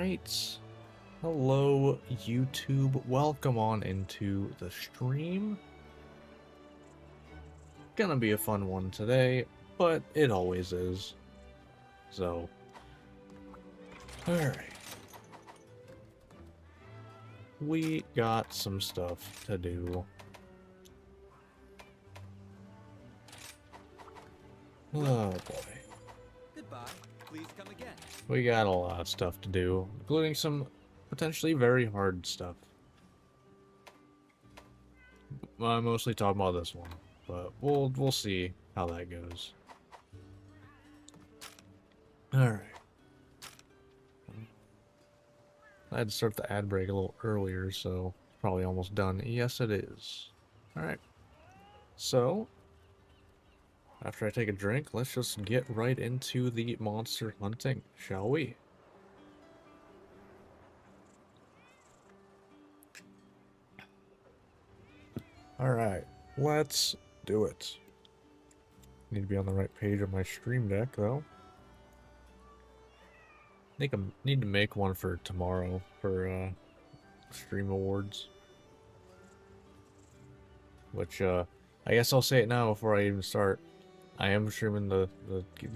Alright. Hello, YouTube. Welcome on into the stream. Gonna be a fun one today, but it always is. So, alright. We got some stuff to do. Oh boy. Goodbye. Please come again. We got a lot of stuff to do, including some potentially very hard stuff. I'm mostly talking about this one, but we'll see how that goes. Alright. I had to start the ad break a little earlier, so it's probably almost done. Yes, it is. Alright. So, after I take a drink, let's just get right into the monster hunting, shall we? Alright, let's do it. Need to be on the right page of my stream deck, though. I think I need to make one for tomorrow for Stream Awards. Which, I guess I'll say it now before I even start. I am streaming the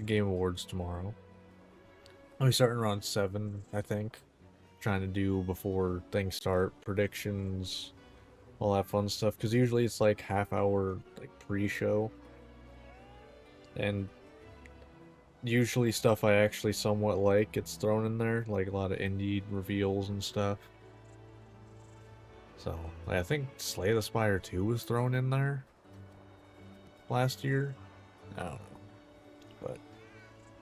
Game Awards tomorrow. I'll be starting around 7, I think. Trying to do before things start, predictions, all that fun stuff. Because usually it's like half-hour like pre-show. And usually stuff I actually somewhat like gets thrown in there, like a lot of indie reveals and stuff. So, I think Slay the Spire 2 was thrown in there last year. I don't know. But,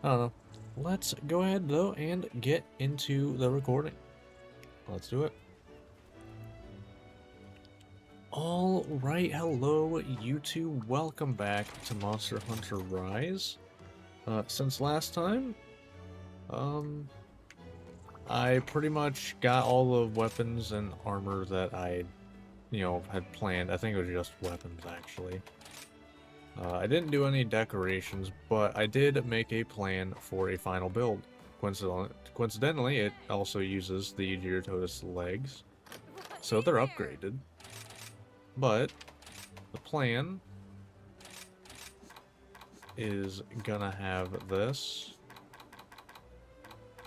I don't know. Let's go ahead, though, and get into the recording. Let's do it. Alright, hello, YouTube. Welcome back to Monster Hunter Rise. Since last time, I pretty much got all the weapons and armor that I, had planned. I think it was just weapons, actually. I didn't do any decorations, but I did make a plan for a final build. Coincidentally, it also uses the Gyrototus legs, so they're upgraded. But the plan is gonna have this,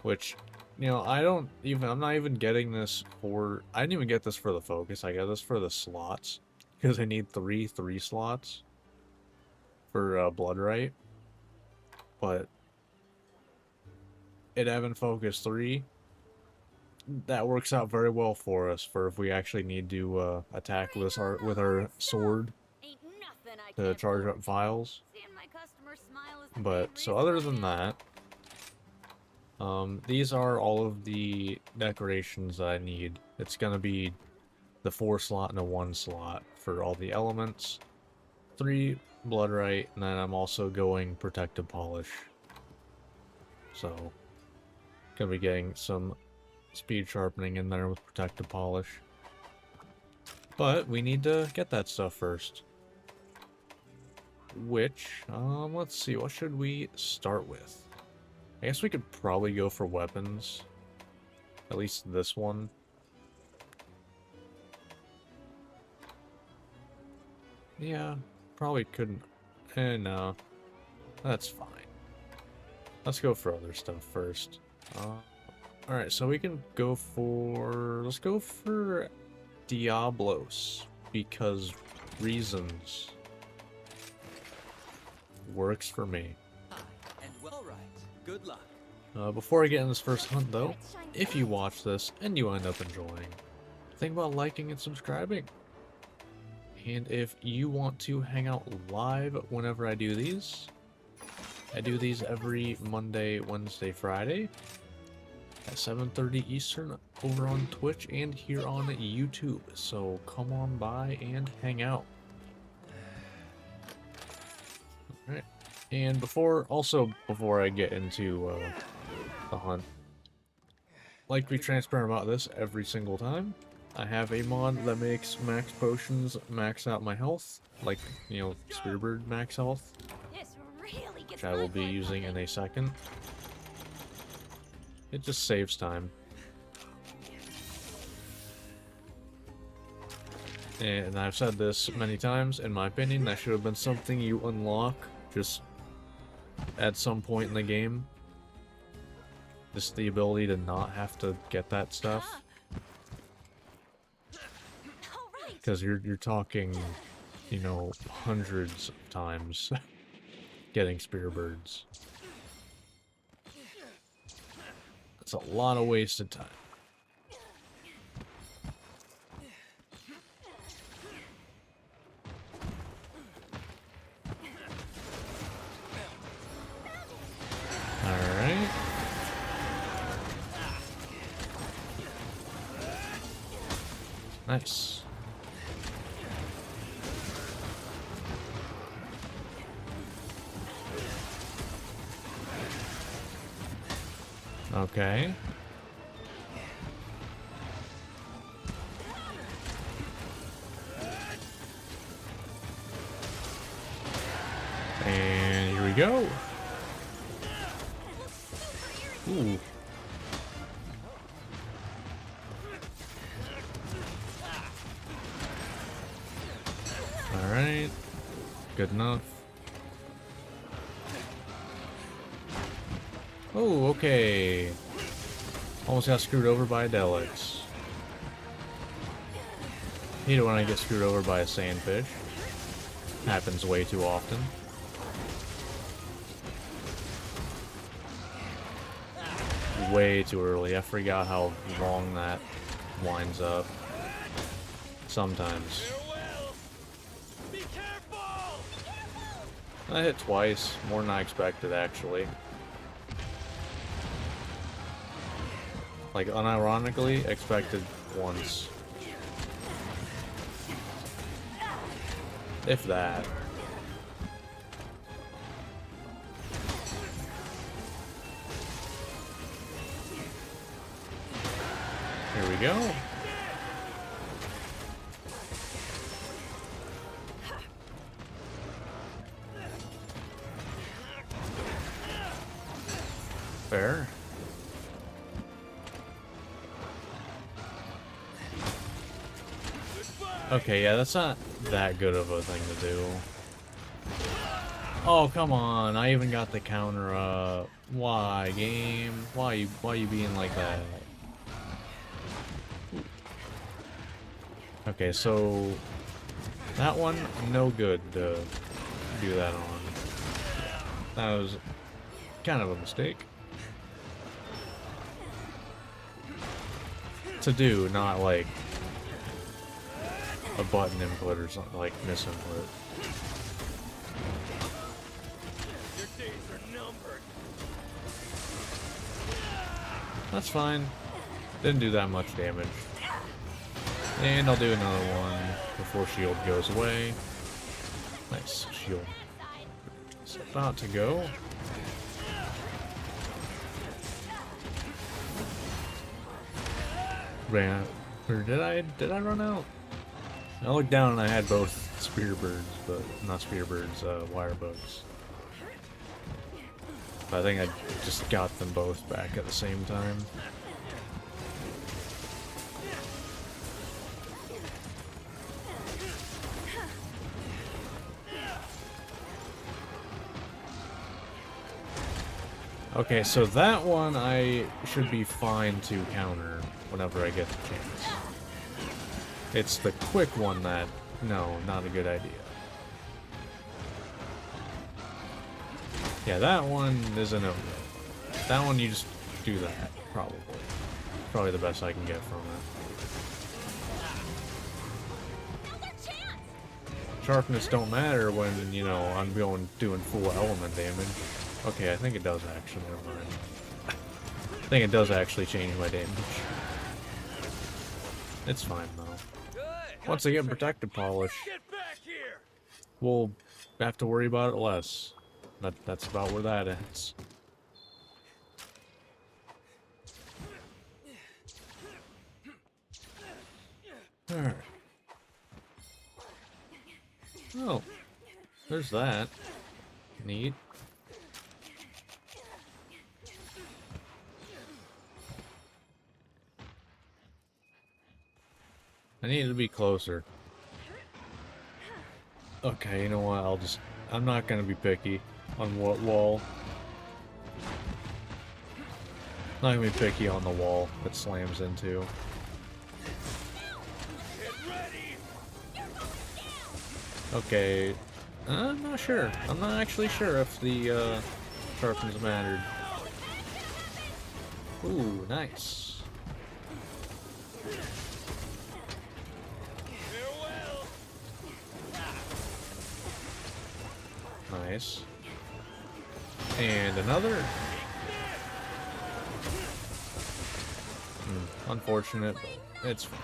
which, I'm not even getting this for, I didn't even get this for the focus. I got this for the slots, because I need three slots for Bloodright, but it having focus 3, that works out very well for us for if we actually need to attack with our sword to charge up vials. But so other than that, these are all of the decorations that I need. It's gonna be the 4 slot and a 1 slot for all the elements, 3 Bloodright, and then I'm also going Protective Polish. So, gonna be getting some speed sharpening in there with Protective Polish. But we need to get that stuff first. Which, let's see, what should we start with? I guess we could probably go for weapons. At least this one. Yeah, probably couldn't. No, that's fine. Let's go for other stuff first. Alright, so we can go for... Let's go for Diablos, because reasons. Works for me. Alright, good luck. Before I get in this first hunt, though, if you watch this and you end up enjoying, think about liking and subscribing. And if you want to hang out live whenever I do these every Monday, Wednesday, Friday at 7:30 Eastern over on Twitch and here on YouTube. So come on by and hang out. Alright. And before I get into the hunt, like to be transparent about this every single time, I have a mod that makes max potions max out my health, like, Spearbird max health, which I will be using in a second. It just saves time. And I've said this many times, in my opinion, that should have been something you unlock just at some point in the game. Just the ability to not have to get that stuff. Because you're talking, you know, hundreds of times getting spear birds. That's a lot of wasted time. Alright. Nice. Okay. And here we go. Ooh. Alright. Good enough. Oh, okay. Almost got screwed over by a Delix. Hate it when I get screwed over by a sandfish. Happens way too often. Way too early. I forgot how long that winds up. Sometimes. I hit twice, more than I expected actually. Like unironically, expected once. If that. Here we go. Fair. Okay, yeah, that's not that good of a thing to do. Oh, come on. I even got the counter up. Why, game? Why you being like that? Okay, so that one, no good to do that on. That was kind of a mistake. To do, not like a button input or something, like misinput. Your days are numbered. That's fine. Didn't do that much damage. And I'll do another one before shield goes away. Nice, shield. It's about to go. Ran, or did I run out? I looked down and I had both spear birds, but not spear birds, wire bugs. I think I just got them both back at the same time. Okay, so that one I should be fine to counter whenever I get the chance. It's the quick one that, no, not a good idea. Yeah, that one is a no-go. That one you just do that, probably. Probably the best I can get from it. Sharpness don't matter when, you know, I'm doing full element damage. Okay, I think it does actually, never mind. I think it does actually change my damage. It's fine though. Once I get protective polish, we'll have to worry about it less. That's about where that ends. Alright. Oh, there's that. Neat. I need to be closer. Okay, you know what? I'm not gonna be picky on what wall. Not gonna be picky on the wall that slams into. Get ready! Okay, I'm not sure. I'm not actually sure if the sharpens mattered. Ooh, nice. Farewell! Nice. And another. Unfortunate, but it's fine.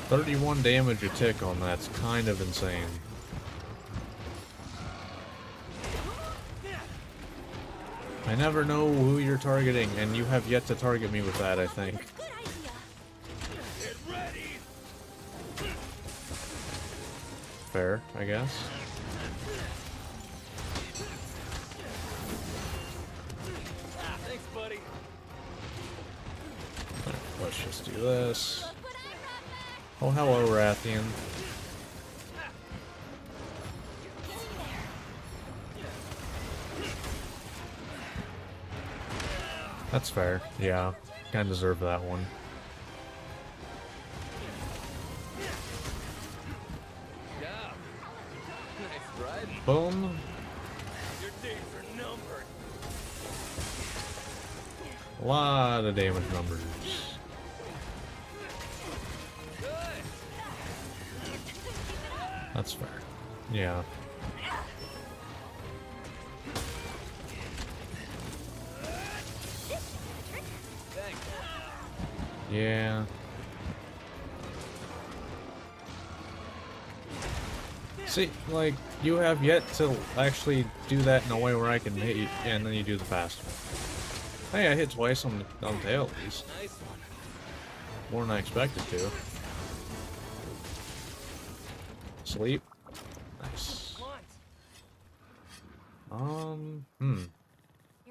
$31 damage a tick on that's kind of insane. I never know who you're targeting, and you have yet to target me with that, I think. Get ready! Fair, I guess. Thanks, buddy. Alright, let's just do this. Oh, hello, Rathian. That's fair. Yeah, kinda deserve that one. Yeah. Nice riding. Boom. Your days are numbered. A lot of damage numbers. Good. That's fair. Yeah. Thanks. Yeah. See, like, you have yet to actually do that in a way where I can hit you, and then you do the fast one. Hey, I hit twice on the tail at least. Nice one. More than I expected to. Sleep. Nice.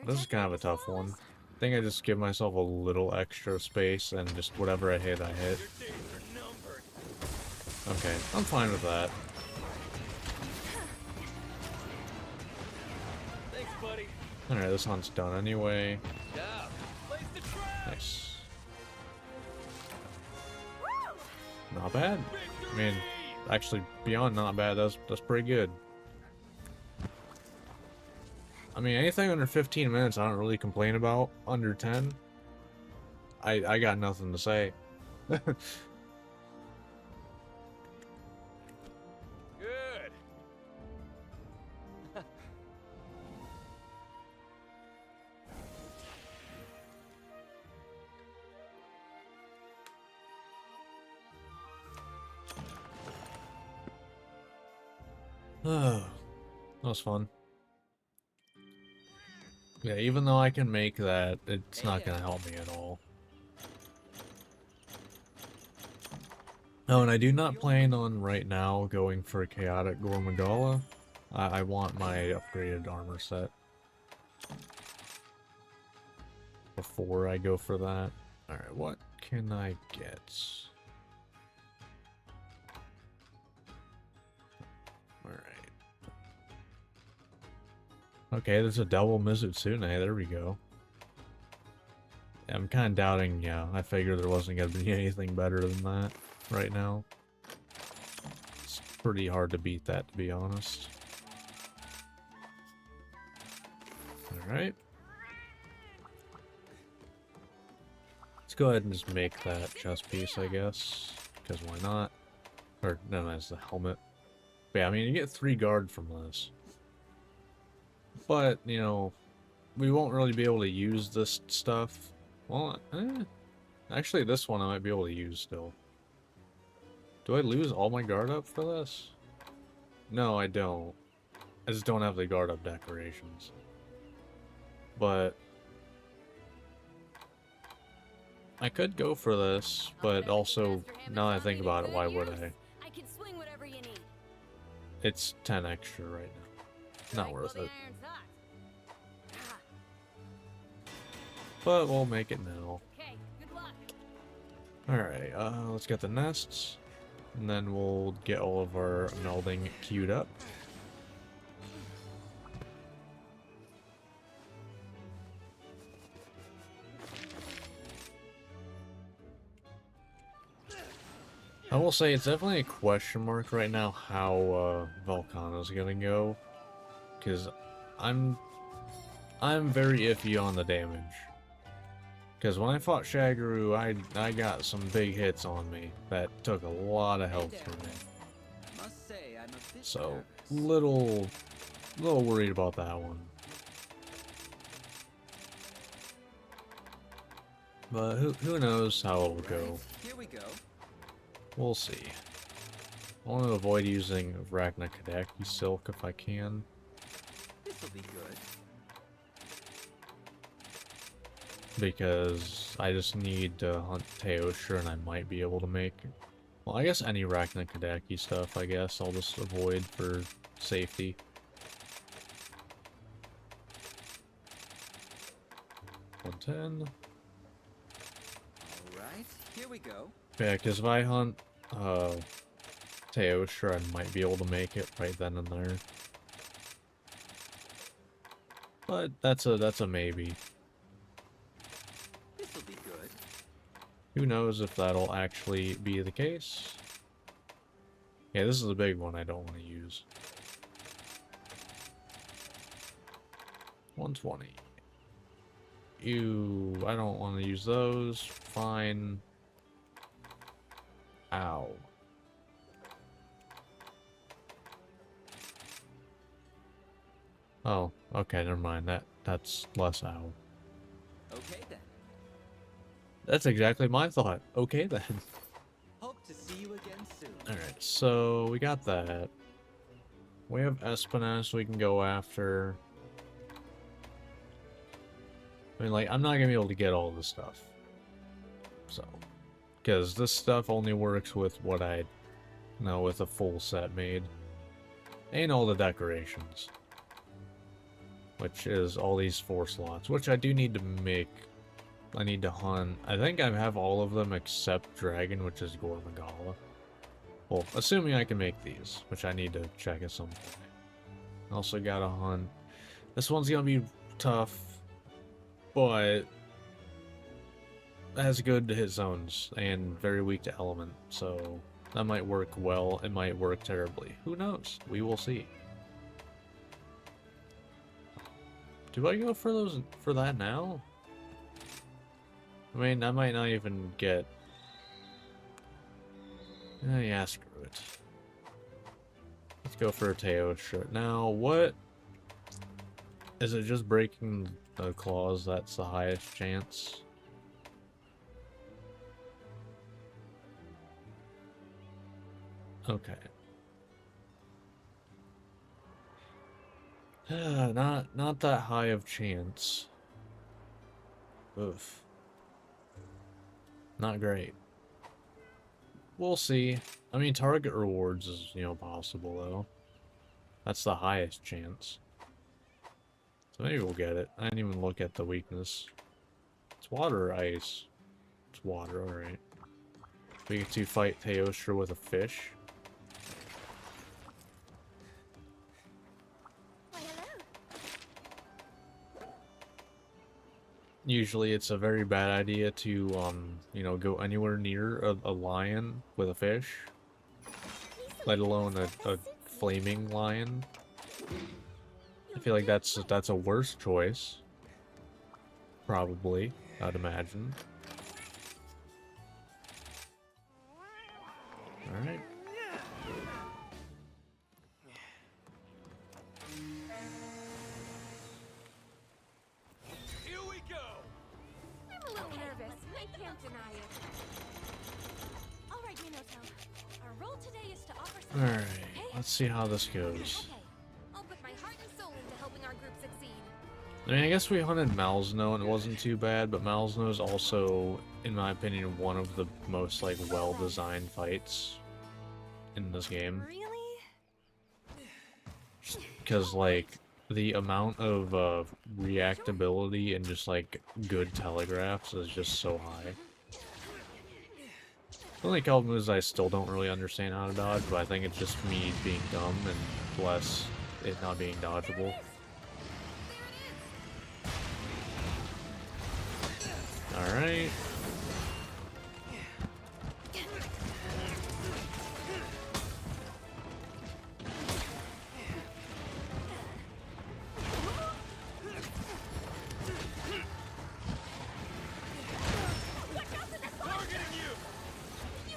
This is kind of a tough one. I think I just give myself a little extra space and just whatever I hit, I hit. Your days are numbered. Okay, I'm fine with that. Thanks, buddy. Alright, this hunt's done anyway. Yeah. Place the trap. Nice. Not bad. I mean, actually, beyond not bad, that's pretty good. I mean, anything under 15 minutes I don't really complain about. Under 10, I got nothing to say. Good. That was fun. Yeah, even though I can make that, it's not gonna help me at all. Oh, and I do not plan on right now going for a Chaotic Gormagala. I want my upgraded armor set before I go for that. Alright, what can I get? Alright. Okay, there's a double Mizutsune. There we go. I'm kind of doubting, yeah. I figured there wasn't going to be anything better than that right now. It's pretty hard to beat that, to be honest. Alright. Let's go ahead and just make that chest piece, I guess. Because why not? Or, no, that's the helmet. But yeah, I mean, you get 3 guard from this. But, you know, we won't really be able to use this stuff. Well, actually, this one I might be able to use still. Do I lose all my guard up for this? No, I don't. I just don't have the guard up decorations. But I could go for this, but also, now that I think about it, why would I? I can swing whatever you need. It's 10 extra right now. Not worth it. but we'll make it now. Okay, good luck. Alright, let's get the nests, and then we'll get all of our melding queued up. I will say it's definitely a question mark right now how Volcano's gonna go, because I'm very iffy on the damage. Because when I fought Shaggaroo, I got some big hits on me that took a lot of health from me. Must say, I'm a bit So nervous. little worried about that one. But who knows how it'll go. Here we go. We'll see. I want to avoid using Arachna Kadaki Silk if I can. This'll be good. Because I just need to hunt Teostra and I might be able to make... Well, I guess any Arachna Kadaki stuff, I guess, I'll just avoid for safety. 110. Alright, here we go. Yeah, because if I hunt Teostra, I might be able to make it right then and there. But that's a maybe. This'll be good. Who knows if that'll actually be the case? Yeah, this is a big one I don't want to use. 120. Ew, I don't want to use those. Fine. Ow. Oh, okay, never mind. That's less ow. Okay then. That's exactly my thought. Okay then. Hope to see you again soon. Alright, so we got that. We have Espinas we can go after. I mean, like, I'm not gonna be able to get all this stuff. So, because this stuff only works with what I know with a full set made. And all the decorations. Which is all these 4 slots, which I do need to make. I need to hunt. I think I have all of them except Dragon, which is Gormagala. Well, assuming I can make these, which I need to check at some point. Also gotta hunt. This one's gonna be tough, but has good hit zones and very weak to element, so that might work well. It might work terribly. Who knows? We will see. Do I go for that now? I mean, I might not even get... yeah, screw it. Let's go for a Teostra. Now, what... Is it just breaking the claws that's the highest chance? Okay. Not that high of chance. Oof. Not great. We'll see. I mean, target rewards is, possible, though. That's the highest chance. So maybe we'll get it. I didn't even look at the weakness. It's water or ice? It's water, alright. We get to fight Teostra with a fish. Why, hello. Usually it's a very bad idea to, go anywhere near a lion with a fish. Let alone a flaming lion. I feel like that's a worse choice. Probably, I'd imagine. Alright. Here we go. I'm a little nervous. I can't deny it. All right, Minotaur. Our role today is to offer some. Alright, Okay? let's see how this goes. Okay. I'll put my heart and soul into helping our group succeed. I mean, I guess we hunted Malzno and it wasn't too bad, but Malzno is also, in my opinion, one of the most, well-designed fights in this game. Really? Because, the amount of reactability and just like good telegraphs is just so high. The only couple moves I still don't really understand how to dodge, but I think it's just me being dumb and less it not being dodgeable. Alright. You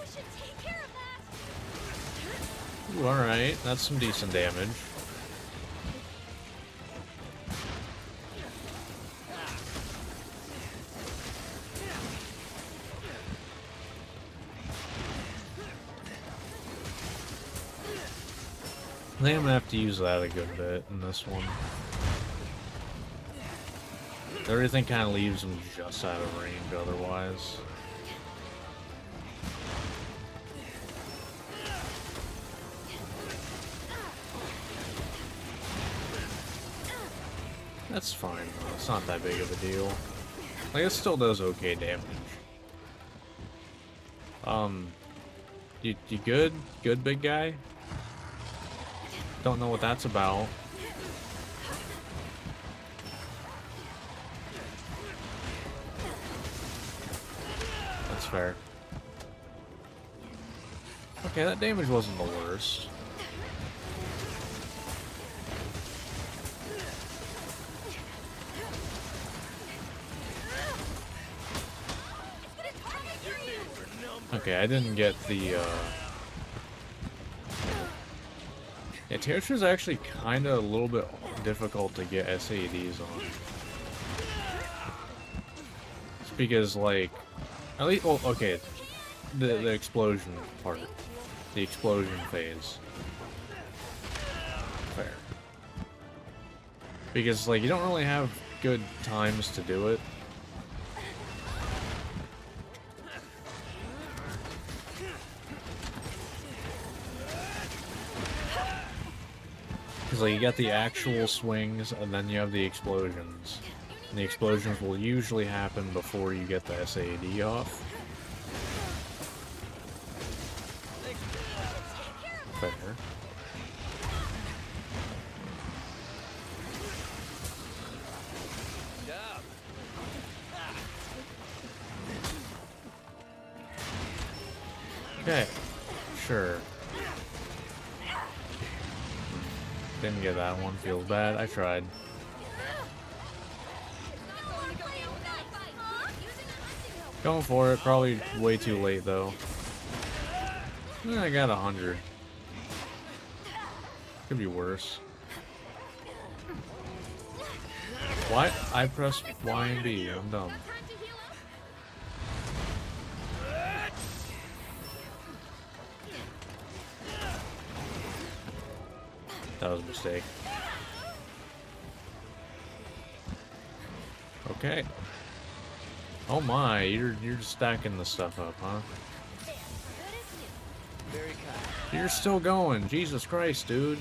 should take care of that. Ooh, alright, that's some decent damage. I think I'm gonna have to use that a good bit in this one. Everything kind of leaves him just out of range otherwise. That's fine though, it's not that big of a deal. Like, it still does okay damage. You good? Good, big guy? Don't know what that's about. That's fair. Okay, that damage wasn't the worst. Okay, I didn't get the, Yeah, Tearshaw's actually kinda a little bit difficult to get SADs on. It's because, like, at least, well, okay, the explosion part. The explosion phase. Fair. Because, like, you don't really have good times to do it. Because, like, you got the actual swings, and then you have the explosions. And the explosions will usually happen before you get the SAD off. Fair. Okay, sure. Didn't get that one, feels bad. I tried. Going for it, probably way too late though. I got 100. Could be worse. Why? I pressed Y and B, I'm dumb. That was a mistake. Okay. Oh my, you're stacking the stuff up, huh? Very kind. You're still going. Jesus Christ, dude.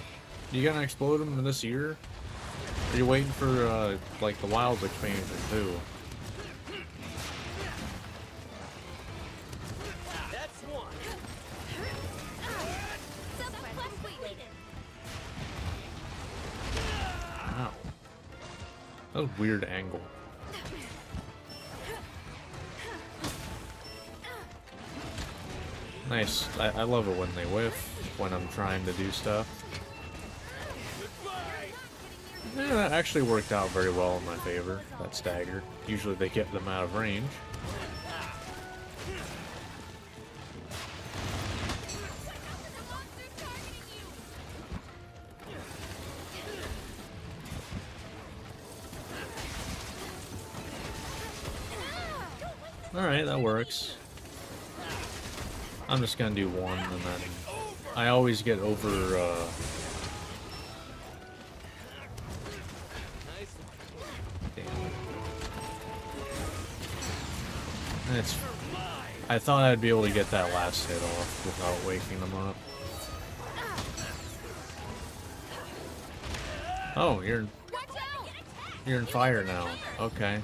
You gonna explode them this year? Are you waiting for like the Wilds expansion too? That's one. Wow. That was a weird angle. Nice. I love it when they whiff when I'm trying to do stuff. Yeah, that actually worked out very well in my favor, that stagger. Usually they get them out of range. Alright, that works. I'm just gonna do one, and then I always get over, It's. I thought I'd be able to get that last hit off without waking them up. Oh, you're in fire now. Okay.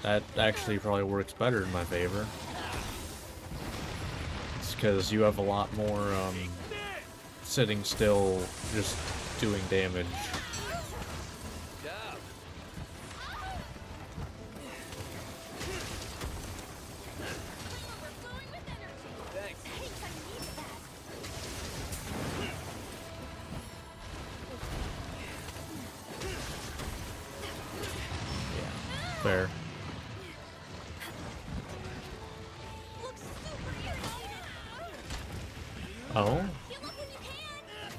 That actually probably works better in my favor. It's because you have a lot more sitting still, just doing damage. Job. Overflowing with energy. Thanks. Hey, I need that. Yeah, fair. Looks super irritated. Oh? Heal up when you can.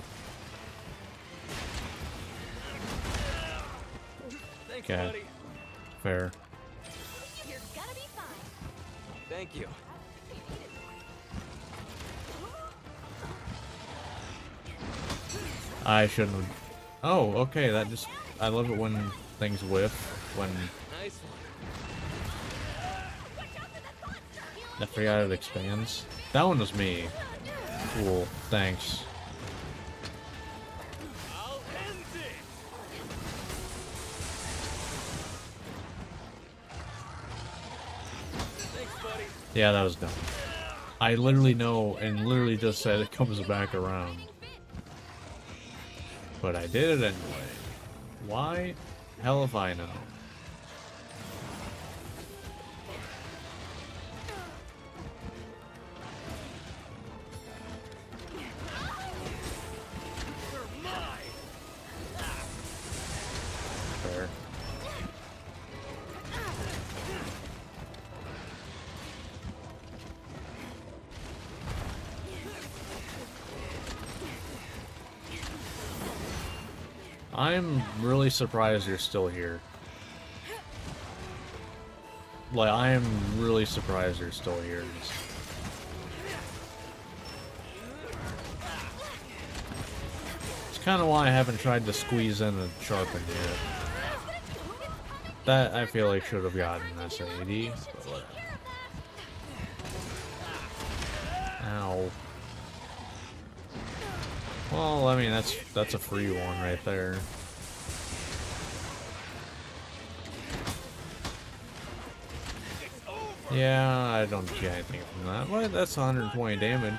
Thanks, Okay. buddy. Fair. You're gonna be fine. Thank you. I shouldn't have... Oh, okay, that just... I love it when things whiff, when... Nice one. I forgot it expands. That one was me. Cool, thanks. I'll end it. Thanks, buddy. Yeah, that was dumb. I literally know, and literally just said it comes back around. But I did it anyway. Why? Hell if I know. You're mine. Fair. I'm really surprised you're still here. Like, I am really surprised you're still here. It's kind of why I haven't tried to squeeze in a sharpen yet. That I feel like should have gotten this AD. But whatever. Ow. Well, I mean that's a free one right there. Yeah, I don't get anything from that. What? That's 120 damage.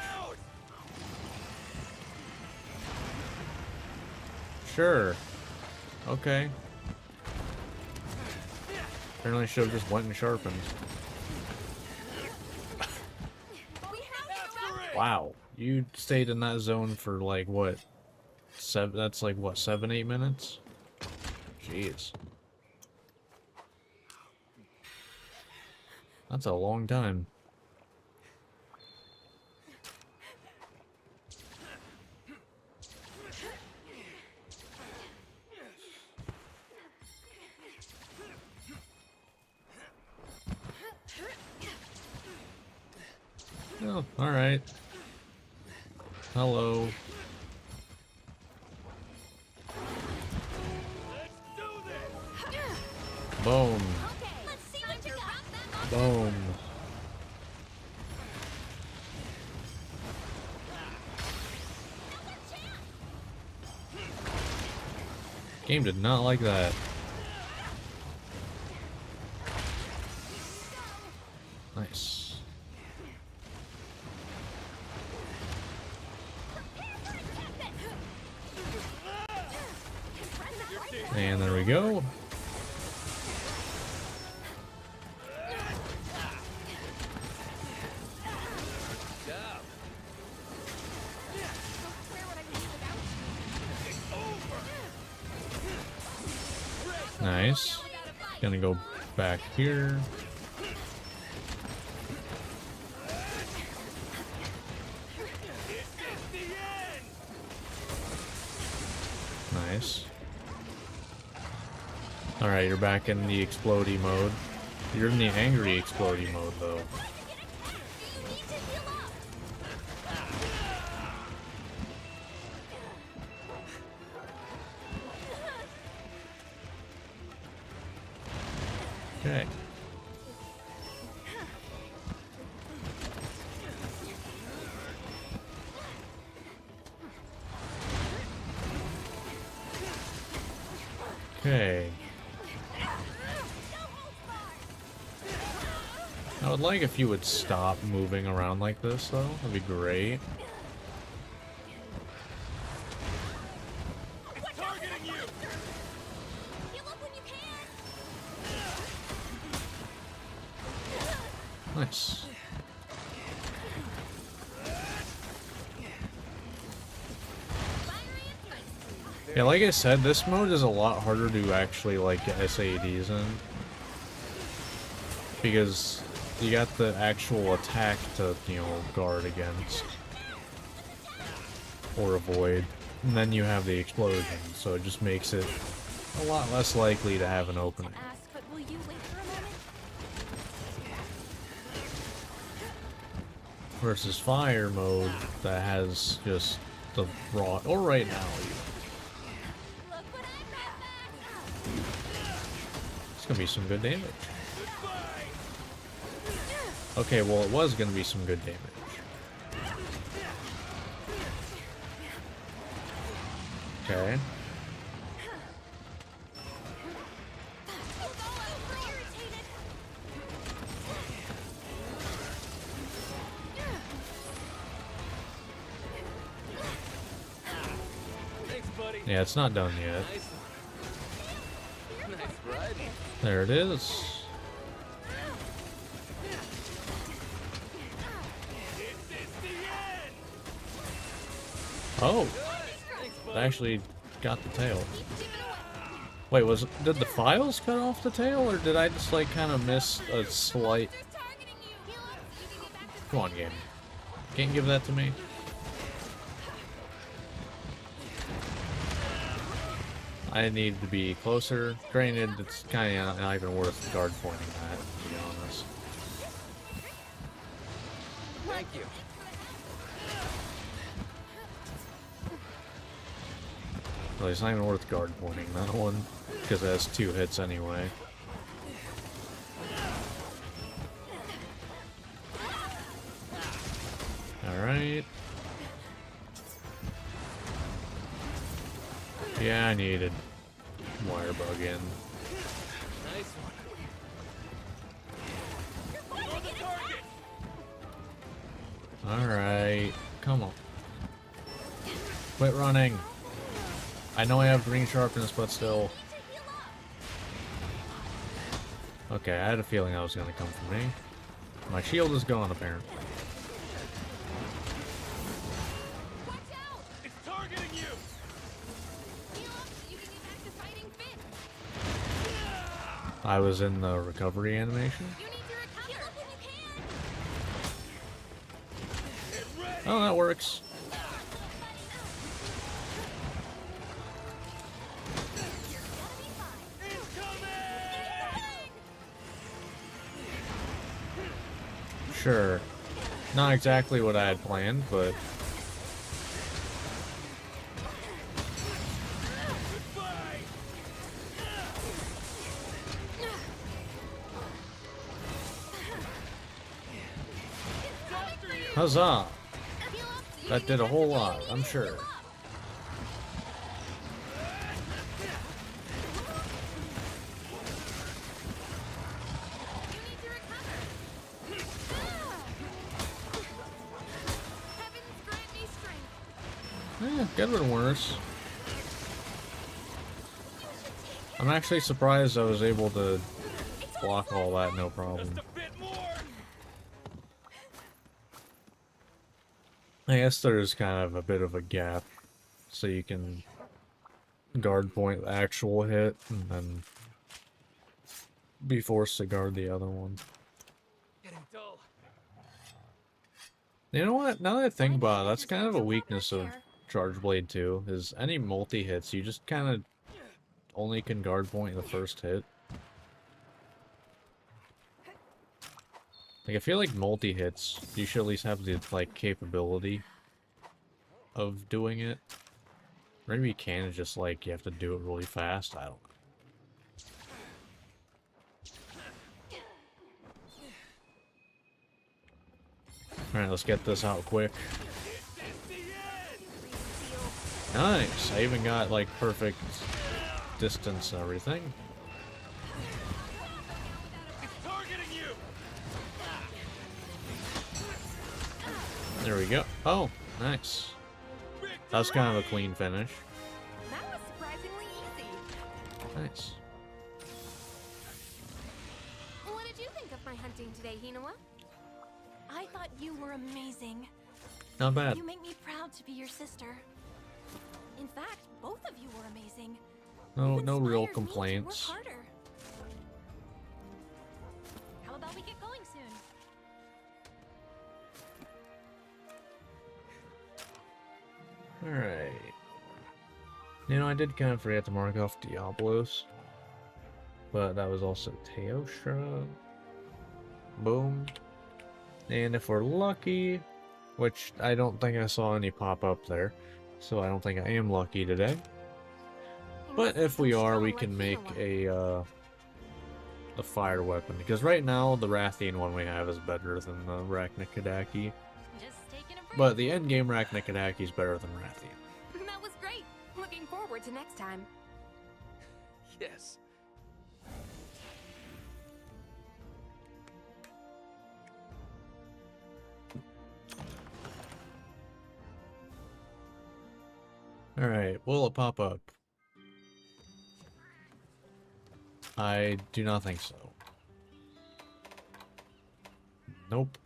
Sure. Okay. Apparently should have just went and sharpened. Wow. You stayed in that zone for like what? That's like what, 7-8 minutes? Jeez. That's a long time. Oh, alright. Hello. Let's do this. Boom. Okay, let's see what you got. Boom. Game did not like that. Nice. And there we go. Job. Where would I be without? Nice. Gonna go back here. This is the end. Nice. Alright, you're back in the explodey mode. You're in the angry explodey mode though. Do you need to heal up? Okay. Okay. I would like if you would stop moving around like this, though. That'd be great. It's targeting you! Heal up when you can. Nice. Yeah, like I said, this mode is a lot harder to actually, like, get SADs in. Because you got the actual attack to, you know, guard against. Or avoid. And then you have the explosion, so it just makes it a lot less likely to have an opening. Ask, but will you wait for a moment? Versus fire mode that has just the raw, or right now even. Look what I brought back. It's gonna be some good damage. Okay, well it was gonna be some good damage. Okay. Thanks, buddy. Yeah, it's not done yet. Nice ride. There it is. This is the end! Oh, Thanks, it buddy. actually got the tail. Wait, did the files cut off the tail, or did I just like kind of miss a slight? Targeting you. Heal up so you can get back to Come on, game. Can't give that to me. I need to be closer. Granted, it's kind of not even worth guard pointing that, to be honest. Thank you. Well, it's not even worth guard pointing that one, because it has 2 hits anyway. Alright. Yeah, I needed wire bug in. Nice one. On the target! Alright. Come on. Quit running. I know I have green sharpness, but still. Okay, I had a feeling that was going to come from me. My shield is gone, apparently. watch out. It's targeting you! Heal up so you can get back to fighting fit. I was in the recovery animation. You need to recover. Heal up when you can. Oh, that works. Sure. Not exactly what I had planned, but huzzah! That did a whole lot, I'm sure. Yeah, could have been worse. I'm actually surprised I was able to block all that, no problem. Just a bit more! I guess there's kind of a bit of a gap, so you can guard point the actual hit, and then be forced to guard the other one. Getting dull. You know what? Now that I think about it, that's kind of a weakness of Charge Blade 2, is any multi-hits, you just kind of only can guard point the first hit. Like, I feel like multi-hits, you should at least have the, like, capability of doing it. Maybe you can, it's just like, you have to do it really fast, I don't know. Alright, let's get this out quick. Nice! I even got, like, perfect distance and everything. It's targeting you. There we go. Oh, nice. That was kind of a clean finish. That was surprisingly easy. Nice. What did you think of my hunting today, Hinawa? I thought you were amazing. Not bad. You make me proud to be your sister. In fact, both of you were amazing. No, You've no real inspired me to complaints. work harder. How about we get going soon? Alright. You know, I did kind of forget to mark off Diablos. But that was also Teostra. Boom. And if we're lucky, which I don't think I saw any pop up there, so I don't think I am lucky today. But if we are, we can make a fire weapon, because right now the Rathian one we have is better than the Rachnikadaki. Just taking a break. But the endgame Rachnikadaki is better than Rathian. That was great. Looking forward to next time. Yes. Alright, will it pop up? I do not think so. Nope.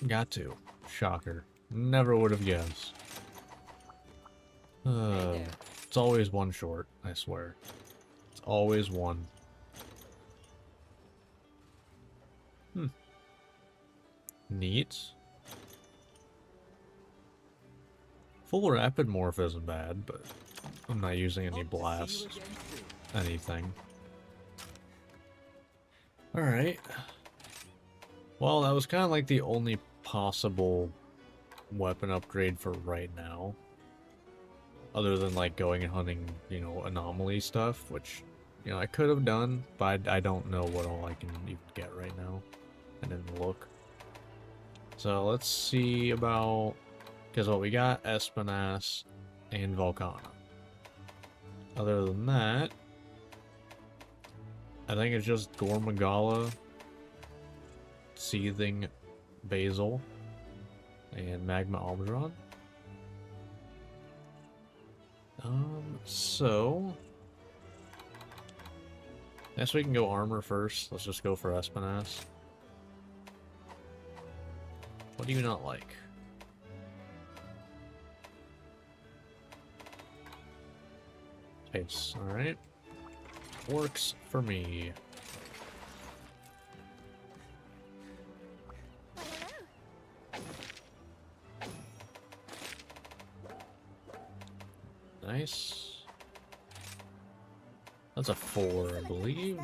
Got to. Shocker. Never would have guessed. It's always one short, I swear. It's always one. Neat. Full rapid morph isn't bad, but I'm not using any Hope to see you blast again soon. anything. Alright. Well, that was kind of like the only possible weapon upgrade for right now. Other than like going and hunting, you know, anomaly stuff, which, you know, I could have done, but I don't know what all I can even get right now. I didn't look. So let's see about, because what we got, Espinas and Volcana. Other than that, I think it's just Gormagala, Seething Basil, and Magma Almudron. So I guess we can go armor first. Let's just go for Espinas. What do you not like? Pace, alright. Works for me. Nice. That's a 4, I believe.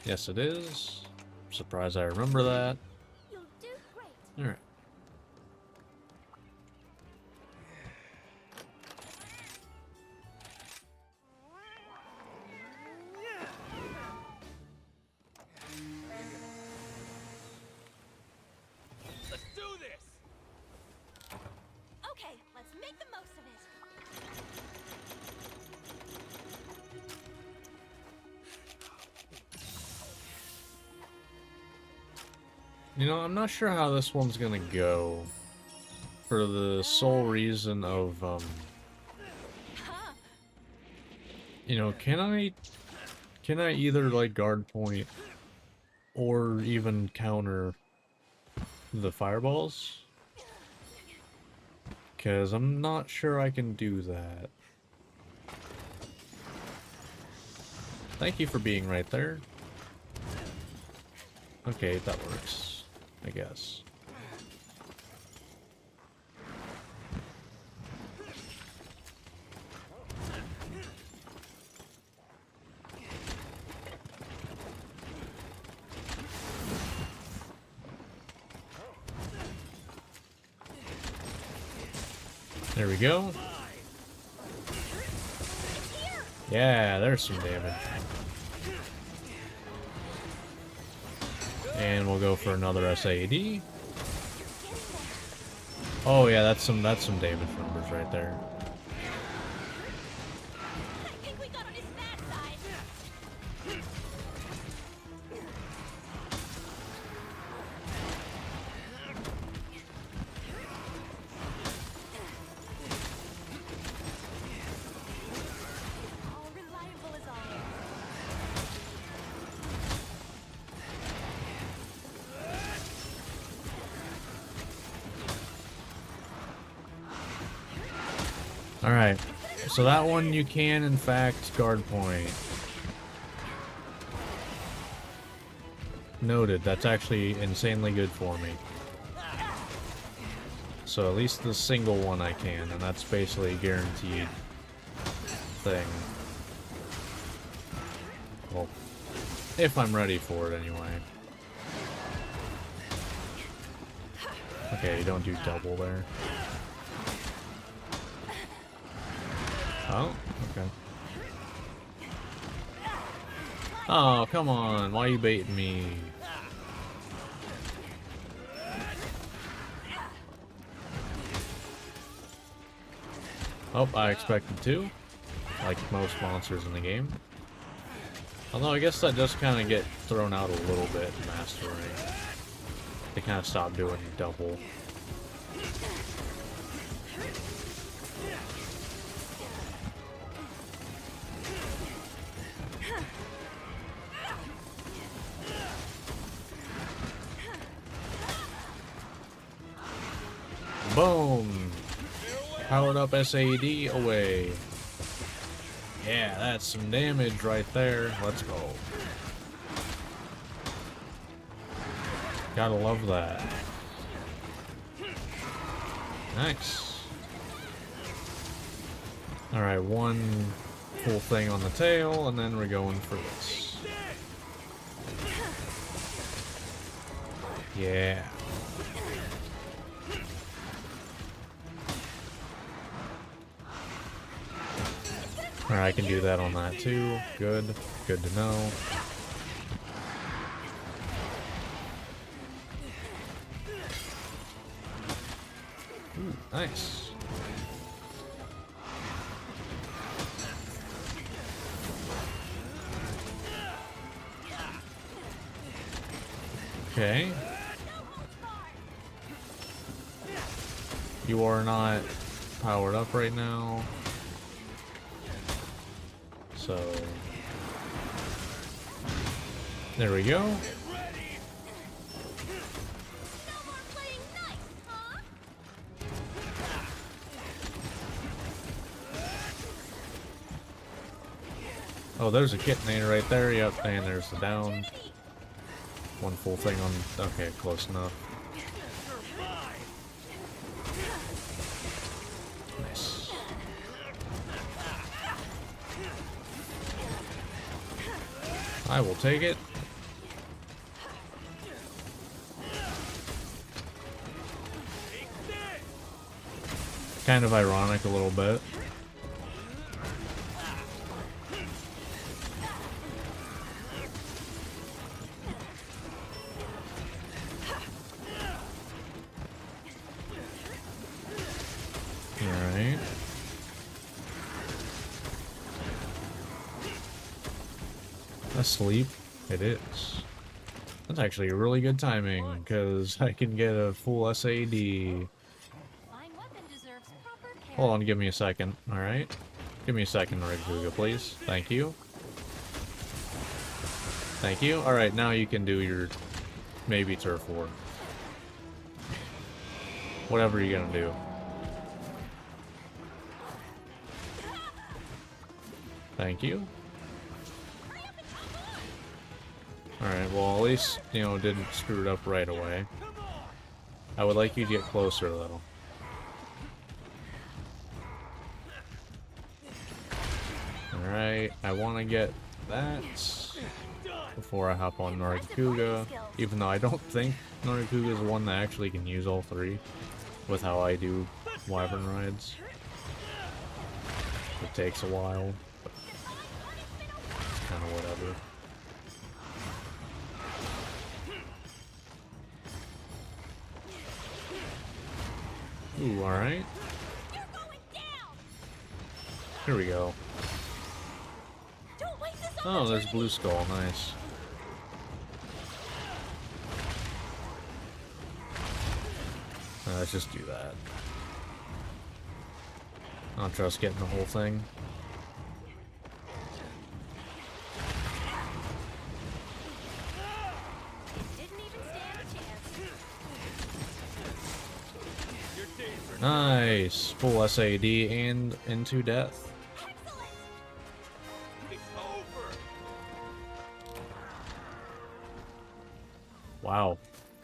Yes, it is. Surprised I remember that. You'll do great. Alright. Let's do this. Okay, let's make the most of it. You know, I'm not sure how this one's gonna go. For the sole reason of, Huh. you know, can I either, like, guard point or even counter the fireballs? Because I'm not sure I can do that. Thank you for being right there. Okay, that works, I guess. There we go. Yeah, there's some damage. And we'll go for another SAD. Oh yeah, that's some damage numbers right there. Alright, so that one you can, in fact, guard point. Noted, that's actually insanely good for me. So at least the single one I can, and that's basically a guaranteed thing. Well, if I'm ready for it anyway. Okay, you don't do double there. Oh, okay. Oh, come on. Why are you baiting me? Oh, I expected to. Like most monsters in the game. Although I guess that does kind of get thrown out a little bit in Mastering. They kind of stop doing double. Boom! Powered up SAD away. Yeah, that's some damage right there. Let's go. Gotta love that. Nice. Alright, one full thing on the tail, and then we're going for this. Yeah. Alright, I can do that on that too. Good. Good to know. Ooh, nice. Okay. You are not powered up right now. So there we go. No more playing nice, huh? Oh, there's a Kitnator right there. Yep, and there's the down. One full thing on. Okay, close enough. Nice. I will take it. Kind of ironic a little bit. Alright. Asleep? It is. That's actually really good timing, because I can get a full SAD. Fine weapon deserves proper care. Hold on, give me a second, alright? Give me a second, Rikuga, please. Thank you. Thank you. Alright, now you can do your maybe turf war. Whatever you're gonna do. Thank you. Alright, well at least, you know, didn't screw it up right away. I would like you to get closer though. Alright, I want to get that before I hop on Nargacuga, even though I don't think Nargacuga is the one that actually can use all three, with how I do Wyvern rides. It takes a while, but it's kind of whatever. Ooh, alright. You're going down. Here we go. Don't waste this Oh, there's Blue Skull, nice. Let's just do that. I don't trust getting the whole thing. Didn't even stand a chance. You're days are Nice. Full SAD and into death. Excellent! It's over. Wow.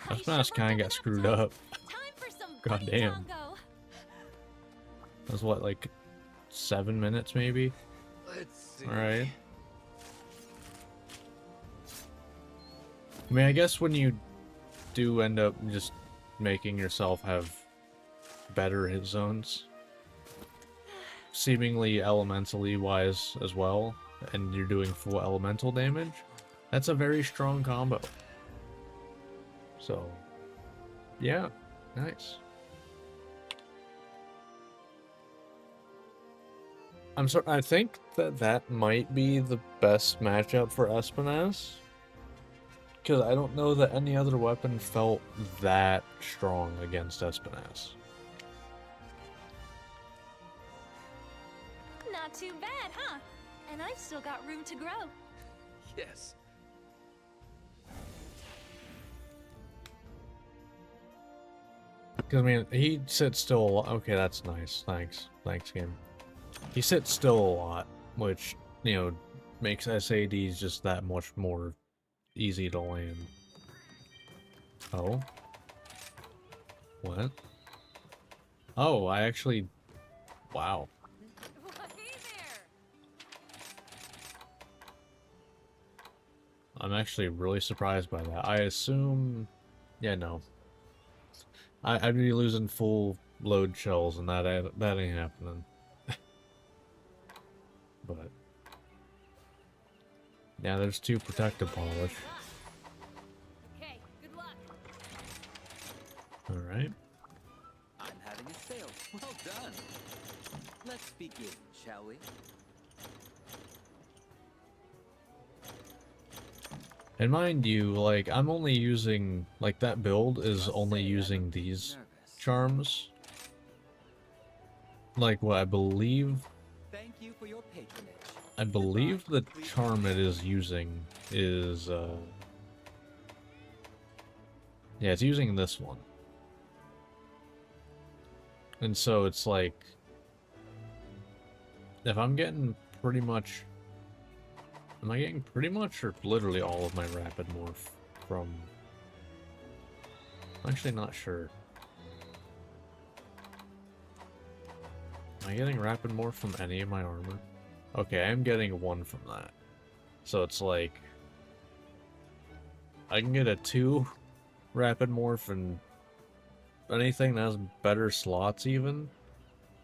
I This mask sure kind of hope got I'm screwed appetite. up. Time for some God buddy damn. tango. That was what, like 7 minutes maybe? Let's see. Alright. I mean, I guess when you do end up just making yourself have better hit zones, seemingly elementally wise as well, and you're doing full elemental damage, that's a very strong combo. So, yeah, nice. I think that might be the best matchup for Espinas. Because I don't know that any other weapon felt that strong against Espinas. Not too bad, huh? And I've still got room to grow. Yes. Because, I mean, he sits still a lot. Okay, that's nice. Thanks. Thanks, game. He sits still a lot, which, you know, makes SADs just that much more easy to land. Oh? What? Oh, I actually... Wow. Hey there! I'm actually really surprised by that. I assume... Yeah, no. I'd be losing full load shells, and that ain't happening. But... Yeah, there's 2 protective polish. Okay, good luck. Alright. I'm having a sale. Well done. Let's begin, shall we? And mind you, like, I'm only using... Like, that build is Must only say, I'm using these nervous. charms. Like, what I believe... Thank you for your patronage. I believe the Goodbye. Please charm it is using is, yeah, it's using this one. And so it's like... If I'm getting pretty much... Am I getting pretty much or literally all of my rapid morph from... I'm actually not sure. Am I getting rapid morph from any of my armor? Okay, I am getting 1 from that. So it's like... I can get a 2 rapid morph and anything that has better slots even.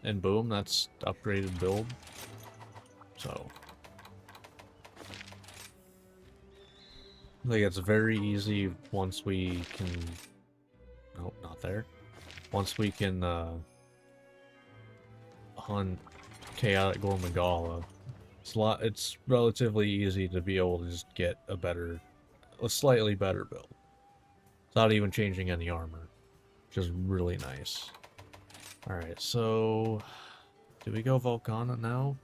And boom, that's upgraded build. So... Like, it's very easy once we can... Nope, not there. Once we can, hunt Chaotic Gormagala. It's relatively easy to be able to just get a slightly better build. Without even changing any armor. Which is really nice. Alright, so... Do we go Volcana now?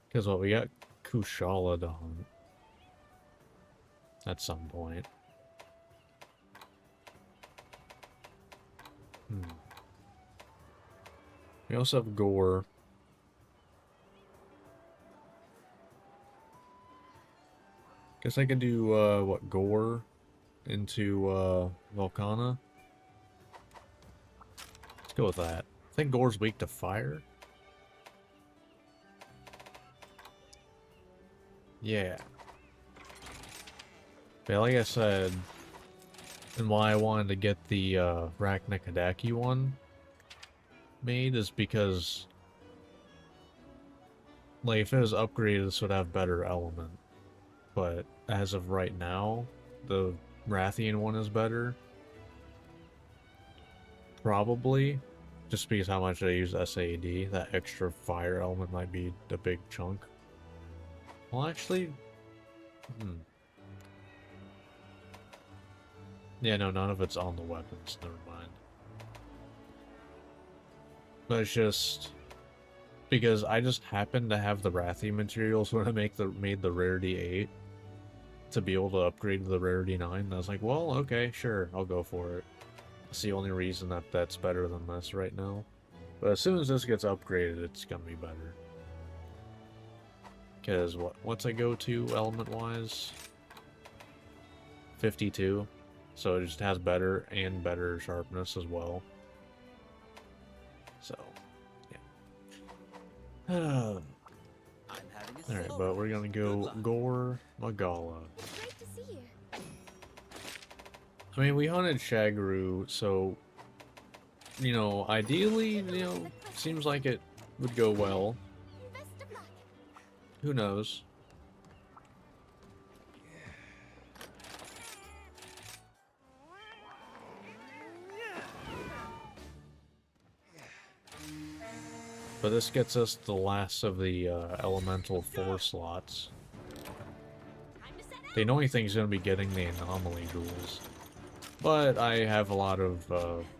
Because what, we got Kushala to hunt. At some point. We also have Gore. Guess I could do, what, Gore into, Volcana? Let's go with that. I think Gore's weak to fire. Yeah. But like I said, and why I wanted to get the, Raknikadaki one made is because, like, if it was upgraded, this would have better element. But as of right now, the Rathian one is better. Probably. Just because how much I use SAD, that extra fire element might be a big chunk. Well, actually... Yeah, no, none of it's on the weapons. Never mind. But it's just... Because I just happened to have the Rathian materials when I made the Rarity 8. to be able to upgrade to the rarity 9. And I was like, well, okay, sure, I'll go for it. That's the only reason that that's better than this right now. But as soon as this gets upgraded, it's gonna be better. Because what's I go to element-wise? 52. So it just has better and better sharpness as well. So, yeah. I'm having a Alright, sale. but we're gonna go Good luck. Gore Magala. Great to see you. I mean, we hunted Shagru, so, you know, ideally, you know, seems like it would go well. Best of luck. Who knows? But this gets us the last of the elemental 4 slots. Time to set out. The only thing's going to be getting the anomaly jewels. But I have a lot of,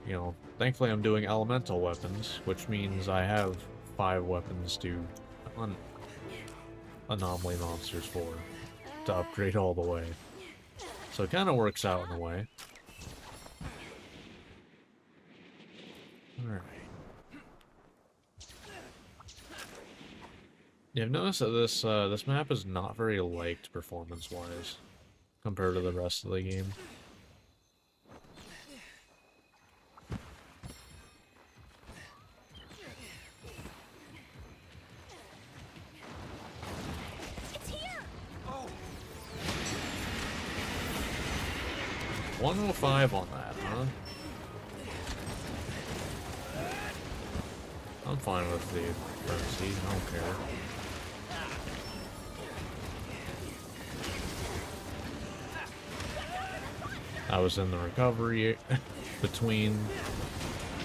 you know, thankfully I'm doing elemental weapons, which means I have 5 weapons to hunt anomaly monsters for, to upgrade all the way. So it kind of works out in a way. Alright. Yeah, I've noticed that this map is not very liked performance-wise compared to the rest of the game. It's here. Oh, 105 on that, huh? I'm fine with the currency, I don't care. I was in the recovery between.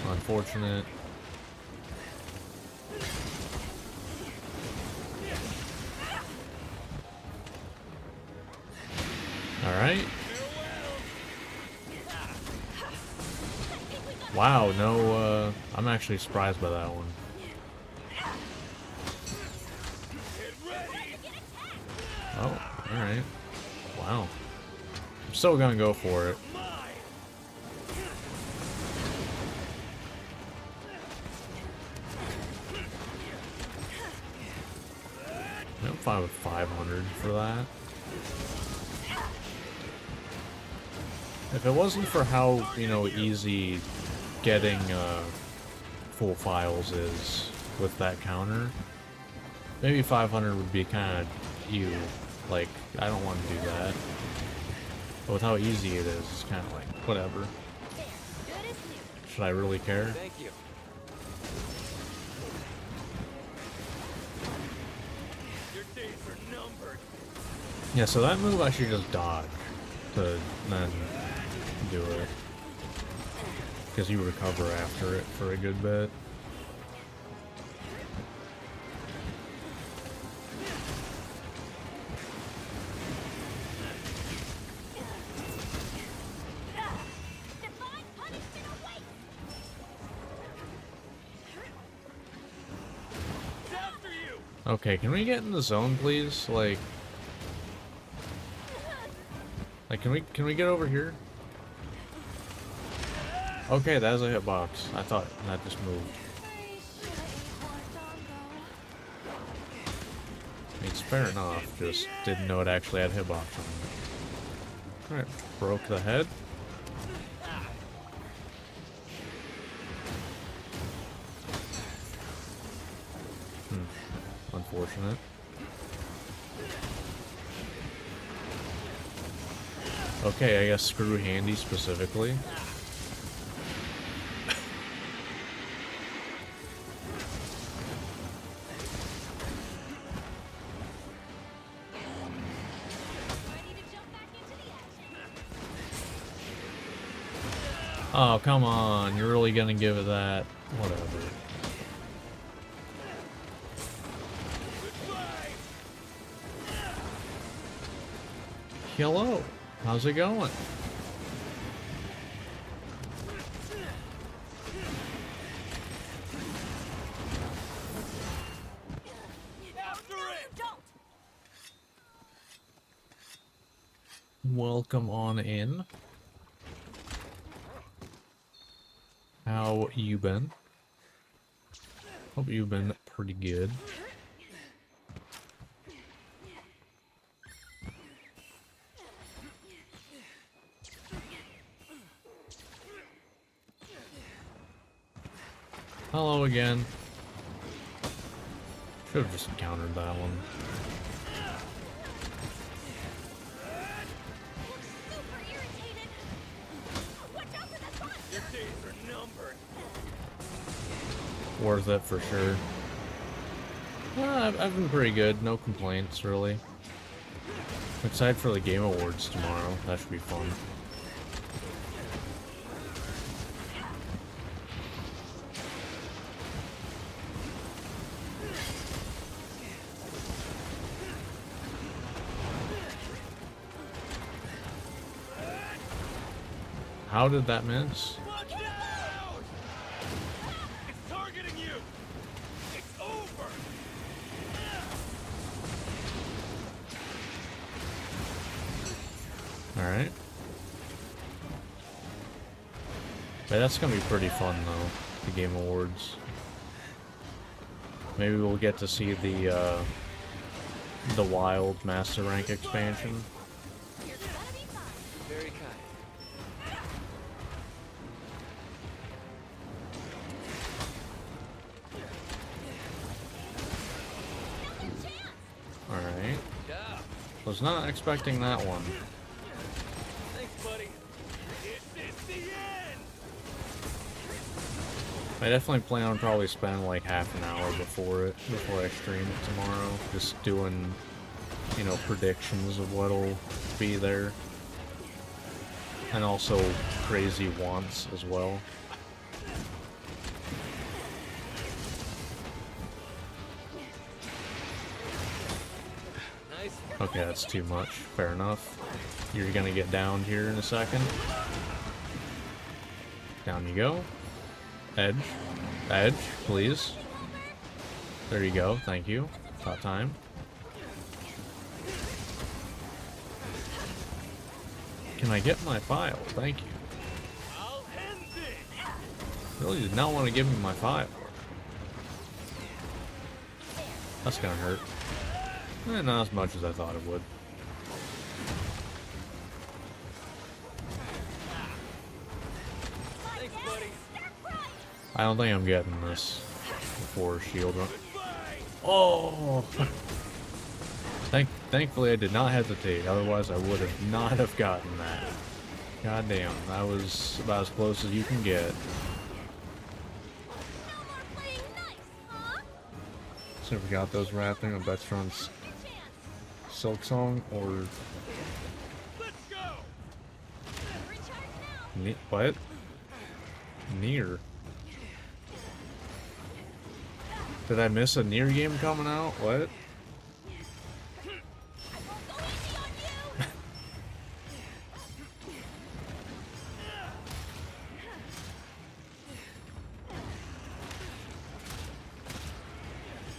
Unfortunate. Alright. Wow, no, I'm actually surprised by that one. Oh, alright. Wow. I'm still gonna go for it. I'm fine with 500 for that. If it wasn't for how, you know, easy getting full files is with that counter, maybe 500 would be kind of ew. Like, I don't want to do that. But with how easy it is, it's kind of like, whatever. There. Good as new. Should I really care? thank you. Your days are numbered. Yeah, so that move I should just dodge to then do it. Because you recover after it for a good bit. Divine punishment awaits. It's after you. Okay, can we get in the zone, please? Like, can we get over here? Okay, that is a hitbox. I thought that just moved. I mean, it's fair enough. Just didn't know it actually had hitbox on it. Alright, broke the head. Unfortunate. Okay, I guess screw Handy specifically. Ready to jump back into the action. Oh, come on. You're really gonna give it that? Whatever. Hello. How's it going? After it. Don't. welcome on in. How you been? Hope you've been pretty good. Hello again. Should have just encountered that one. Super irritated. Watch out for that bot. Your days are numbered. Worth it for sure. I've been pretty good. No complaints, really. I'm excited for the Game Awards tomorrow. That should be fun. How did that miss? Watch out! It's targeting you! It's over! Alright. But that's gonna be pretty fun though, the Game Awards. Maybe we'll get to see the Wild Master Rank expansion. You're gonna be fine. Very kind. Now's your chance. Alright. Yeah. Was not expecting that one. Thanks, buddy. It's the end! I definitely plan on probably spending like half an hour before I stream it tomorrow. Just doing, you know, predictions of what'll be there. And also crazy wants as well. Nice. Okay, that's too much. Fair enough. You're gonna get downed here in a second. Down you go. Edge. Edge, please. There you go. Thank you. About time. Can I get my file? Thank you. I'll end it! Really did not want to give me my file. That's gonna hurt. Not as much as I thought it would. Thanks, buddy. I don't think I'm getting this before shield run. Goodbye! Oh! Thankfully I did not hesitate, otherwise I would have not have gotten that. God damn, that was about as close as you can get. No more playing nice, huh? So we got those rapping on Betron's Chance. Silk Song or Let's go! Recharge now. What? Near. Did I miss a Near game coming out? What? I won't go easy on you.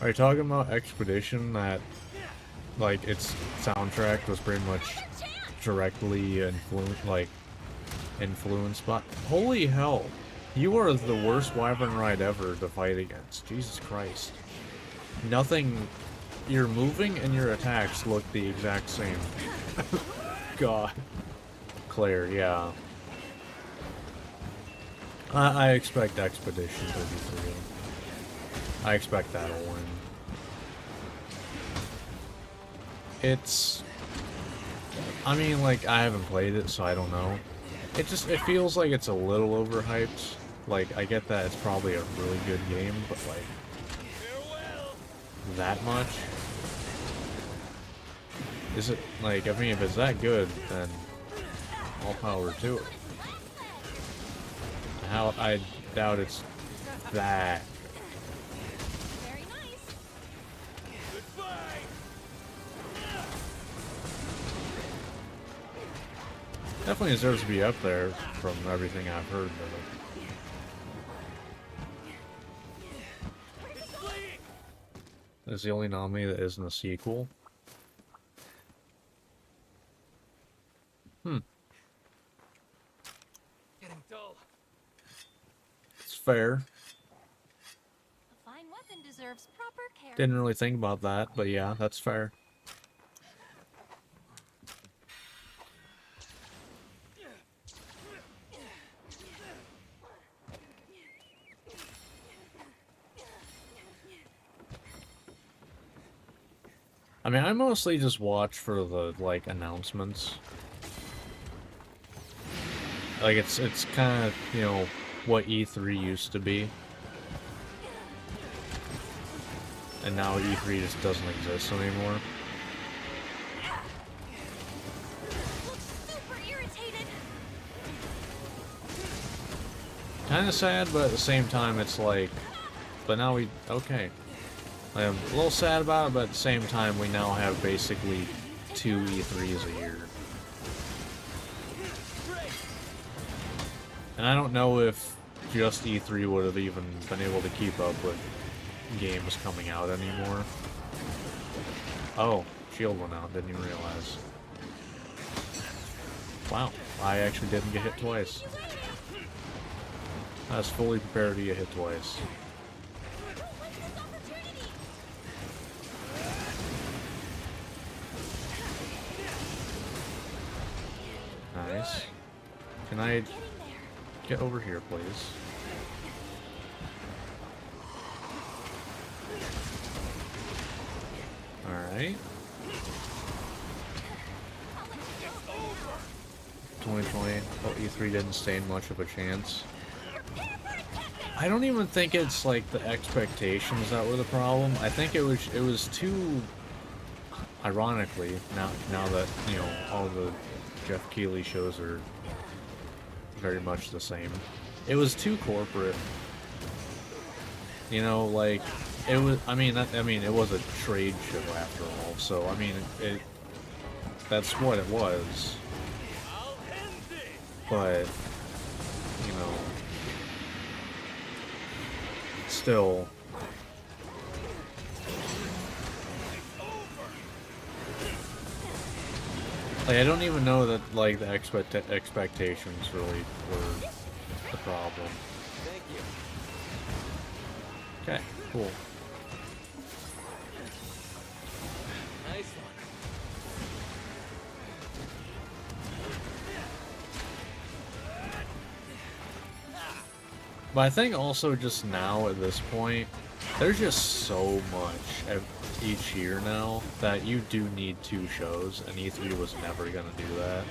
Are you talking about Expedition that, like, its soundtrack was pretty much Chance. directly influenced by? Holy hell! You are the worst Wyvern ride ever to fight against. Jesus Christ. Nothing. Your moving and your attacks look the exact same. God. Claire, yeah. I expect Expedition 33. I expect that'll win. It's... I mean, like, I haven't played it, so I don't know. It feels like it's a little overhyped. Like, I get that it's probably a really good game, but, like, Farewell! that much? Is it, like, I mean, if it's that good, then all power to it. I doubt it's that. Very nice. Goodbye! Definitely deserves to be up there from everything I've heard of it. It's fleeing! It's the only nominee that isn't a sequel. Getting dull. It's fair. A fine weapon deserves proper care. Didn't really think about that, but yeah, that's fair. I mean, I mostly just watch for the, like, announcements. Like, it's kind of, you know, what E3 used to be. And now E3 just doesn't exist anymore. Looks super irritated. Kind of sad, but at the same time, it's like... But now we... Okay. I'm a little sad about it, but at the same time, we now have basically 2 E3s a year. And I don't know if just E3 would have even been able to keep up with games coming out anymore. Oh, shield went out, didn't even realize. Wow, I actually didn't get hit twice. I was fully prepared to get hit twice. Nice. Can I get over here, please? Alright. 2020. Oh, E3 didn't stand much of a chance. I don't even think it's like the expectations that were the problem. I think it was too, ironically, now that, you know, all the Jeff Keighley shows are very much the same. It was too corporate. You know, like it was. I mean, it was a trade show after all. So I mean, that's what it was. I'll end this. But you know, still. Like, I don't even know that, like, the expectations really were the problem. Thank you. Okay, cool. Nice one. But I think also just now at this point, there's just so much each year now that you do need 2 shows, and E3 was never gonna do that.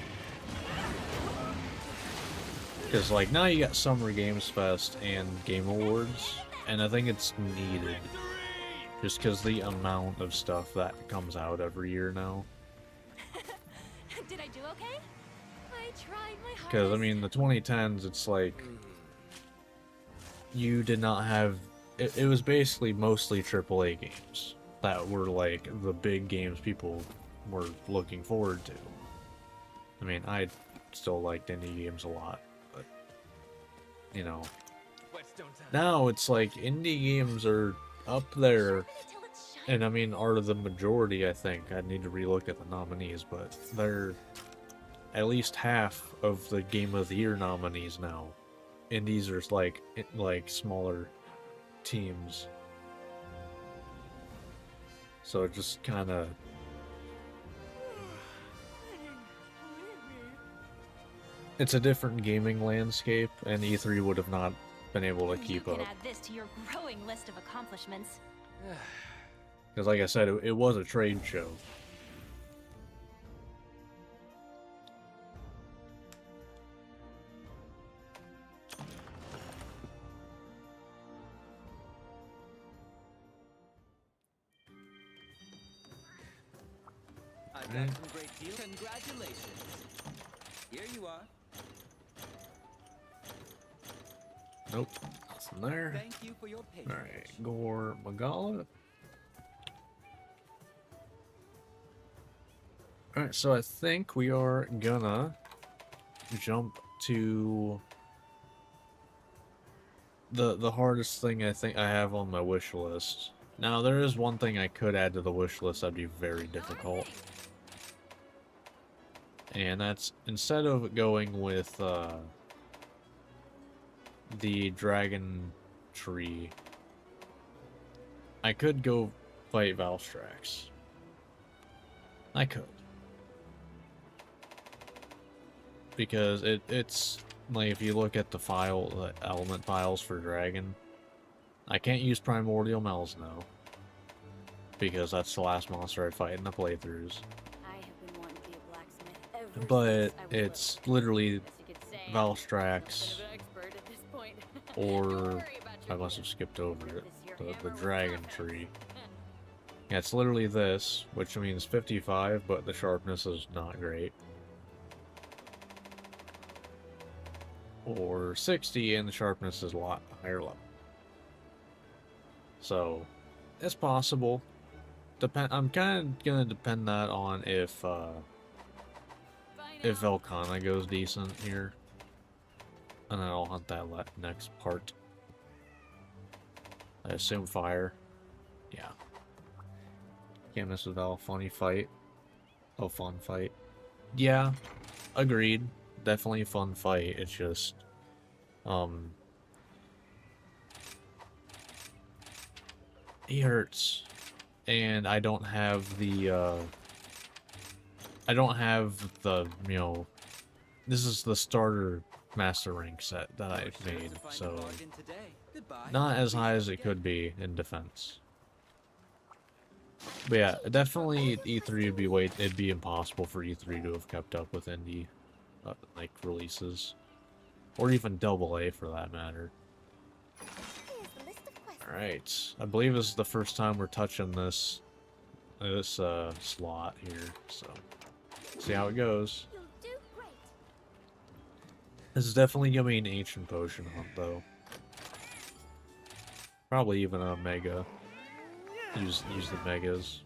Because, like, now you got Summer Games Fest and Game Awards, and I think it's needed. Just because the amount of stuff that comes out every year now. Did I do okay? I tried my hardest. Because, I mean, the 2010s, it's like... You did not have... It was basically mostly AAA games that were, like, the big games people were looking forward to. I mean, I still liked indie games a lot, but... You know... Whetstone time. Now it's like, indie games are up there... Till it's shiny. And I mean, are the majority, I think. I'd need to relook at the nominees, but they're at least half of the Game of the Year nominees now. Indies are like smaller teams. So it just kind of... It's a different gaming landscape, and E3 would have not been able to keep You up. can add this to your growing list of accomplishments. Because like I said, it was a trade show. I've got some great deals. Congratulations. Here you are. Nope, nothing there. Thank you for your patience. Alright, Gore Magala. Alright, so I think we are gonna jump to the hardest thing I think I have on my wish list. Now, there is one thing I could add to the wish list that'd be very difficult. And that's instead of going with the dragon tree, I could go fight Valstrax. I could. Because it's like, if you look at the element files for dragon, I can't use Primordial Melzno, because that's the last monster I fight in the playthroughs. I have been wanting to be a blacksmith ever But since I was it's little. literally Guess you could say I'm Valstrax, a bit of an expert at this point. or Don't worry about I your must have gift. skipped over it, This the here hammer will dragon profit. tree. Yeah, it's literally this, which means 55, but the sharpness is not great. Or 60, and the sharpness is a lot higher level. So, it's possible. I'm kind of gonna depend that on if Bye now. Velkhana goes decent here, and then I'll hunt that next part. I assume fire. Yeah. Can't miss with Val. Funny fight. Oh, fun fight. Yeah, agreed. Definitely a fun fight. It's just, he hurts, and I don't have the, you know, this is the starter master rank set that I've Sure made, to find a so bargain today. Goodbye. not as high as it could be in defense. But yeah, definitely E3 would be it'd be impossible for E3 to have kept up with indie like releases, or even AA for that matter. Here's the list of questions. All right, I believe this is the first time we're touching this slot here, so see how it goes. You'll do great. This is definitely gonna be an ancient potion hunt, though. Probably even a mega. Use the megas.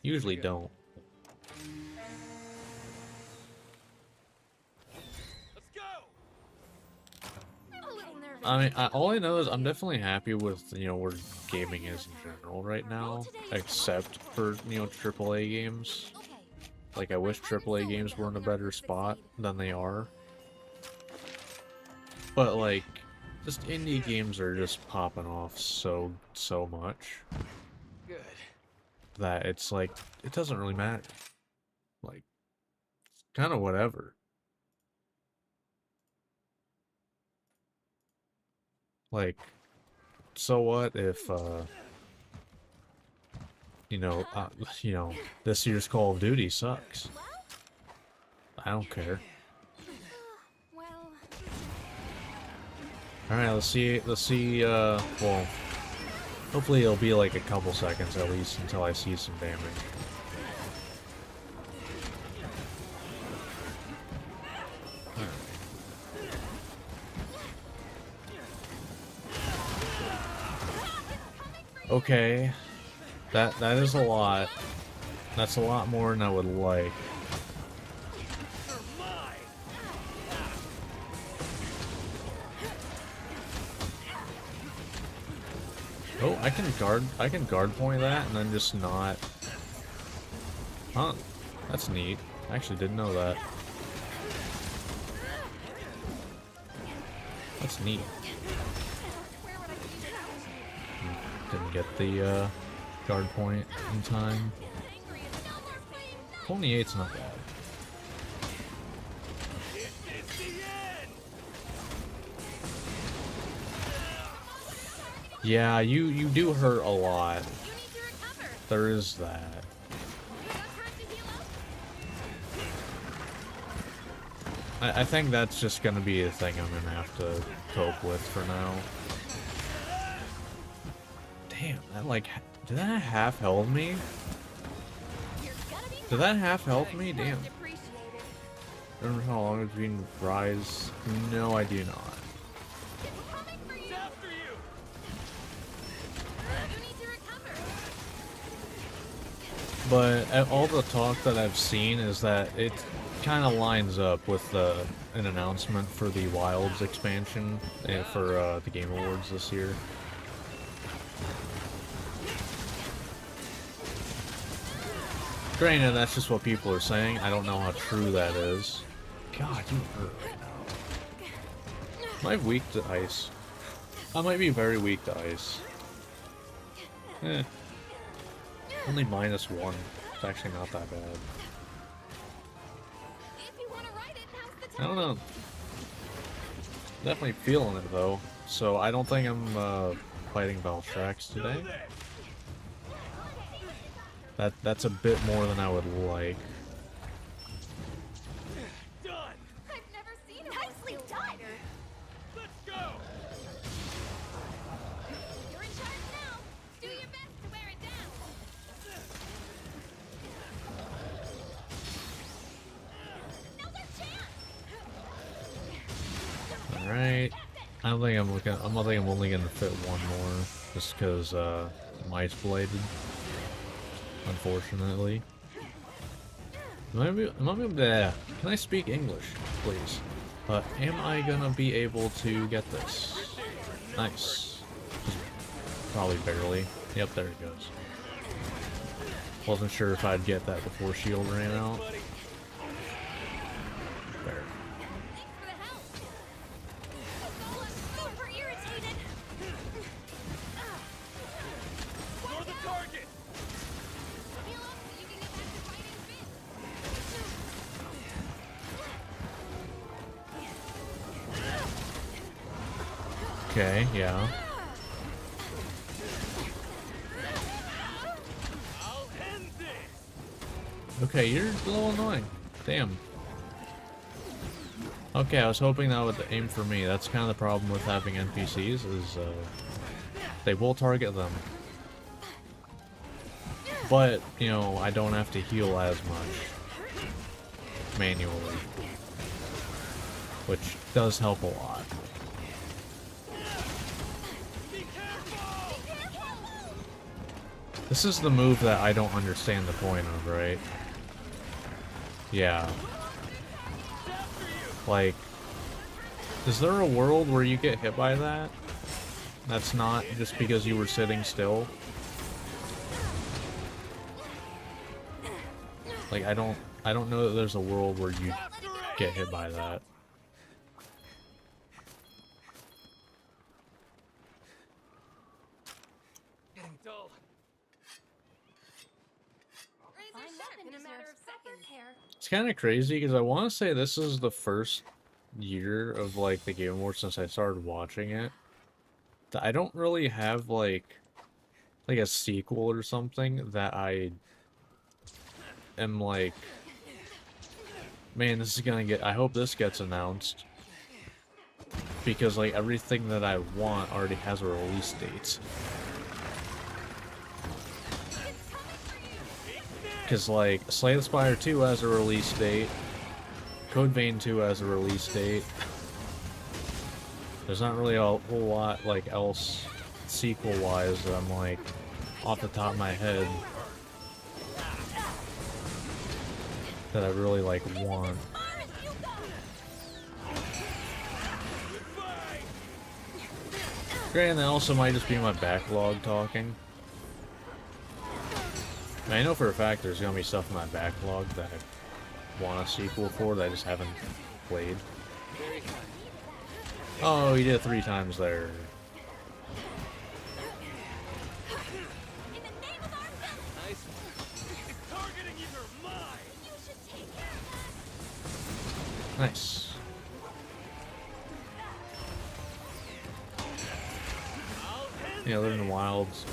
Usually don't. Let's go! I'm a little nervous. I mean, all I know is I'm definitely happy with, you know, where gaming is in general right now, except for, you know, AAA games. Okay. Like, I wish AAA games were in a better spot than they are. But, like, just indie games are just popping off so much Good. that it's like, it doesn't really matter. Like, it's kind of whatever. Like, so what if, you know, this year's Call of Duty sucks. Well, I don't care. well, Alright, let's see, well, hopefully it'll be like a couple seconds at least until I see some damage. Okay, that is a lot. That's a lot more than I would like. You're mine! Oh, I can guard point that and then just not. Huh, that's neat. I actually didn't know that. That's neat. where would I be? Didn't get the guard point in time. Angry and no more playing. 28's not bad. It's the end! Yeah, you do hurt a lot. You need to recover. There is that. No time to heal up. I think that's just gonna be a thing I'm gonna have to cope with for now. Damn, that like, did that half health me? You're gonna be Did that half health me? Damn. much appreciated. Remember how long it's been Rise? No, I do not. It's coming for you. It's after you! You need to recover. But all the talk that I've seen is that it kind of lines up with an announcement for the Wilds expansion for the Game Awards this year. Granted, that's just what people are saying. I don't know how true that is. God, you hurt right now. Am I weak to ice? I might be very weak to ice. Eh. Only -1. It's actually not that bad. If you want to ride it, now's the I time. don't know. Definitely feeling it though. So I don't think I'm fighting Valstrax today. That's a bit more than I would like. Done. I've never seen a nicely done. Let's go. You're in charge now. Do your best to wear it down. Now's our chance. All right. I don't think I'm looking. I don't think I'm only gonna fit one more, just because I'm ice bladed. Unfortunately. Can I speak English, please? Am I gonna be able to get this? Nice. Just probably barely. Yep, there it goes. Wasn't sure if I'd get that before shield ran out. There. Thanks for the help. I'm super irritated. For the target. Heal up so you can get back to fighting Finn. Okay, yeah. I'll end this. Okay, you're a little annoying. Damn. Okay, I was hoping that would aim for me. That's kind of the problem with having NPCs, is they will target them. But, you know, I don't have to heal as much manually. Which does help a lot. Be careful. This is the move that I don't understand the point of, right? Yeah. Like, is there a world where you get hit by that? That's not just because you were sitting still? Like, I don't know that there's a world where you get hit by that. Getting dull. Find that in a matter of seconds. It's kind of crazy because I want to say this is the first year of like the Game Awards since I started watching it that I don't really have like a sequel or something that I am like, man, this is gonna get, I hope this gets announced, because like everything that I want already has a release date. Because like Slay the Spire 2 has a release date, Code Vein 2 has a release date. There's not really a whole lot like else sequel wise that I'm like off the top of my head that I really like want. Granted, that also might just be my backlog talking. I know for a fact there's gonna be stuff in my backlog that I want a sequel for that I just haven't played. Oh, you did it 3 times there. In the name of our villain, Nice one. Targeting either mine. you should take care of that. Nice. I'll end Yeah, they're in the wilds.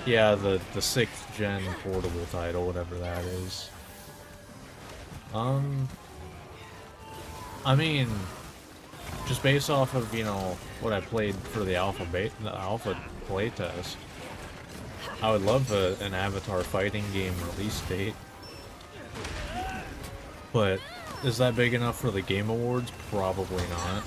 Yeah, the 6th gen portable title, whatever that is. I mean, just based off of, you know, what I played for the alpha playtest, I would love an Avatar fighting game release date. But is that big enough for the Game Awards? Probably not.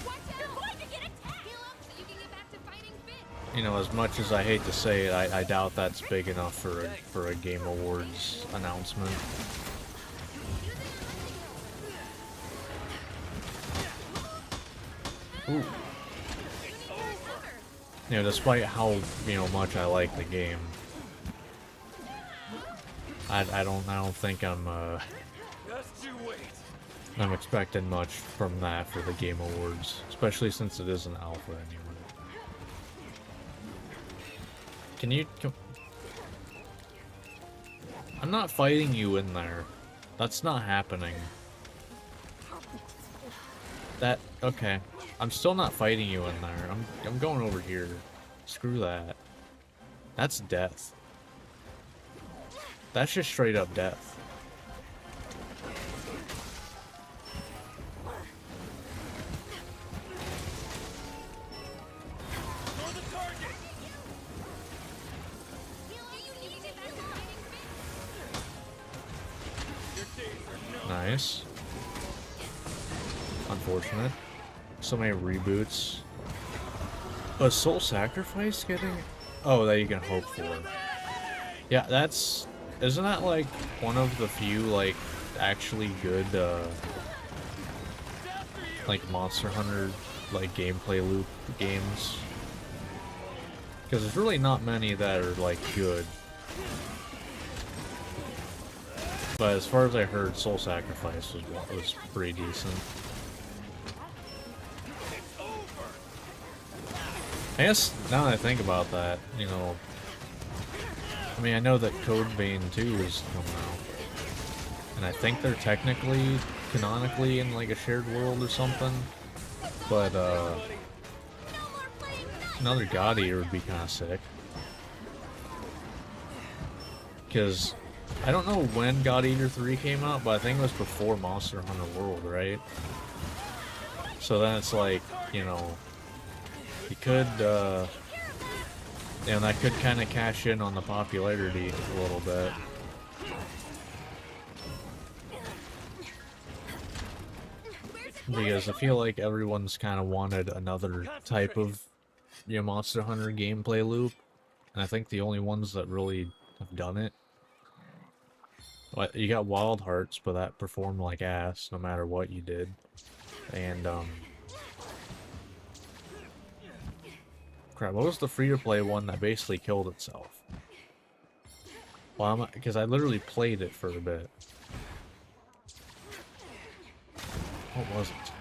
Watch out, you're going to get attacked. Heal up so you can get back to fighting Finn. You know, as much as I hate to say it, I doubt that's big enough for a Game Awards announcement. Ooh. You know, despite how, you know, much I like the game. I don't think Just you wait. I'm expecting much from that for the Game Awards, especially since it is an alpha anyway. Can you I'm not fighting you in there. That's not happening. Okay. I'm still not fighting you in there. I'm going over here. Screw that. That's death. That's just straight up death. For the target. Your days are numbered. Nice. Unfortunate. So many reboots. A Soul Sacrifice getting? Oh, that you can hope for. Yeah, isn't that like one of the few like actually good like Monster Hunter like gameplay loop games? Because there's really not many that are like good. But as far as I heard, Soul Sacrifice was pretty decent. I guess now that I think about that, you know, I mean, I know that Code Vein 2 is coming out, and I think they're technically, canonically in like a shared world or something, but another God Eater would be kind of sick. Because I don't know when God Eater 3 came out, but I think it was before Monster Hunter World, right? So then it's like, you know, you could, and that could kind of cash in on the popularity a little bit. Because I feel like everyone's kind of wanted another type of, you know, Monster Hunter gameplay loop, and I think the only ones that really have done it, well, you got Wild Hearts, but that performed like ass no matter what you did, and crap, what was the free-to-play one that basically killed itself? Well, because I literally played it for a bit. What was it?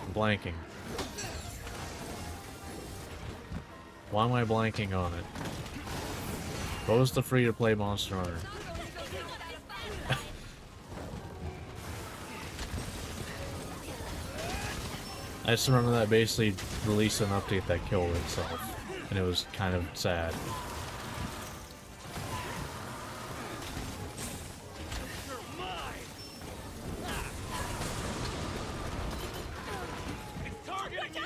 I'm blanking. Why am I blanking on it? What was the free-to-play Monster Hunter? I just remember that basically released an update that killed itself, and it was kind of sad. You're mine. It's targeting you.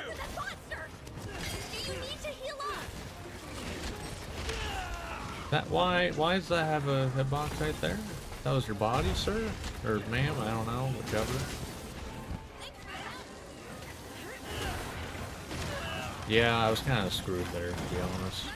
Why does that have a hitbox right there? That was your body, sir? Or ma'am, I don't know, whichever. Yeah, I was kind of screwed there, to be honest.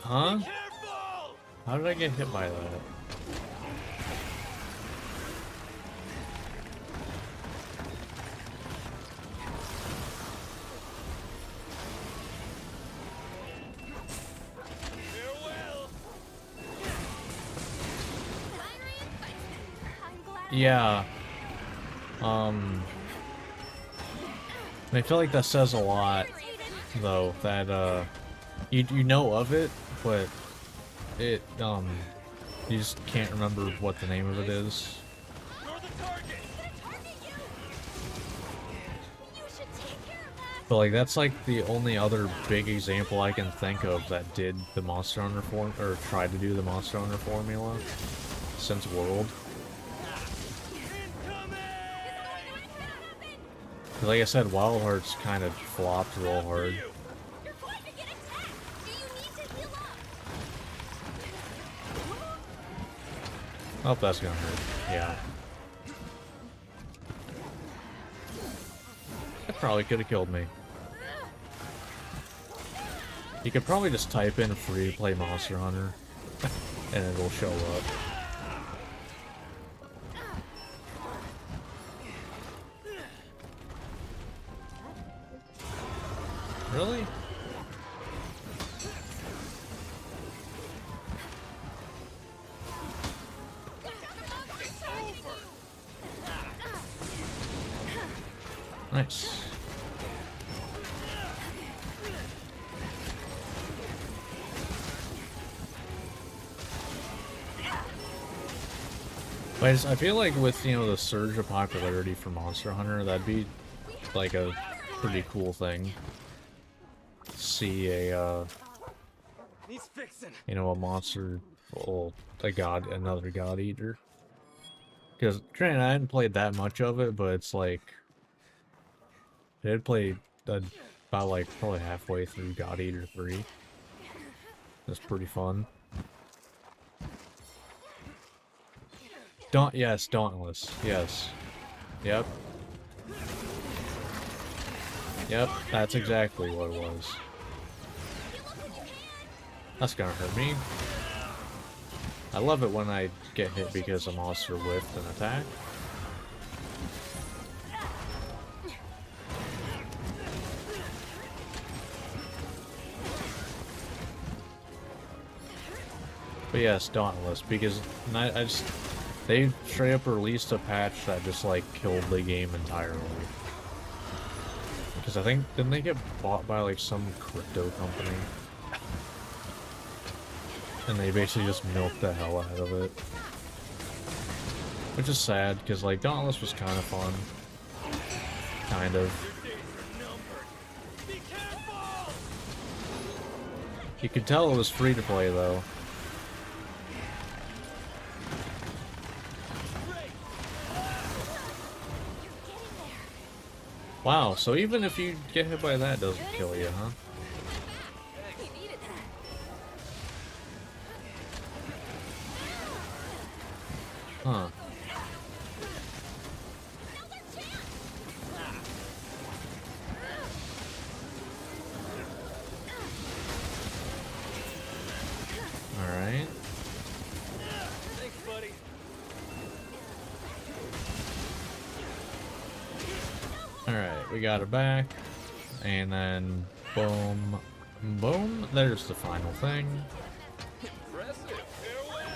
Huh? Careful. How did I get hit by that? Farewell. Yeah. I feel like that says a lot, though, that, you know of it, but it, you just can't remember what the name of it is. You're the target. But, like, that's, like, the only other big example I can think of that did the Monster Hunter or tried to do the Monster Hunter formula since World. Like I said, Wild Hearts kind of flopped real hard. Oh, that's gonna hurt. Yeah. That probably could have killed me. You could probably just type in free to play Monster Hunter and it'll show up. Really? Nice. But I feel like with, you know, the surge of popularity for Monster Hunter, that'd be like a pretty cool thing. See a, He's fixing. you know, a monster, well, another God Eater. Because, granted, I hadn't played that much of it, but it's like, I had played about like probably halfway through God Eater 3. That's pretty fun. Yes, Dauntless. Yes. Yep. Yep, that's exactly what it was. That's gonna hurt me. I love it when I get hit because a monster whiffed an attack. But yes, Dauntless, because they straight up released a patch that just like killed the game entirely. Because I think, didn't they get bought by like some crypto company? And they basically just milked the hell out of it. Which is sad, because like Dauntless was kind of fun. Kind of. Be careful! You could tell it was free to play though. Wow, so even if you get hit by that, it doesn't kill you, huh? Huh. Alright. Thanks, buddy. Alright, we got it back. And then, boom, boom. There's the final thing. Impressive. Farewell.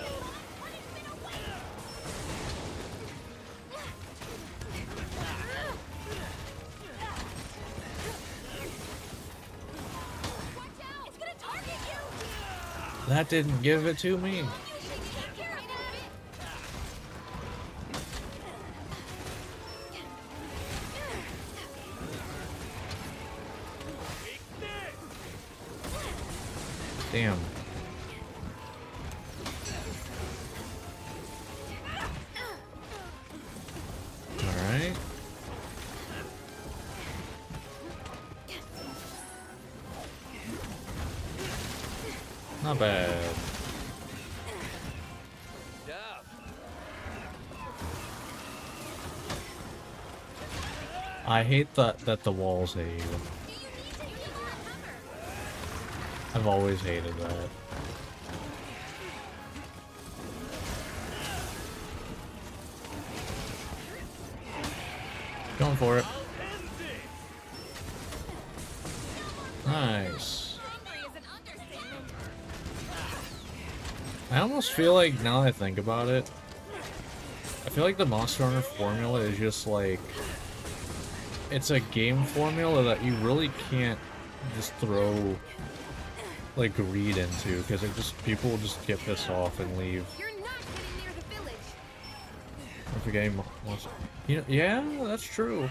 Watch out! It's gonna target you! That didn't give it to me. Take care of it! Take this. Damn. Alright. Not bad. Job. I hate that the walls hate you. Do you need to heal that number? I've always hated that. Going for it. I'll end this. Nice. Angry is an understatement. I almost feel like, now that I think about it, I feel like the Monster Hunter formula is just like, it's a game formula that you really can't just throw like greed into, because it just, people will just get pissed off and leave. You're not getting near the village. If a game wants, you know, yeah, that's true.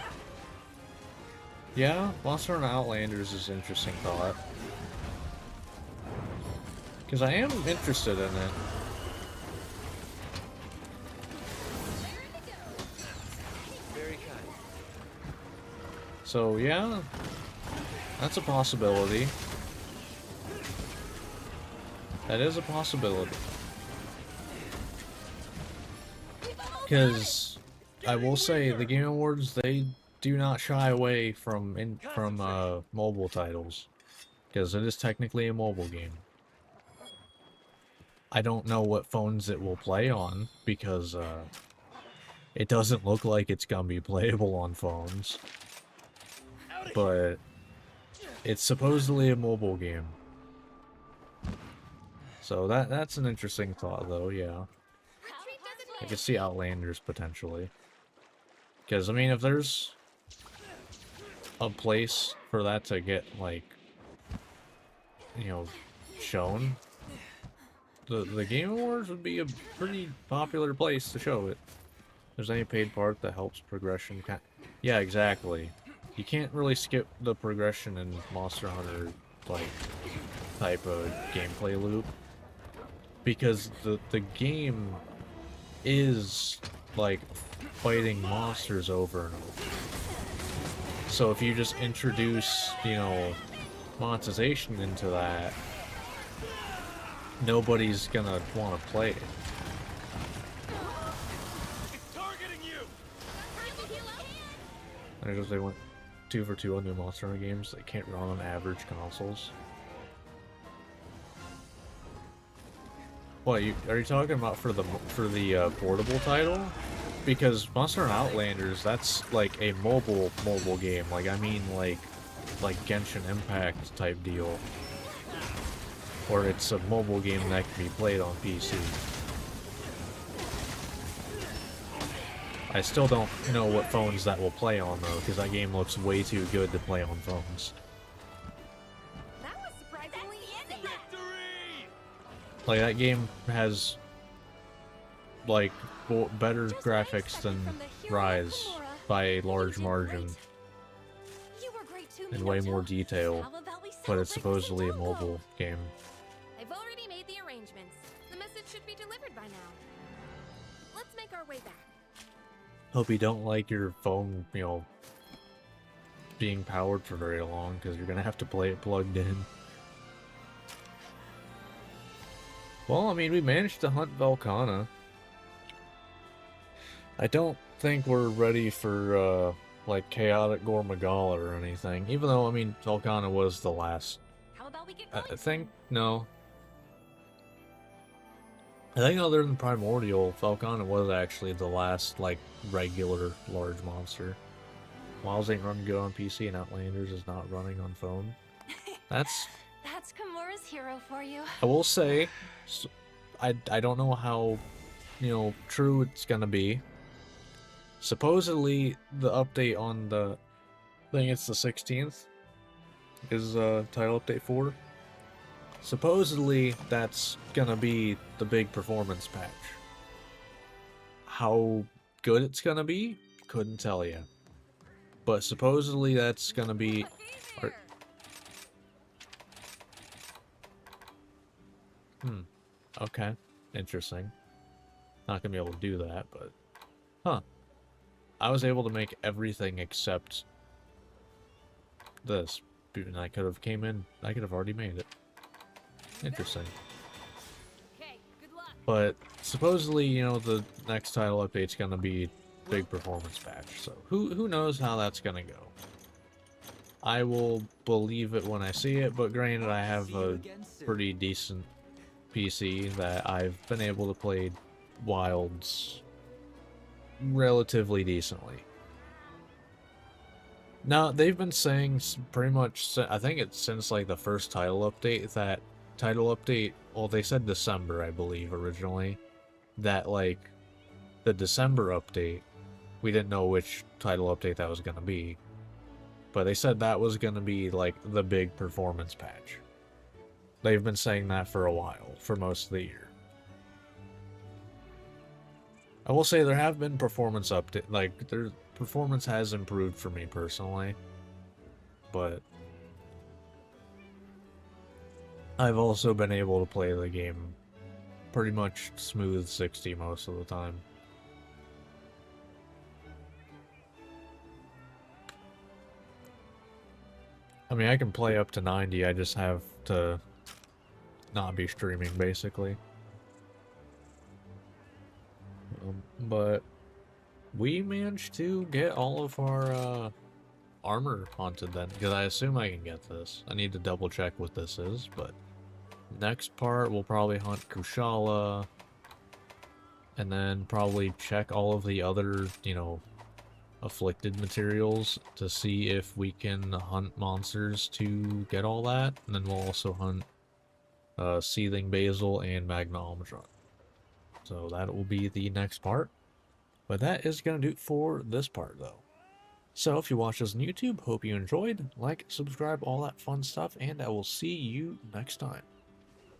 Yeah, Monster Hunter Outlanders is an interesting thought. Because I am interested in it. Very kind. So yeah, that's a possibility. That is a possibility. Because I will say the Game Awards, they do not shy away from mobile titles, because it is technically a mobile game. I don't know what phones it will play on, because it doesn't look like it's gonna be playable on phones. But It's supposedly a mobile game. So that's an interesting thought, though, yeah. I could see Outlanders, potentially. Because, I mean, if there's a place for that to get, like, you know, shown, the Game Awards would be a pretty popular place to show it. If there's any paid part that helps progression. Yeah, exactly. You can't really skip the progression in Monster Hunter, like, type of gameplay loop. Because the game is, like, fighting monsters over and over. So if you just introduce, you know, monetization into that, nobody's gonna want to play it. It's targeting you. There goes, they went 2 for 2 on new Monster Hunter games that can't run on average consoles. What, are you talking about for the portable title? Because Monster Hunter Outlanders, that's like a mobile game. Like, I mean, like Genshin Impact type deal, or it's a mobile game that can be played on PC. I still don't know what phones that will play on though, because that game looks way too good to play on phones. That was surprisingly easy. Victory! Like, that game has, like, better graphics than Rise by a large margin, You were great too, and way Minato. more detail, How about we but it's celebrate supposedly a Sindongo? mobile game. I've already made the arrangements. The message should be delivered by now. Let's make our way back. Hope you don't like your phone, you know, being powered for very long, because you're gonna have to play it plugged in. Well, I mean, we managed to hunt Velkhana. I don't think we're ready for, like, Chaotic Gormagala or anything. Even though, I mean, Velkhana was the last. How about we get I going? think, no. I think other than Primordial, Velkhana was actually the last, like, regular large monster. Wiles ain't running good on PC, and Outlanders is not running on phone. That's... That's Kimura's hero for you. I will say, I don't know how, you know, true it's gonna be. Supposedly, the update on the... I think it's the 16th, is title update 4. Supposedly, that's gonna be the big performance patch. How good it's gonna be, couldn't tell you. But supposedly that's gonna be... or- okay, interesting. Not gonna be able to do that, but... Huh. I was able to make everything except this. And I could have already made it. Interesting. Okay, good luck. But supposedly, you know, the next title update's gonna be big performance patch. So who knows how that's gonna go. I will believe it when I see it, but granted, I have See you a again soon. pretty decent PC that I've been able to play Wilds relatively decently. Now, they've been saying pretty much, I think it's since like the first title update, that title update, well, they said December, I believe, originally, that like the December update, we didn't know which title update that was going to be, but they said that was going to be like the big performance patch. They've been saying that for a while, for most of the year. I will say there have been performance update, like their performance has improved for me personally, but I've also been able to play the game pretty much smooth 60 most of the time. I mean, I can play up to 90, I just have to not be streaming, basically. But we managed to get all of our armor hunted then, because I assume I can get this. I need to double check what this is, but next part we'll probably hunt Kushala, and then probably check all of the other, you know, afflicted materials to see if we can hunt monsters to get all that, and then we'll also hunt seething basil and magma almudron. So that will be the next part. But that is gonna do it for this part though. So if you watch this on YouTube, hope you enjoyed. Like, subscribe, all that fun stuff, and I will see you next time.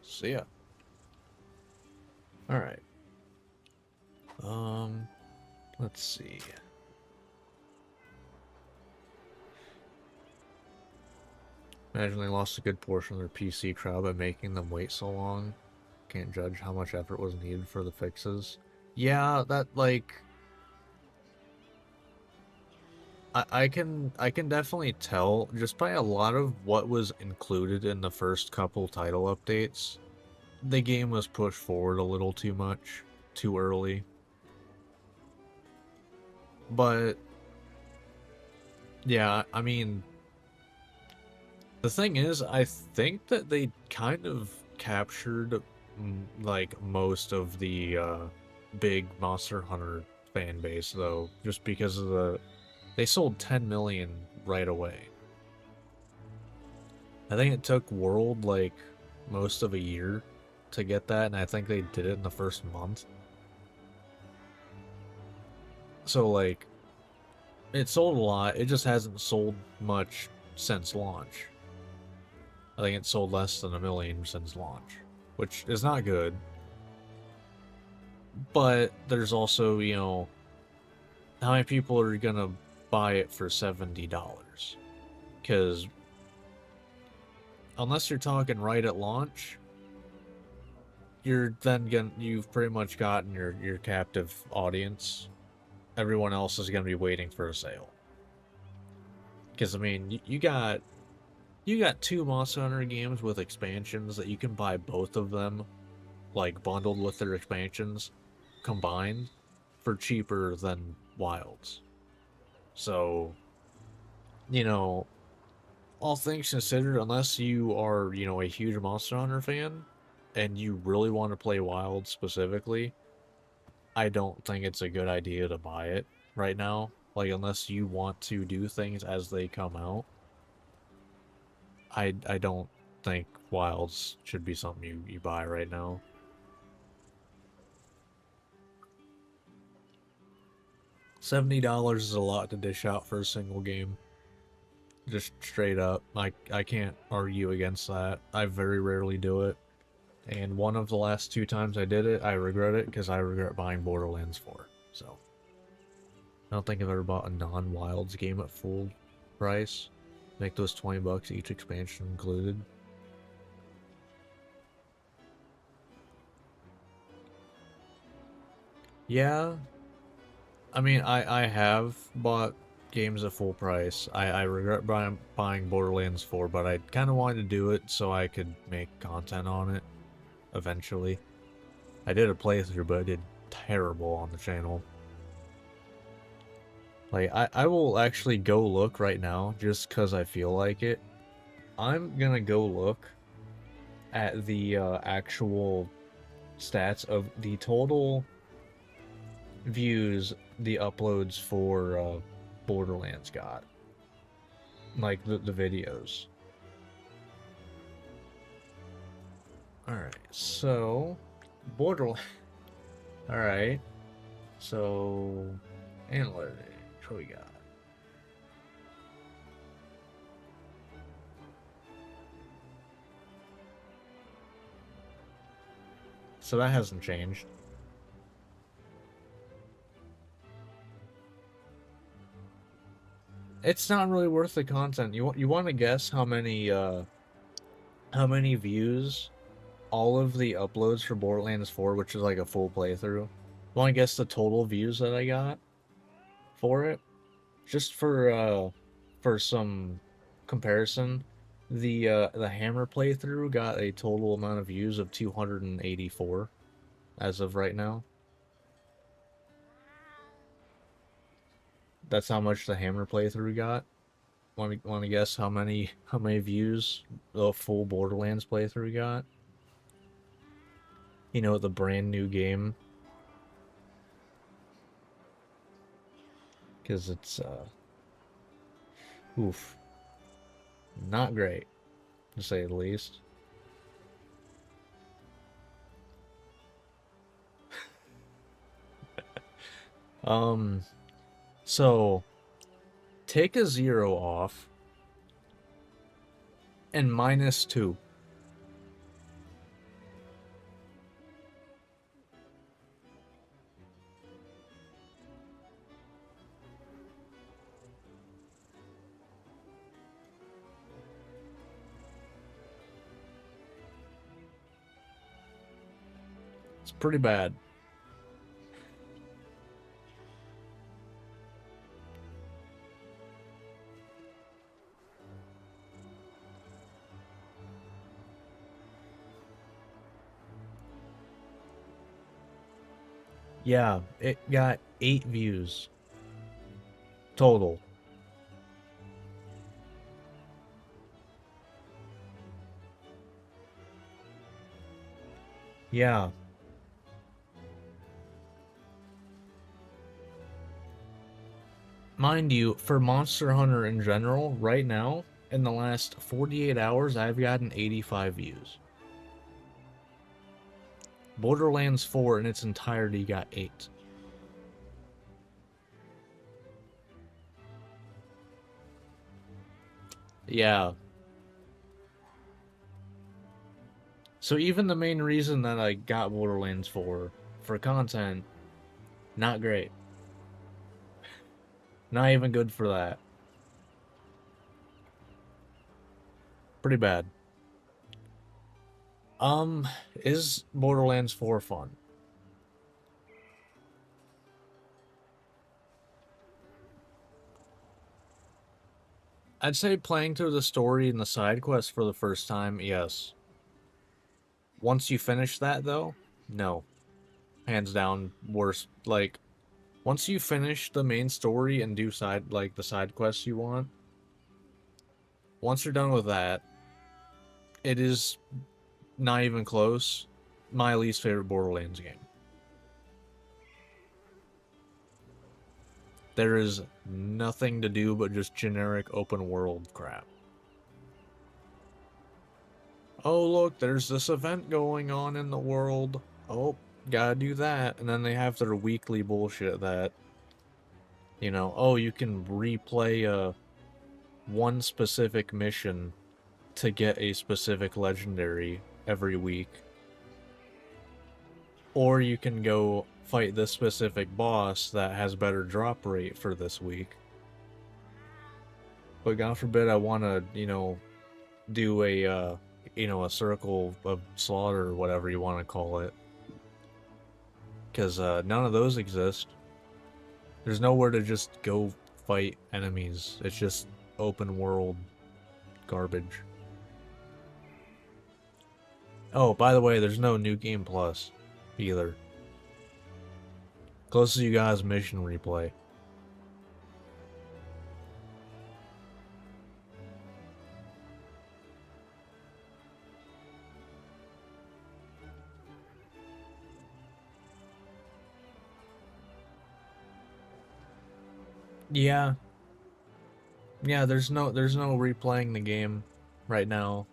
See ya. Alright. Let's see. Imagine they lost a good portion of their PC crowd by making them wait so long. Can't judge how much effort was needed for the fixes. Yeah, that, like... I can definitely tell just by a lot of what was included in the first couple title updates. The game was pushed forward a little too much, too early. But yeah, I mean, the thing is, I think that they kind of captured like most of the big Monster Hunter fan base though, just because of they sold 10 million right away. I think it took World like most of a year to get that, and I think they did it in the first month. So like, it sold a lot, it just hasn't sold much since launch. I think it sold less than 1 million since launch, which is not good. But there's also, you know, how many people are gonna buy it for $70? Because unless you're talking right at launch, you've pretty much gotten your captive audience. Everyone else is gonna be waiting for a sale. Because I mean, you got 2 Monster Hunter games with expansions that you can buy both of them, like bundled with their expansions, combined, for cheaper than Wilds. So, you know, all things considered, unless you are, you know, a huge Monster Hunter fan, and you really want to play Wild specifically, I don't think it's a good idea to buy it right now. Like, unless you want to do things as they come out, I don't think Wilds should be something you buy right now. $70 is a lot to dish out for a single game. Just straight up. I can't argue against that. I very rarely do it. And one of the last 2 times I did it, I regret it because I regret buying Borderlands 4. So, I don't think I've ever bought a non-Wilds game at full price. Make those $20 each expansion included. Yeah. I mean, I have bought games at full price. I regret buying Borderlands 4, but I kind of wanted to do it so I could make content on it eventually. I did a playthrough, but I did terrible on the channel. Like, I will actually go look right now, just because I feel like it. I'm gonna go look at the actual stats of the total views the uploads for Borderlands got. Like, the videos. Alright, so... Borderlands... Alright. So... Analytics. What we got? So that hasn't changed. It's not really worth the content. You want to guess how many views all of the uploads for Borderlands 4, which is like a full playthrough. Want to guess the total views that I got for it? Just for some comparison, the Hammer playthrough got a total amount of views of 284 as of right now. That's how much the Hammer playthrough got. Want to guess how many views the full Borderlands playthrough got? You know, the brand new game. Because it's, oof. Not great, to say the least. So take a 0 off and -2. It's pretty bad. Yeah, it got 8 views total. Yeah. Mind you, for Monster Hunter in general, right now, in the last 48 hours, I've gotten 85 views. Borderlands 4 in its entirety got 8. Yeah. So even the main reason that I got Borderlands 4 for content, not great. Not even good for that. Pretty bad. Is Borderlands 4 fun? I'd say playing through the story and the side quests for the first time, yes. Once you finish that, though, no. Hands down, worse. Like, once you finish the main story and do the side quests you want, once you're done with that, it is not even close my least favorite Borderlands game. There is nothing to do but just generic open world crap. Oh, look, there's this event going on in the world. Oh, gotta do that. And then they have their weekly bullshit that, you know, oh, you can replay one specific mission to get a specific legendary every week. Or you can go fight this specific boss that has better drop rate for this week. But God forbid I want to, you know, do a circle of slaughter or whatever you want to call it. Because none of those exist. There's nowhere to just go fight enemies. It's just open world garbage. Oh, by the way, there's no New Game Plus either. Closest you got is mission replay. Yeah. Yeah, there's no replaying the game right now.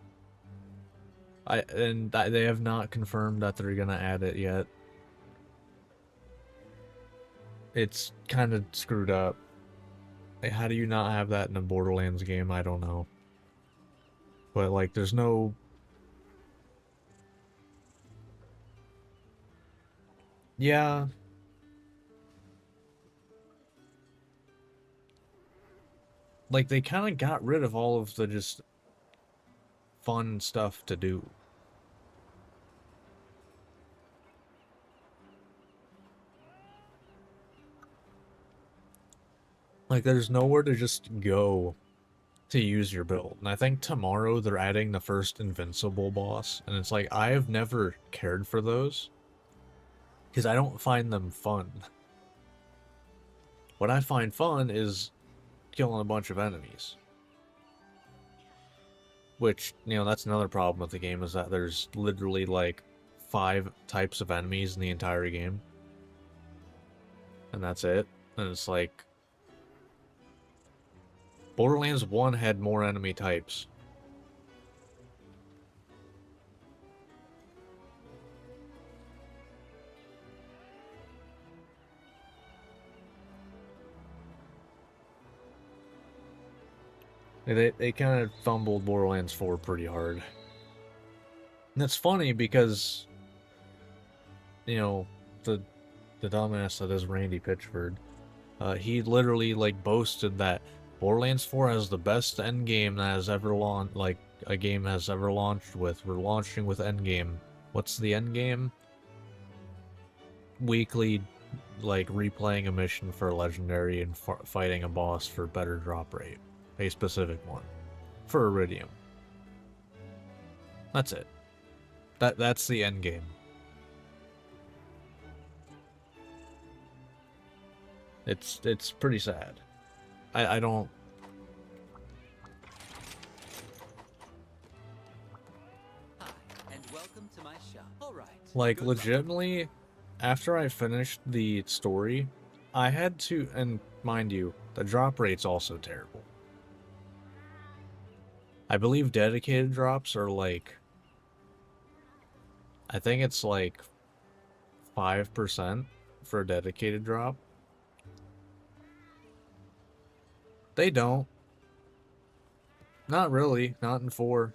They have not confirmed that they're gonna add it yet. It's kind of screwed up. Like, how do you not have that in a Borderlands game? I don't know. But like, there's no. Yeah. Like, they kind of got rid of all of the just fun stuff to do. Like, there's nowhere to just go to use your build. And I think tomorrow they're adding the first Invincible boss. And it's like, I have never cared for those. Because I don't find them fun. What I find fun is killing a bunch of enemies. Which, you know, that's another problem with the game, is that there's literally like 5 types of enemies in the entire game. And that's it. And it's like, Borderlands 1 had more enemy types. They kind of fumbled Borderlands 4 pretty hard. And it's funny because, you know, the dumbass that is Randy Pitchford, he literally like boasted that Borderlands 4 has the best endgame that has ever launched, like a game has ever launched with. We're launching with endgame. What's the endgame? Weekly, like replaying a mission for a legendary and fighting a boss for better drop rate. A specific one. For Iridium. That's it. That's the end game. It's pretty sad. I don't. Hi, and welcome to my shop. All right. Like, good luck. legitimately, after I finished the story, I had to, and mind you, the drop rate's also terrible. I believe dedicated drops are like, I think it's like 5% for a dedicated drop. They don't. Not really, not in 4.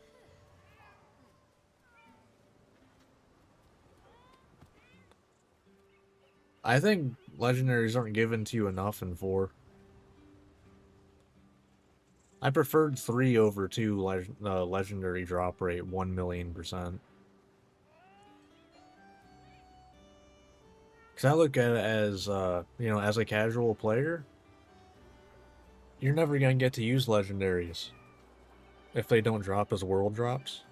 I think legendaries aren't given to you enough in 4. I preferred 3 over 2 legendary drop rate 1,000,000%. Because I look at it as, you know, as a casual player, you're never going to get to use legendaries if they don't drop as world drops.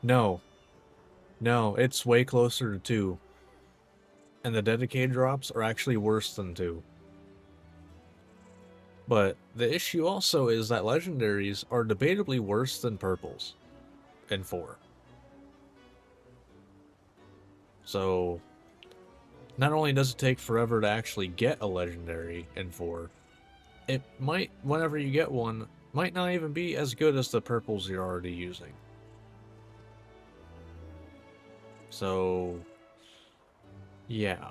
No. No, it's way closer to 2. And the dedicated drops are actually worse than 2. But the issue also is that legendaries are debatably worse than purples in 4. So, not only does it take forever to actually get a legendary in 4, it might, whenever you get one, might not even be as good as the purples you're already using. So, yeah.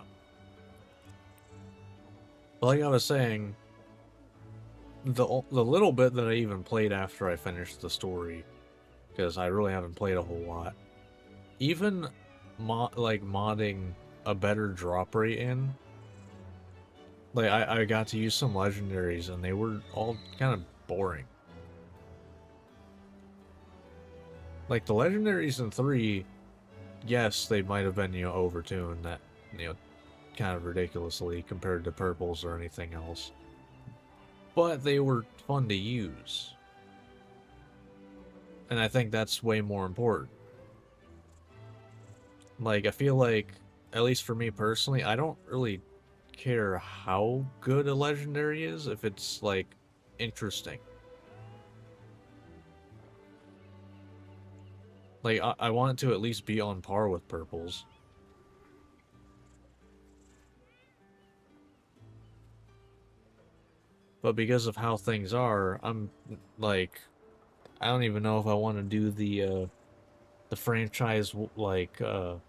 But like I was saying, the little bit that I even played after I finished the story, because I really haven't played a whole lot, even modding a better drop rate in, like I got to use some legendaries and they were all kind of boring. Like the legendaries in 3, yes, they might have been, you know, overtuned that, you know, kind of ridiculously compared to purples or anything else. But they were fun to use. And I think that's way more important. Like, I feel like, at least for me personally, I don't really care how good a legendary is if it's, like, interesting. Like, I want it to at least be on par with purples. But because of how things are, I'm like, I don't even know if I want to do the franchise, like, the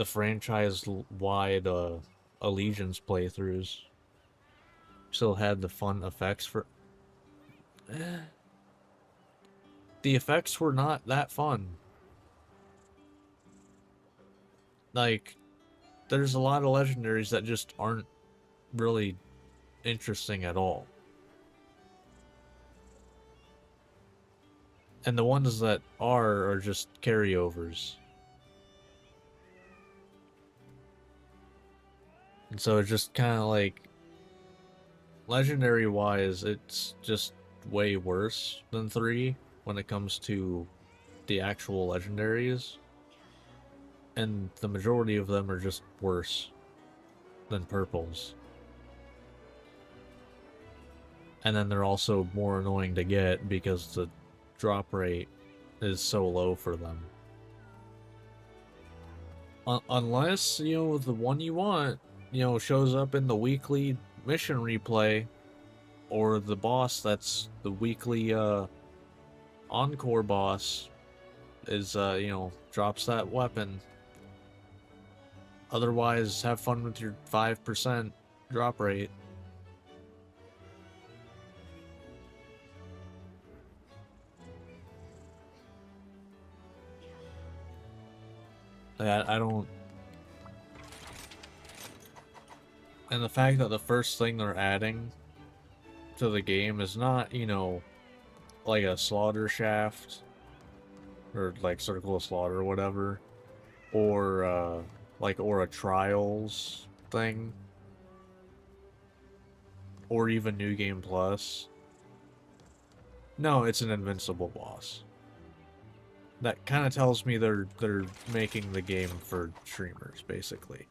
franchise-wide Allegiance playthroughs. Still had the fun effects for... The effects were not that fun. Like, there's a lot of legendaries that just aren't really interesting at all. And the ones that are just carryovers. And so it's just kind of like, legendary wise, it's just way worse than 3 when it comes to the actual legendaries. And the majority of them are just worse than purples. And then they're also more annoying to get because the drop rate is so low for them. Unless, you know, the one you want, you know, shows up in the weekly mission replay, or the boss that's the weekly encore boss is drops that weapon. Otherwise, have fun with your 5% drop rate. I don't... And the fact that the first thing they're adding to the game is not, like a slaughter shaft, or like circle of slaughter or whatever, or or a trials thing, or even New Game Plus. No, it's an invincible boss. That kind of tells me they're making the game for streamers, basically.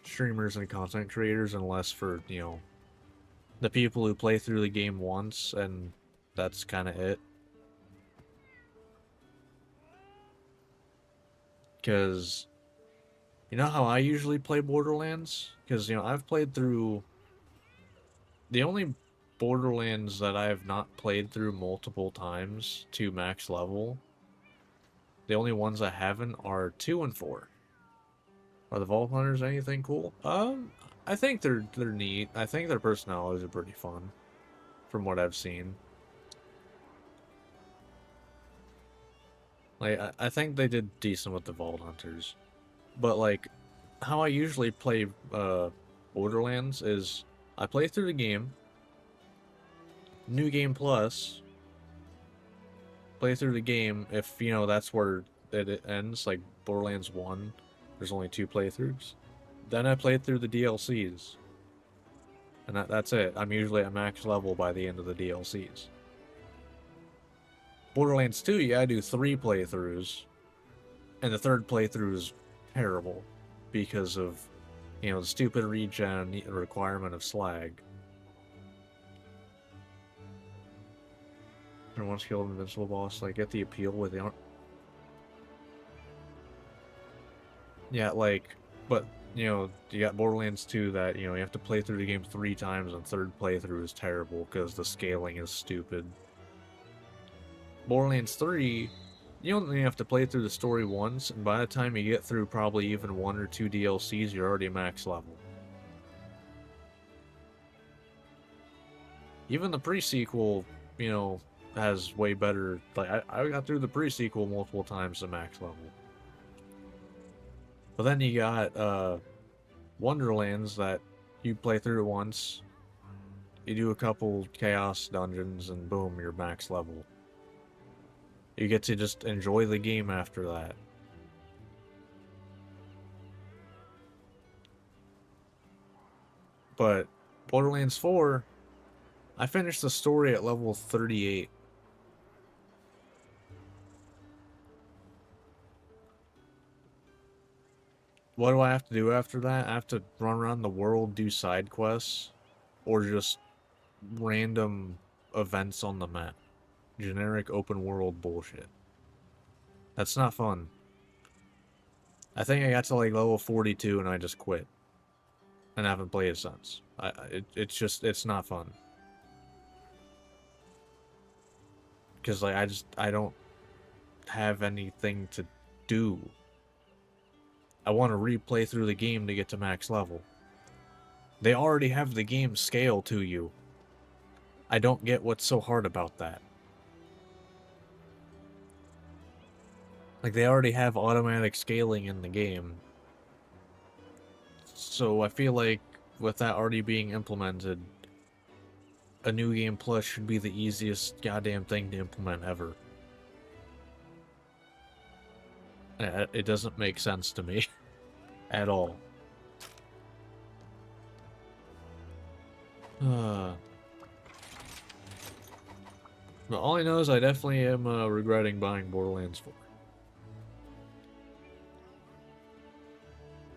Streamers and content creators, and less for, the people who play through the game once, and that's kind of it. Because, you know how I usually play Borderlands? Because, I've played through... The only Borderlands that I have not played through multiple times to max level, the only ones I haven't are 2 and 4. Are the Vault Hunters anything cool? I think they're neat. I think their personalities are pretty fun, from what I've seen. Like, I think they did decent with the Vault Hunters. But, like, how I usually play Borderlands is I play through the game, New Game Plus, play through the game if, that's where it ends, like Borderlands 1, there's only 2 playthroughs. Then I play through the DLCs. And that's it. I'm usually at max level by the end of the DLCs. Borderlands 2, you gotta do 3 playthroughs, and the third playthrough is terrible because of, the stupid regen requirement of slag. And once killed an invincible boss, like, get the appeal with the... Yeah, like, but, you got Borderlands 2 that, you have to play through the game 3 times, and third playthrough is terrible because the scaling is stupid. Borderlands 3, you only have to play through the story once, and by the time you get through probably even 1 or 2 DLCs, you're already max level. Even the pre-sequel, has way better... Like, I got through the pre-sequel multiple times to max level. But then you got, Wonderlands that you play through once, you do a couple Chaos dungeons, and boom, you're max level. You get to just enjoy the game after that. But Borderlands 4, I finished the story at level 38. What do I have to do after that? I have to run around the world, do side quests, or just random events on the map. Generic open world bullshit. That's not fun. I think I got to like level 42 and I just quit. And I haven't played it since. It's not fun. Because like I don't have anything to do. I want to replay through the game to get to max level. They already have the game scale to you. I don't get what's so hard about that. Like, they already have automatic scaling in the game. So I feel like with that already being implemented, a New Game Plus should be the easiest goddamn thing to implement ever. It doesn't make sense to me. At all. But all I know is I definitely am regretting buying Borderlands 4.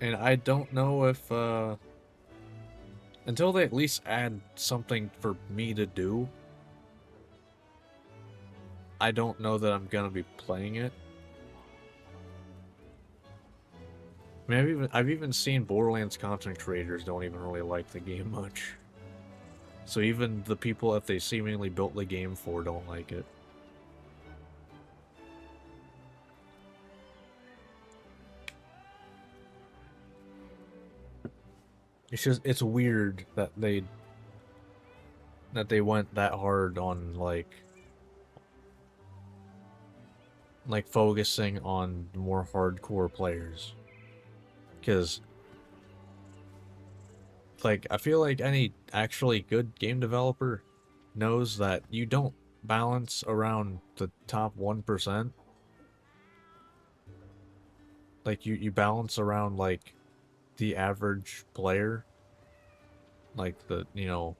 And I don't know if, until they at least add something for me to do, I don't know that I'm gonna be playing it. I mean, I've even seen Borderlands content creators don't even really like the game much. So even the people that they seemingly built the game for don't like it. It's weird that they went that hard on like focusing on more hardcore players. Because like I feel like any actually good game developer knows that you don't balance around the top 1%. Like you balance around like the average player, like the, you know,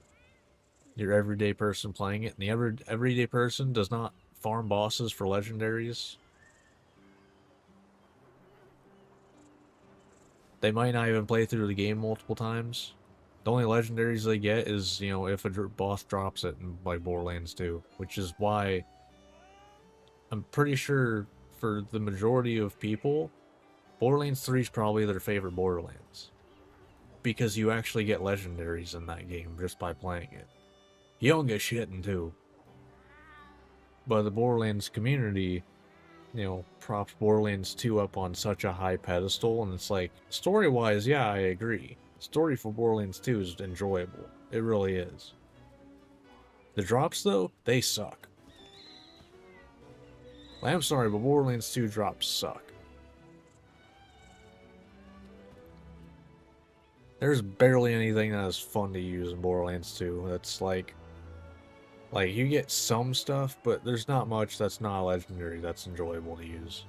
your everyday person playing it, and the everyday person does not farm bosses for legendaries. They might not even play through the game multiple times. The only legendaries they get is, you know, if a boss drops it in like Borderlands 2, which is why I'm pretty sure for the majority of people, Borderlands 3 is probably their favorite Borderlands. Because you actually get legendaries in that game just by playing it. You don't get shit in 2. But the Borderlands community, you know, props Borderlands 2 up on such a high pedestal, and it's like, story-wise, yeah, I agree. Story for Borderlands 2 is enjoyable. It really is. The drops, though, they suck. I'm sorry, but Borderlands 2 drops suck. There's barely anything that is fun to use in Borderlands 2. That's like you get some stuff, but there's not much that's not legendary that's enjoyable to use.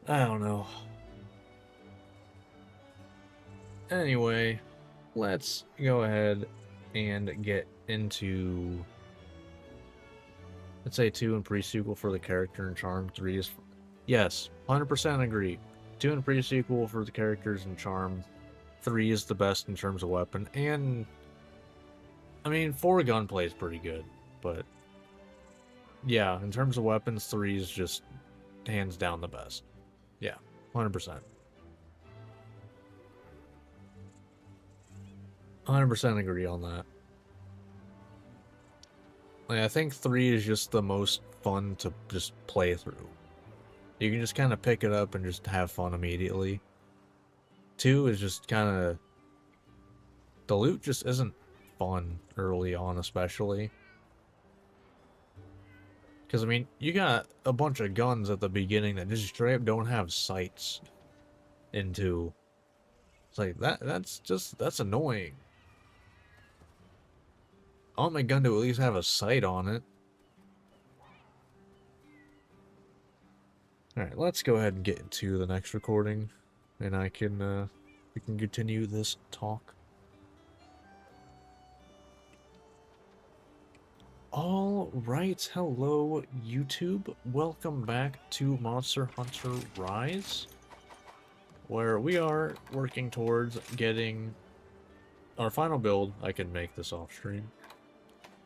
I don't know. Anyway, let's go ahead and get into, let's say 2 and pre-sequel for the character, and Charm 3 is... Yes, 100% agree. 2 and pre-sequel for the characters, and Charm 3 is the best in terms of weapon, and... I mean, 4 gunplay is pretty good, but... Yeah, in terms of weapons, 3 is just hands down the best. Yeah, 100%. 100% agree on that. Like, I think 3 is just the most fun to just play through. You can just kind of pick it up and just have fun immediately. 2 is just kind of... The loot just isn't fun early on, especially. Because, I mean, you got a bunch of guns at the beginning that just straight up don't have sights into. It's like, that's annoying. I want my gun to at least have a sight on it. Alright, let's go ahead and get into the next recording, and we can continue this talk. Alright, hello YouTube. Welcome back to Monster Hunter Rise, where we are working towards getting our final build. I can make this off stream,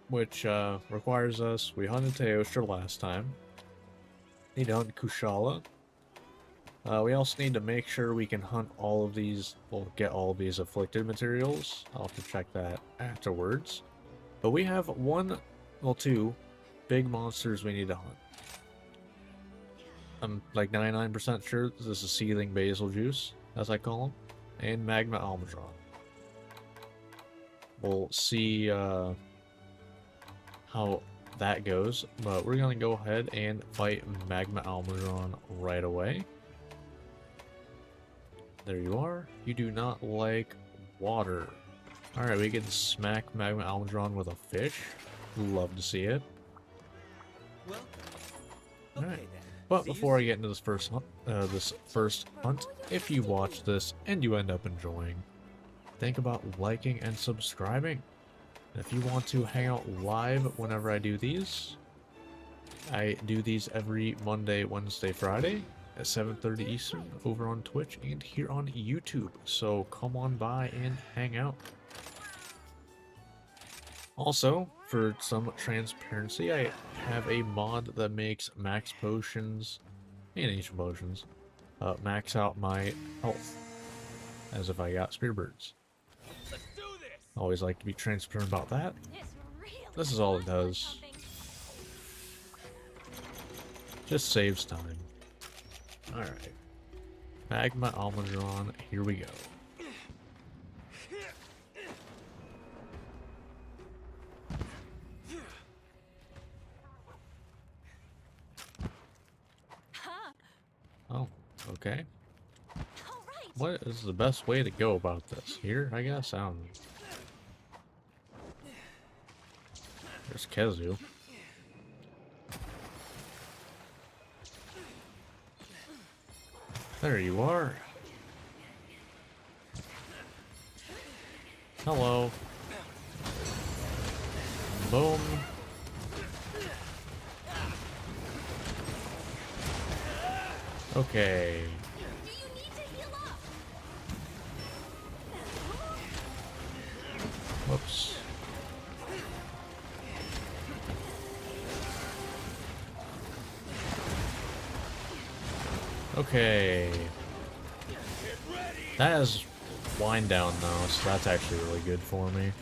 which requires us, we hunted Teostra last time, need to hunt Kushala. We also need to make sure we can hunt all of these, well, get all of these afflicted materials. I'll have to check that afterwards. But we have two big monsters we need to hunt. I'm like 99% sure this is Seething Basil Juice, as I call him, and Magma Almudron. We'll see how that goes, but we're gonna go ahead and fight Magma Almudron right away. There you are. You do not like water. Alright, we can smack Magma Almudron with a fish. Love to see it. Welcome. Alright. Okay, then. But See you before I soon. get into this first hunt, if you watch this and you end up enjoying, think about liking and subscribing. And if you want to hang out live whenever I do these, I do these every Monday, Wednesday, Friday at 7:30 Eastern over on Twitch and here on YouTube. So come on by and hang out. Also, for some transparency, I have a mod that makes max potions and ancient potions max out my health. As if I got Spearbirds. Let's do this. Always like to be transparent about that. This is all it does. Just saves time. Alright. Magma Almudron, here we go. Oh, okay. What is the best way to go about this? Here, I guess? I don't know. There's Kezu. There you are. Hello. Boom. Okay. Do you need to heal up? Whoops. Okay. That has wind down though, so that's actually really good for me.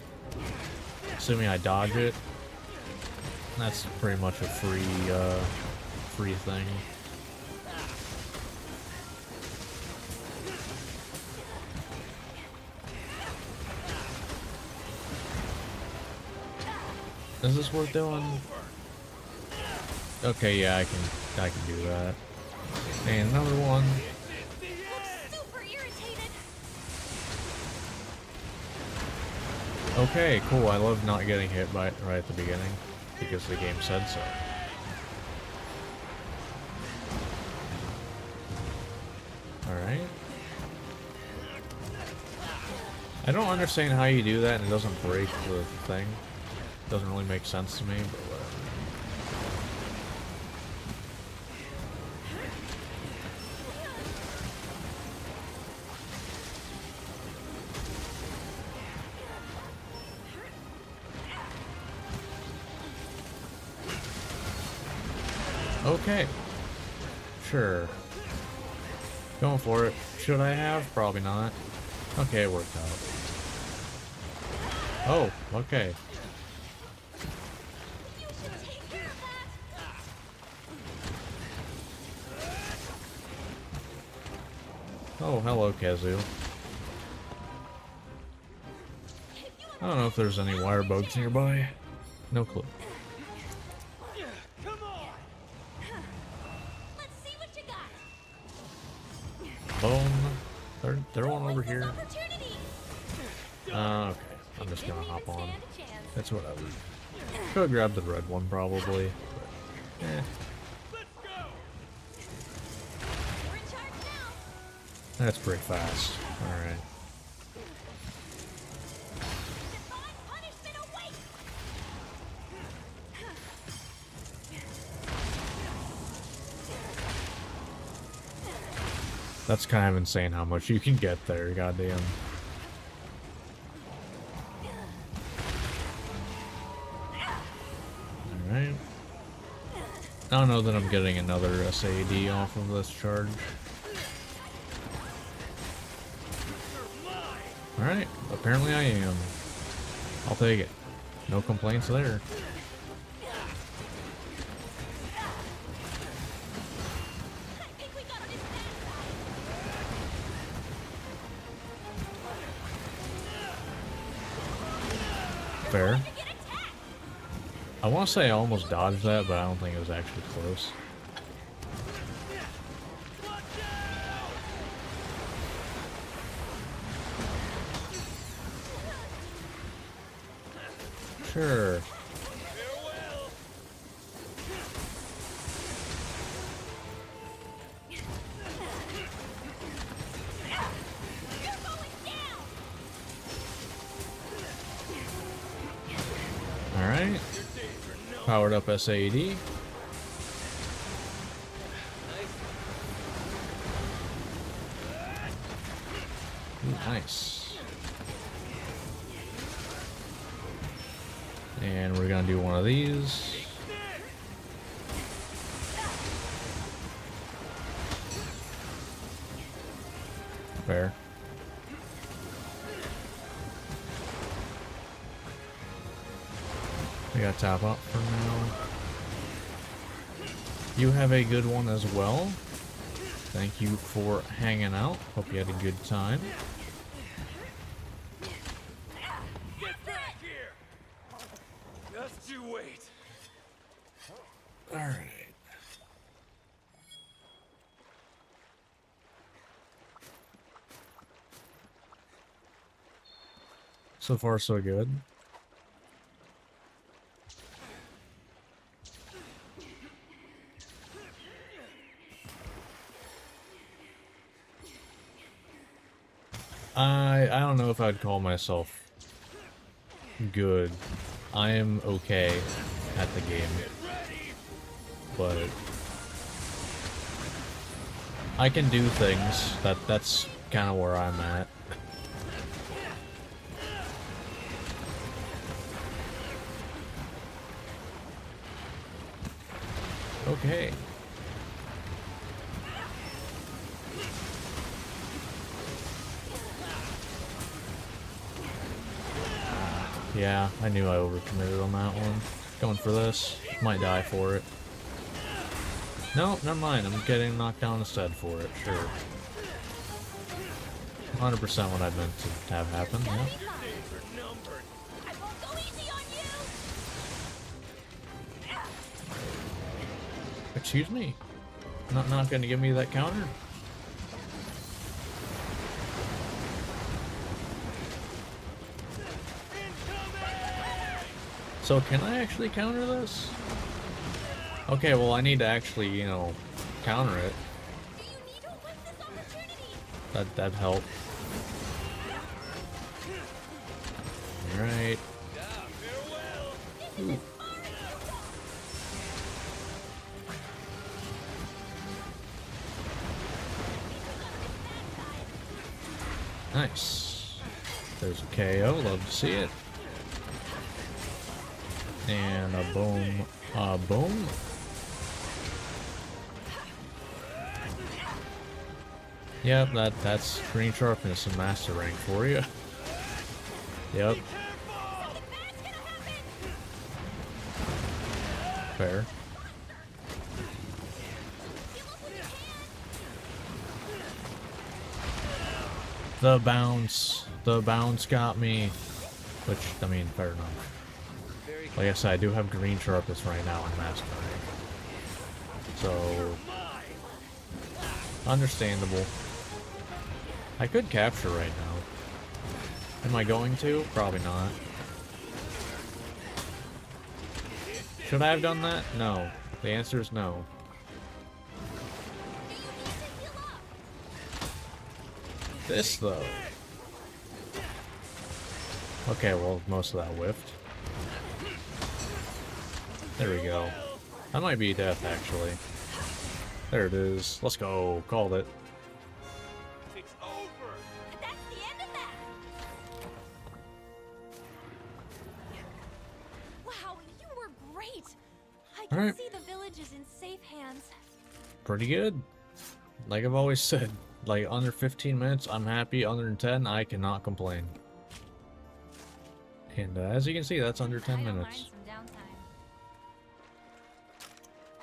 Assuming I dodge it. That's pretty much a free thing. Is this worth doing? Okay, yeah, I can do that. And another one. Super irritated. Okay, cool. I love not getting hit right at the beginning because the game said so. Alright. I don't understand how you do that and it doesn't break the thing. Doesn't really make sense to me, but whatever. Okay. Sure. Going for it. Should I have? Probably not. Okay, it worked out. Oh, okay. You should take care of that. Oh, hello, Kezu. I don't know if there's any wire bugs nearby. No clue. Come on. Let's see what you got. Boom. They're one over here. Opportunity. Okay. I'm just gonna hop on. Stand a chance. That's whatever. Could grab the red one probably. But, eh. Let's go. We're in charge now. That's pretty fast. Alright. Divine punishment awaits. That's kind of insane how much you can get there, goddamn. Alright. I don't know that I'm getting another SAD off of this charge. Alright, apparently I am. I'll take it. No complaints there. I think we got his back. Fair. To get attacked. I want to say I almost dodged that, but I don't think it was actually close. Sure. Farewell. You're going down. Alright. Powered up SAD. Ooh, nice. And we're gonna do one of these. Fair. We got top up for now. You have a good one as well. Thank you for hanging out. Hope you had a good time. Get back here! Just you wait. Alright. So far, so good. I don't know if I'd call myself good. I am okay at the game, but I can do things. That's kind of where I'm at. Okay. Yeah, I knew I overcommitted on that one. Going for this. Might die for it. No, never mind. I'm getting knocked down instead for it. Sure. 100% what I meant to have happen. Yeah. Days are numbered. I won't go easy on you! Excuse me. Not gonna give me that counter? So can I actually counter this? Okay, well I need to actually, you know, counter it. Do you need to win this opportunity? That'd help. Alright. Farewell! Nice. There's a KO, love to see it. And a boom. Boom. Yep, that's green sharpness and master rank for you. Yep. Fair. The bounce got me. Which, I mean, fair enough. Like I said, I do have green sharpness right now in master rank. So, understandable. I could capture right now. Am I going to? Probably not. Should I have done that? No. The answer is no. This, though. Okay, well, most of that whiffed. There we go. That might be death, actually. There it is. Let's go. Called it. It's over! That's the end of that! Wow, you were great! I can Alright. see the village is in safe hands. Pretty good. Like I've always said, like under 15 minutes, I'm happy. Under 10, I cannot complain. And as you can see, that's under 10 minutes. Some downtime.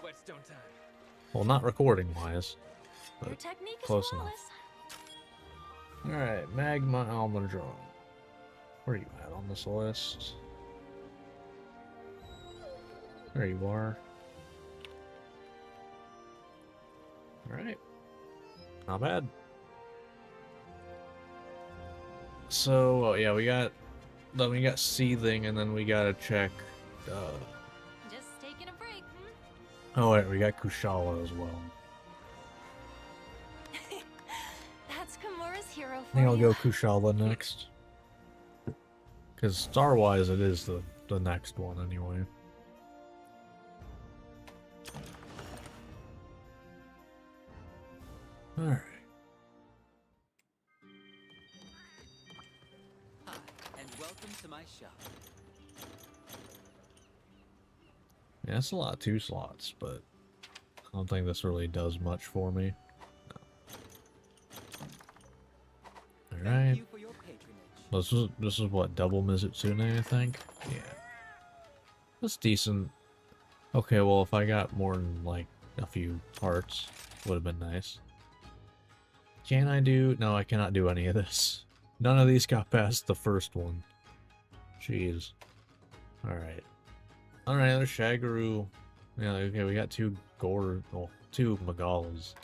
Whetstone time. Well, not recording-wise, Your but technique is close enough. flawless. Alright, Magma Almudron. Where are you at on this list? There you are. Alright. Not bad. So, yeah, we got Seething, and then we gotta check, Just taking a break, oh wait, we got Kushala as well. That's Kimura's hero I for think I'll you. go Kushala next. Because star-wise, it is the next one anyway. Alright. Hi, and welcome to my shop. Yeah, that's a lot, 2 slots, but I don't think this really does much for me. Alright. you for your patronage. This is what, double Mizutsune, I think? Yeah. That's decent. Okay, well, if I got more than, like, a few parts, would have been nice. Can I do... No, I cannot do any of this. None of these got past the first one. Jeez. Alright. Alright, there's Shagaru. Yeah, okay, we got two Magalas.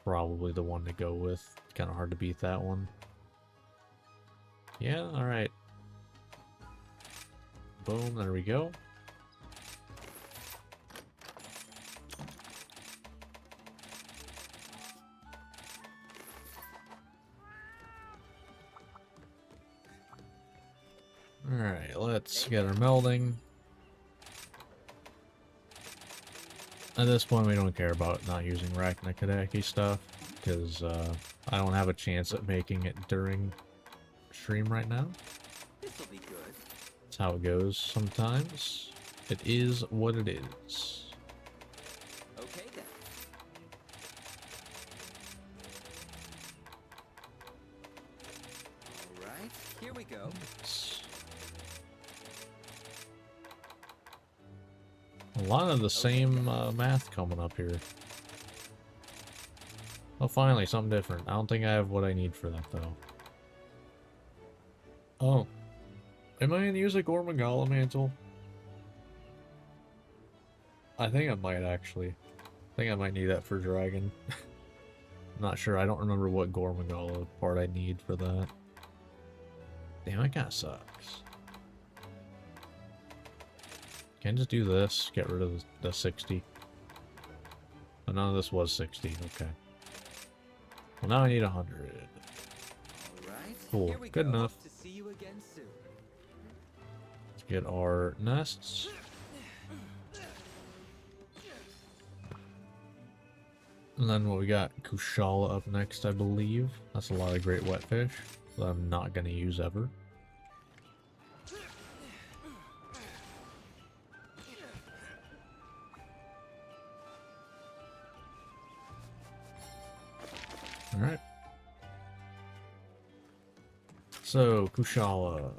Probably the one to go with. It's kind of hard to beat that one. Yeah, alright. Boom, there we go. Alright, let's get her melding. At this point, we don't care about not using Rakna stuff, because I don't have a chance at making it during stream right now. This'll be good. That's how it goes sometimes. It is what it is. Okay then. All right, here we go. A lot of the same math coming up here. Oh, finally, something different. I don't think I have what I need for that, though. Oh. Am I gonna use a Gormagala mantle? I think I might, actually. I think I might need that for Dragon. I'm not sure. I don't remember what Gormagala part I need for that. Damn, that kinda sucks. Can I just do this? Get rid of the 60. Oh, none of this was 60. Okay. Well, now I need 100. All right. Cool. Here we Good go. enough. To see you again soon. Let's get our nests. And then what we got? Kushala up next, I believe. That's a lot of great wet fish that I'm not going to use ever. Alright. So, Kushala.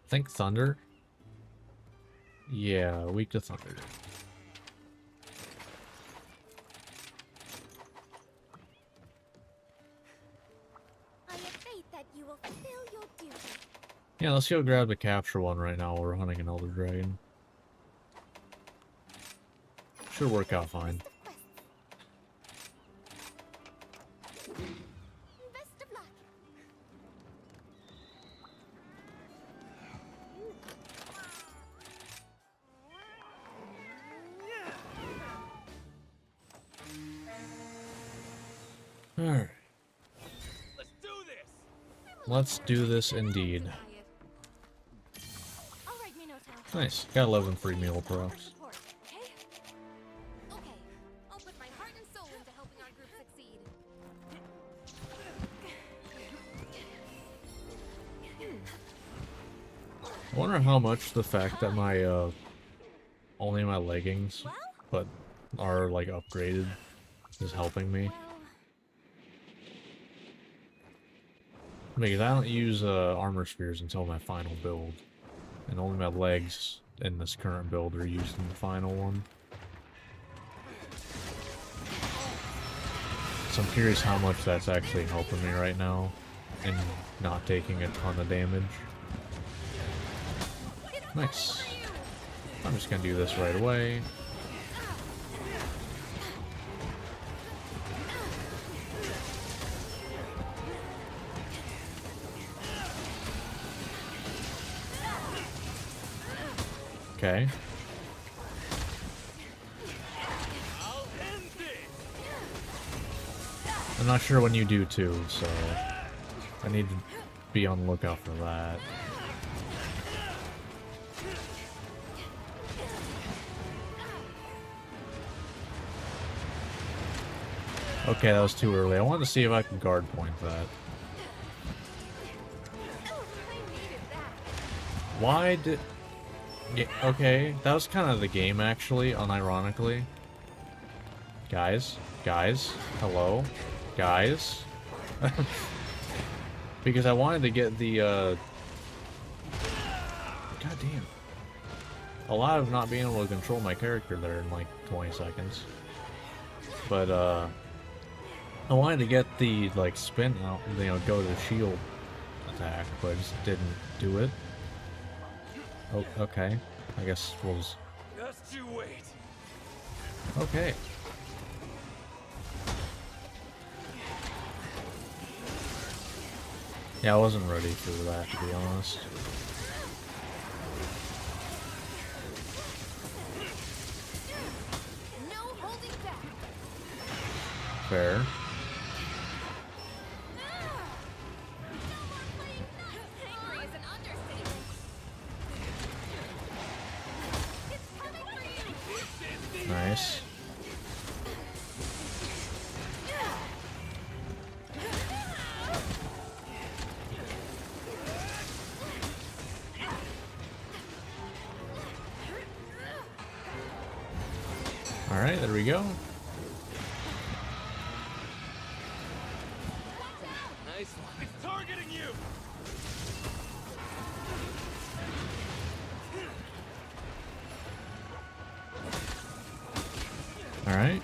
Think Thunder? Yeah, weak to Thunder. I have faith that you will fulfill your duty. Yeah, let's go grab the capture one right now while we're hunting an Elder Dragon. Should work out fine. Best of luck. Alright. Let's do this! Let's do this indeed. All right, Minotaur. Nice. Got 11 free meal procs. Okay? Okay. I'll put my heart and soul into helping our group succeed. I wonder how much the fact that my, only my leggings, but are, like, upgraded is helping me. Because I don't use, armor spheres until my final build. And only my legs in this current build are used in the final one. So I'm curious how much that's actually helping me right now, and not taking a ton of damage. Nice. I'm just gonna do this right away. Okay. I'll end this! I'm not sure when you do too, so I need to be on the lookout for that. Okay, that was too early. I wanted to see if I could guard point that. Why did... Yeah, okay, that was kind of the game, actually, unironically. Guys, Guys, hello? Guys? Because I wanted to get the, God damn. A lot of not being able to control my character there in like 20 seconds. But, I wanted to get the, like, spin out, you know, go to the shield attack, but I just didn't do it. Oh, okay. I guess we'll just... Just you wait. Okay. Yeah, I wasn't ready for that, to be honest. No holding back. Fair. Angry is an understatement. It's coming for you. Nice. Alright, there we go. Nice one. It's targeting you. Alright.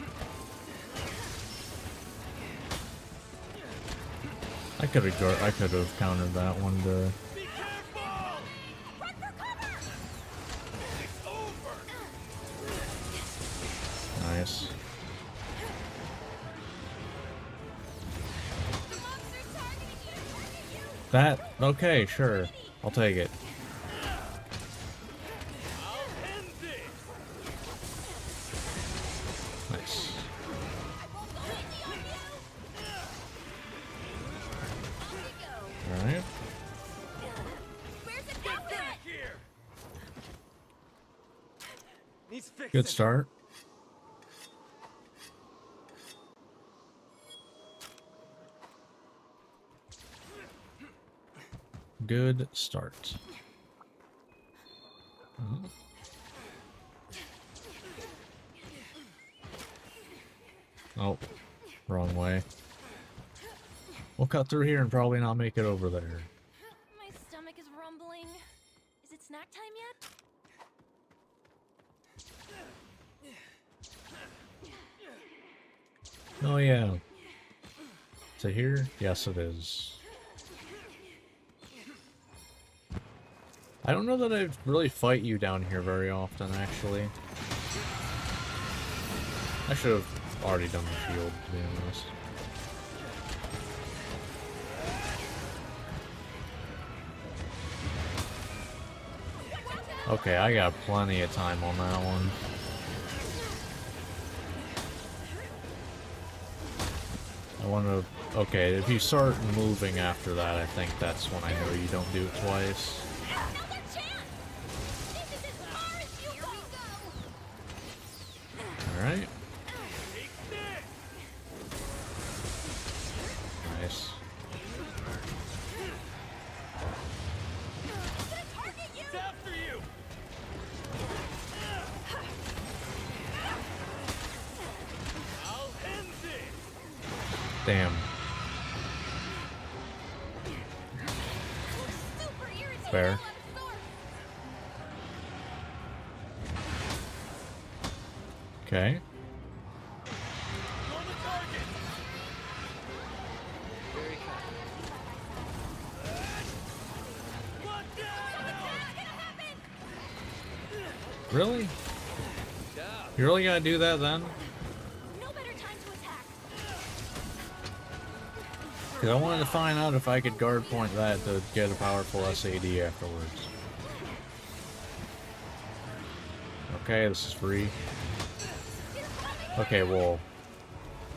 I could have countered that one to... Be careful. Run for cover. It's over. Nice. The monster's targeting you. That... Okay, sure. I'll take it. I'll end this. Nice. I won't go easy on you. Off we go. Alright. Where's the Get captain? back here. Needs fixing. Good start. Good start. Oh, wrong way. We'll cut through here and probably not make it over there. My stomach is rumbling. Is it snack time yet? Oh yeah. Is it here? Yes, it is. I don't know that I really fight you down here very often, actually. I should have already done the shield, to be honest. Okay, I got plenty of time on that one. I want to... Okay, if you start moving after that, I think that's when I know you don't do it twice. Another chance! This is as far as you go! Alright. Take this. Nice. Gonna target you! It's after you. I'll end this. Damn. Super irritating Fair. all out of sorts. Okay. On the target. Very kind. Look out. Really? You really gotta do that then? No better time to attack. Because I wanted to find out if I could guard point that to get a powerful SAD afterwards. Okay, this is free. Okay, well,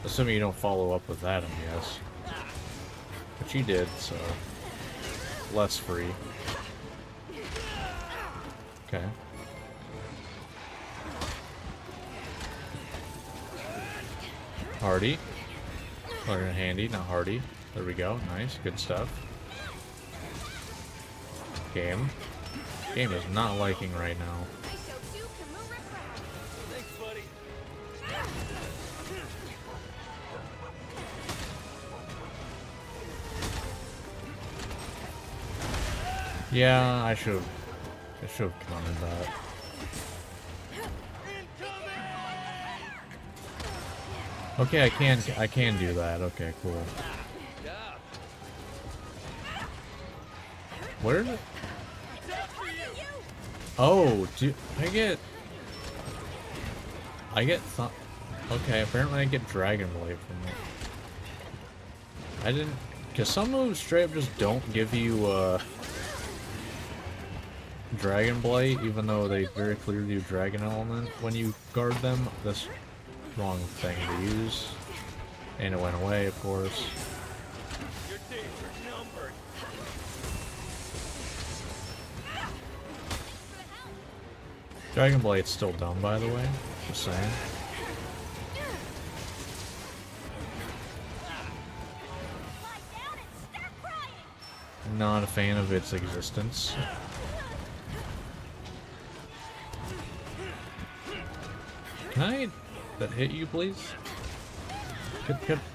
assuming you don't follow up with that, I guess. But you did, so less free. Okay. Hardy. Or handy, not hardy. There we go. Nice, good stuff. Game. Game is not liking right now. I show you Kimura proud. Thanks, buddy. Yeah, I should have counted that. Okay, I can do that. Okay, cool. Where did it? Oh, do I get okay, apparently I get Dragon Blade from it. I didn't, cause some moves straight up just don't give you Dragon Blight, even though they very clearly do Dragon Element when you guard them. That's wrong thing to use. And it went away, of course. Your days are numbered. Dragon Blade's still dumb, by the way. Just saying. Not a fan of its existence. Can I hit you, please?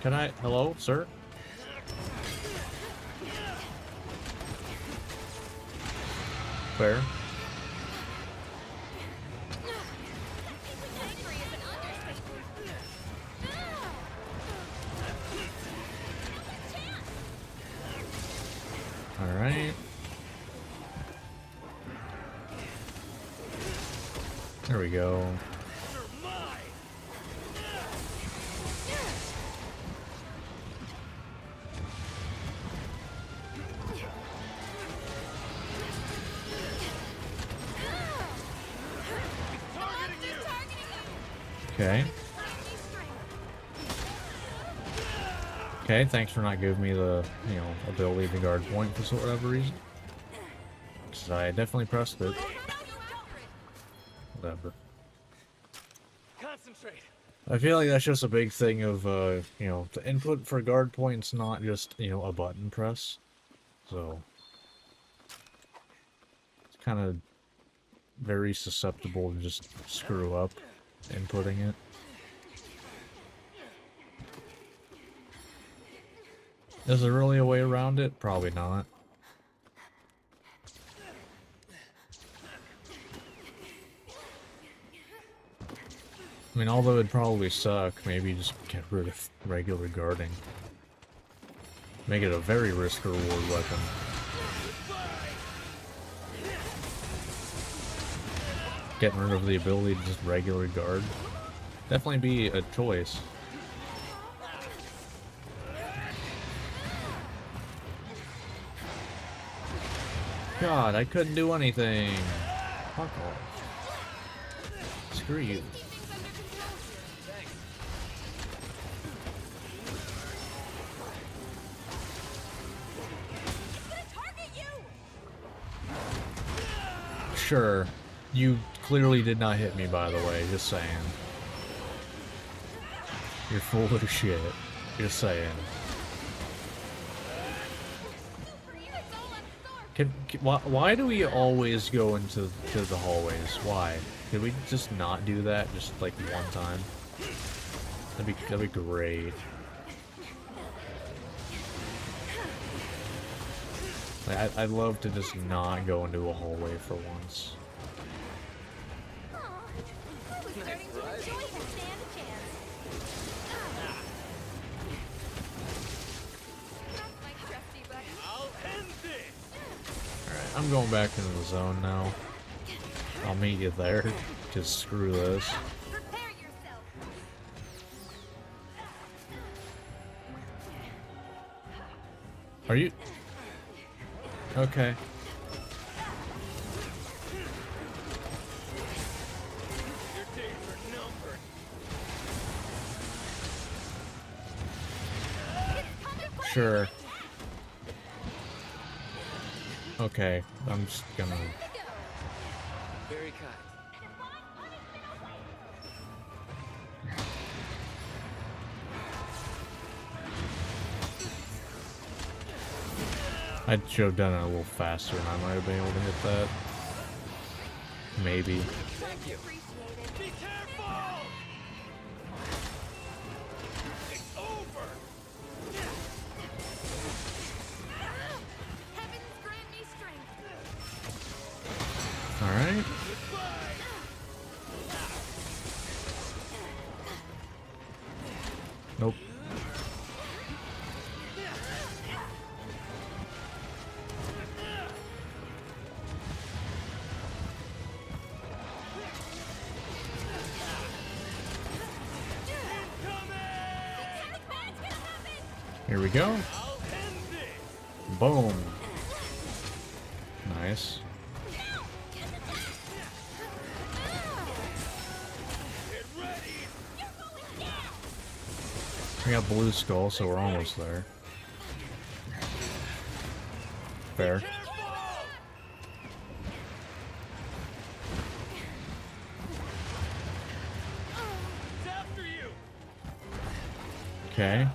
Can I? Hello, sir? Fair. Alright. There we go. You're mine. Targeting you. Okay. Okay, thanks for not giving me the, you know, ability to guard point for whatever reason. Because I definitely pressed it. Whatever. Concentrate. I feel like that's just a big thing of, you know, the input for guard points, not just, you know, a button press. So, it's kind of very susceptible to just screw up inputting it. Is there really a way around it? Probably not. I mean, although it'd probably suck, maybe just get rid of regular guarding. Make it a very risk-reward weapon. Getting rid of the ability to just regular guard. Definitely be a choice. God, I couldn't do anything. Fuck off. Screw you. Sure. You clearly did not hit me, by the way. Just saying. You're full of shit. Just saying. Why do we always go into the hallways? Why? Could we just not do that just like one time? That'd be great. Like, I'd love to just not go into a hallway for once. I'll end this. Alright, I'm going back into the zone now. I'll meet you there. Just screw this. Prepare yourself. Are you... Okay. Your days are numbered. Sure. Okay, I'm just gonna... Very kind. I should have done it a little faster and I might have been able to hit that. Maybe. Thank you. Be careful. It's over. Heavens grant me strength. Nope. Here we go. I'll end this. Boom. Nice. Get ready. We got blue skull, so we're almost there. Fair. Careful. It's after you. Okay.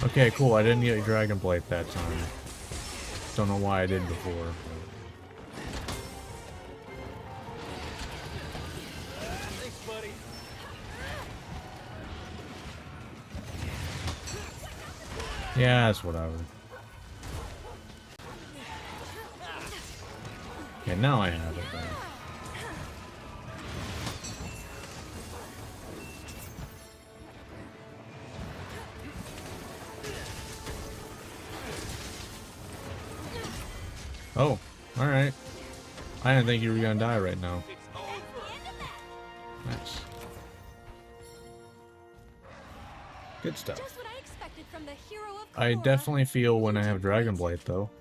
Okay, cool. I didn't get Dragon Blade that time. Don't know why I did before. Thanks, buddy. Yeah, that's whatever. Okay, now I have it. Though. Oh, alright. I didn't think you were gonna die right now. It's over. Nice. Good stuff. Just what I expected from the hero of I Korra. definitely feel when I have Dragon Blade though,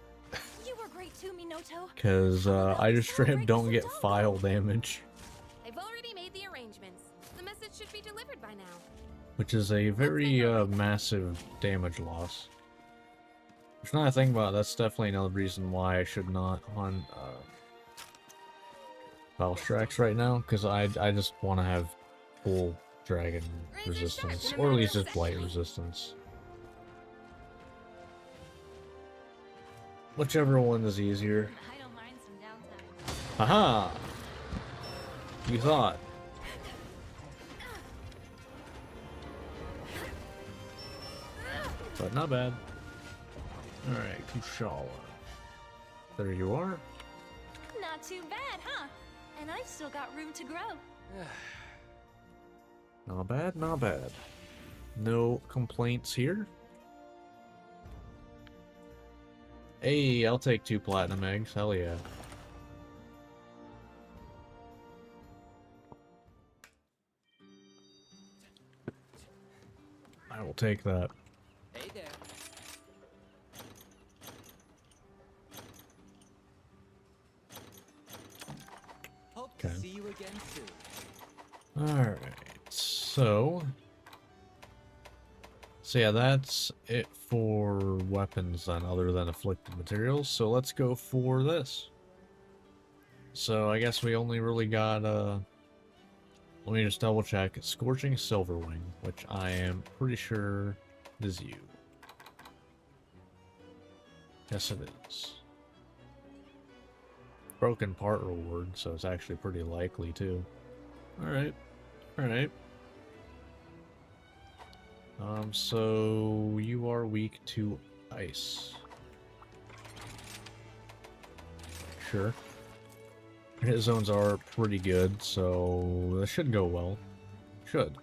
You were great too, Minoto. because I just straight up don't get file damage, I've already made the arrangements. The message should be delivered by now. which is a very massive damage loss. Which now I think about it, that's definitely another reason why I should not hunt Valstrax right now, because I just want to have full dragon resistance, or at least just blight resistance. Whichever one is easier. I don't mind some downtime. Haha! You thought. But not bad. Alright, Kushala. There you are. Not too bad, huh? And I've still got room to grow. Not bad, not bad. No complaints here. Hey, I'll take 2 platinum eggs. Hell yeah. I will take that. Hey there. Hope Okay. to see you again soon. Alright, so yeah, that's it for weapons then, other than afflicted materials. So let's go for this. So I guess we only really got, let me just double check. Scorching Silverwing, which I am pretty sure is you. Yes, it is. Broken part reward, so it's actually pretty likely too. Alright. Alright. So you are weak to ice. Sure. Hit zones are pretty good, so that should go well. Should.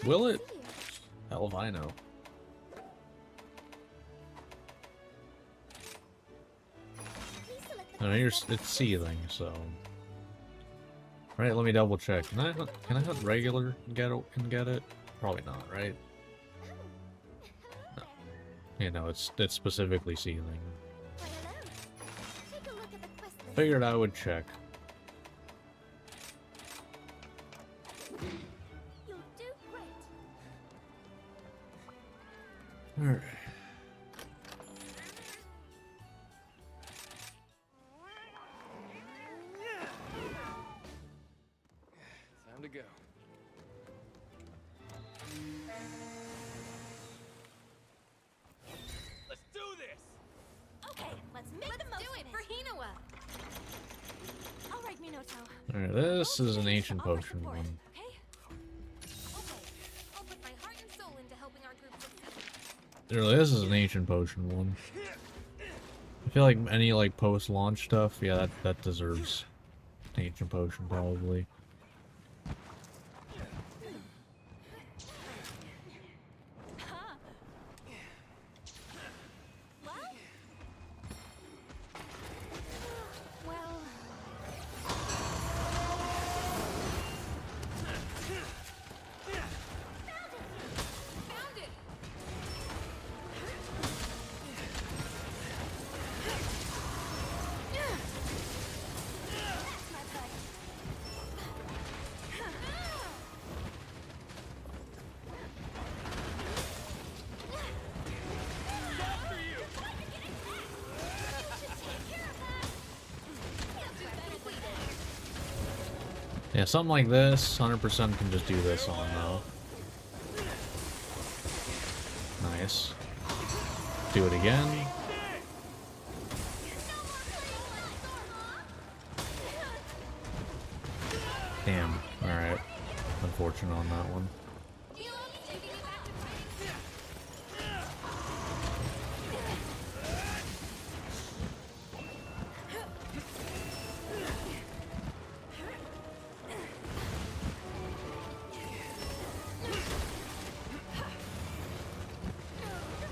Will it? Hell if I know. I know it's seething, so. Right, let me double check. Can I hunt regular and get it? Probably not, right? No. Yeah, no, it's specifically seething. Figured I would check. You'll do great. Alright. Time to go. Let's do this. Okay, let's make the most of it for Hinawa. All right, Minoto. Alright, this is an ancient Offer potion support, one. Okay? Okay. I'll put my heart and soul into helping our group succeed. Really, this is an ancient potion one. I feel like any like post-launch stuff, yeah, that deserves an ancient potion probably. Well, found it. That's my buddy. Yeah, something like this, 100% can just do this on though. Nice. Do it again. Damn. Alright. Unfortunate on that one.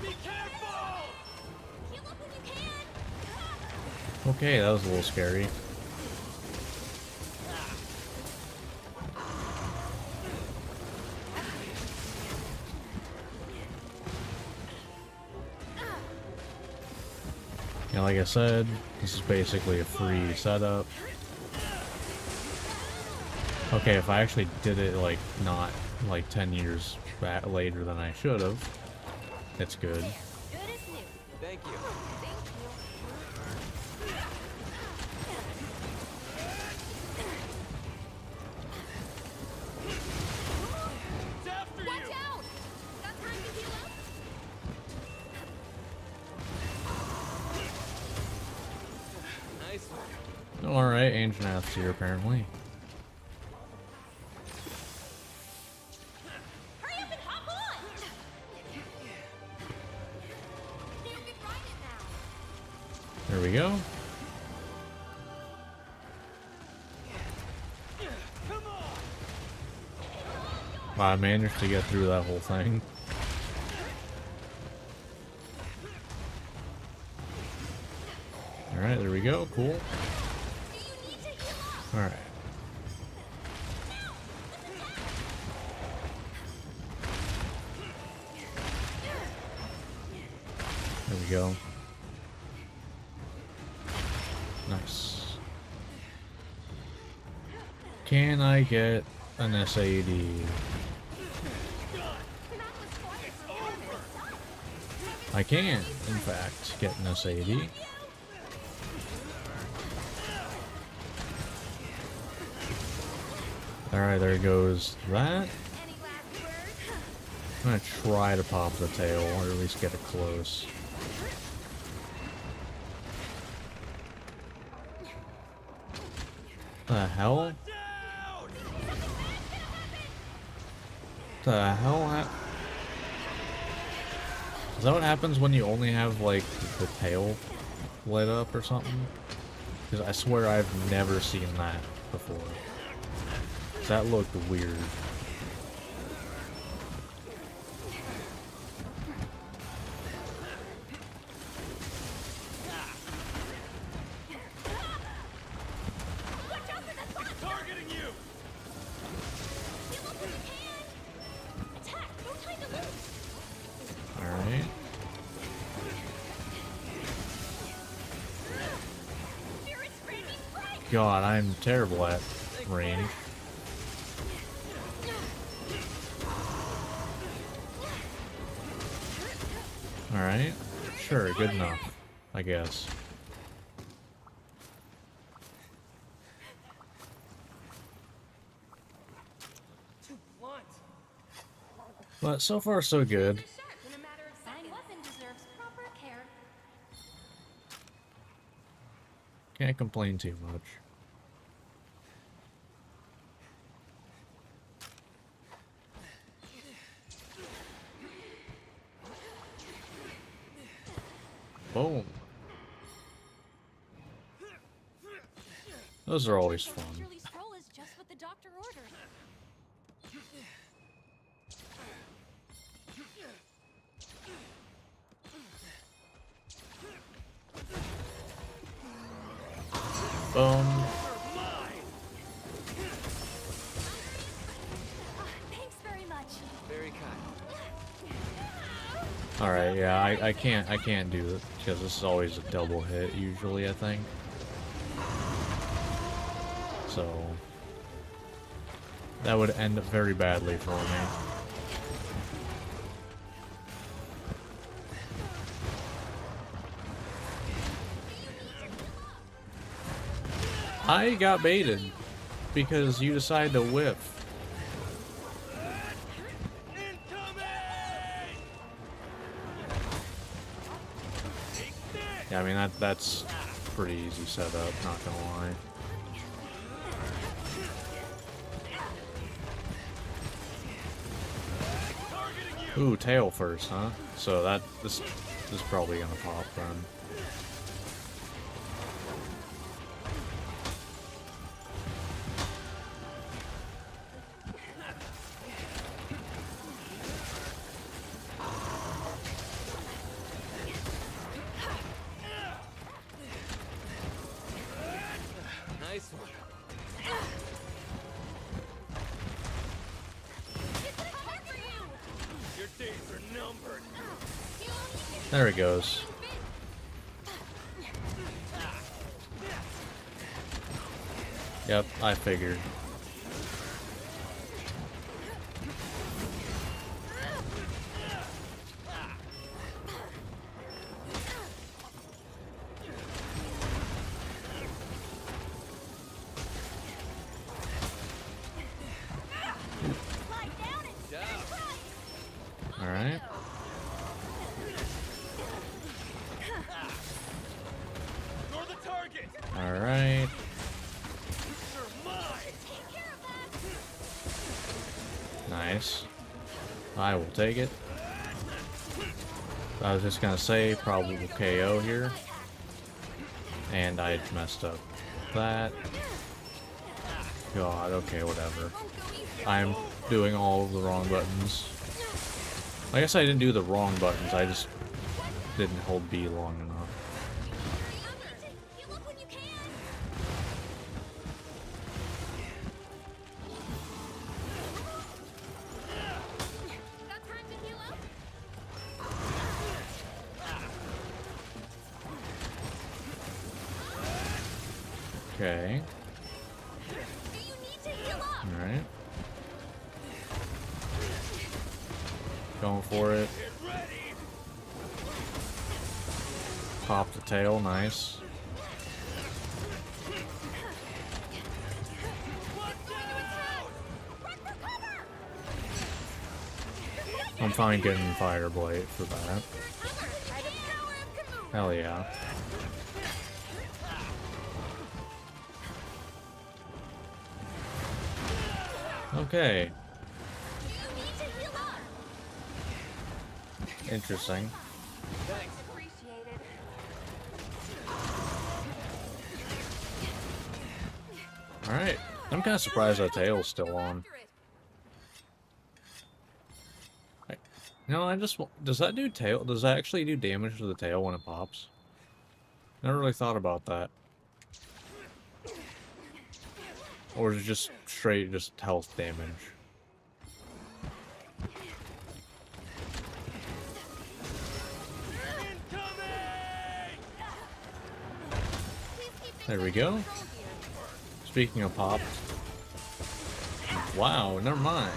Be careful! Heal up when you can. Okay, that was a little scary. Yeah, like I said, this is basically a free setup. Okay, if I actually did it like not like 10 years back later than I should have, it's good. Good as new. Thank you. Thank you. It's after Watch you! out! Got time to heal up? Nice one. Alright, Ancient Ath's here apparently. Hurry up and hop on! You can ride it now. There we go. Come on! Wow, I managed to get through that whole thing. Alright, there we go. Cool. Do you need to heal up? Alright. There we go. Nice. Can I get an SAD? I can, in fact, get an SAD. Alright, there goes that. Any last words? I'm gonna try to pop the tail, or at least get it close. The hell? Down! The hell is that what happens when you only have, like, the tail lit up or something? Because I swear I've never seen that before. That looked weird. Targeting you! Heal up when you can. Attack! No time to lose. Alright. Spirit screaming strike! God, I'm terrible at range. Alright. Sure, good enough, I guess. Too blunt. But so far, so good. Sharp in a matter of seconds. Weapon deserves proper care. Can't complain too much. Boom. Those are always fun. Shirley's scroll is just what the doctor ordered. Boom. Thanks very much. Very kind. Alright, yeah, I can't do it because this is always a double hit usually, I think. So that would end up very badly for me. I got baited because you decided to whiff. Yeah, I mean that's pretty easy setup, not gonna lie. Ooh, tail first, huh? So this is probably gonna pop then. Nice one. Your days are numbered. There it goes. Yep, I figured. Alright. You're the target. Alright. You're mine. Nice. I will take it. I was just gonna say probable KO here. And I messed up that. God, okay, whatever. I'm doing all of the wrong buttons. I guess I didn't do the wrong buttons, I just didn't hold B long enough. Heal up when you can. Got time to heal up? Okay, Do you need to heal up? alright. Going for it. Get ready. Pop the tail, nice. I'm fine getting Fire Blight for that. Hell yeah. Okay, interesting. Appreciated. Alright, I'm kind of surprised that tail's still on. No, I just does that do tail? Does that actually do damage to the tail when it pops? Never really thought about that. Or is it just straight just health damage? There we go. Speaking of popped. Wow, never mind.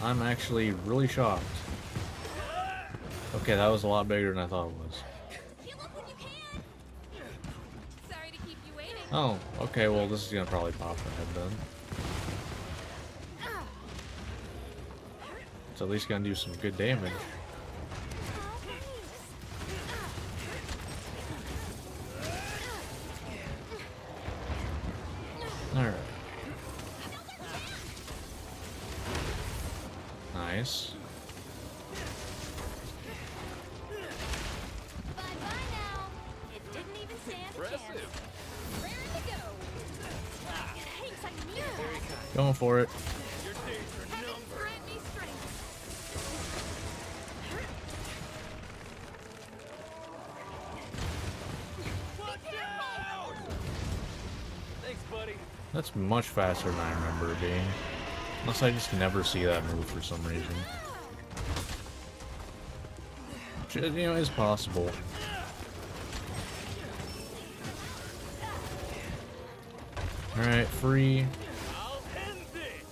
I'm actually really shocked. Okay, that was a lot bigger than I thought it was. Heal up when you can. Sorry to keep you waiting. Oh, okay, well this is gonna probably pop the head then. It's at least gonna do some good damage. Alright. Nice. Going for it. Your days are Heavens numbered. grant me strength. Watch out! Thanks, buddy. That's much faster than I remember it being. Unless I just never see that move for some reason. Which, you know, is possible. Alright, free. I'll end this.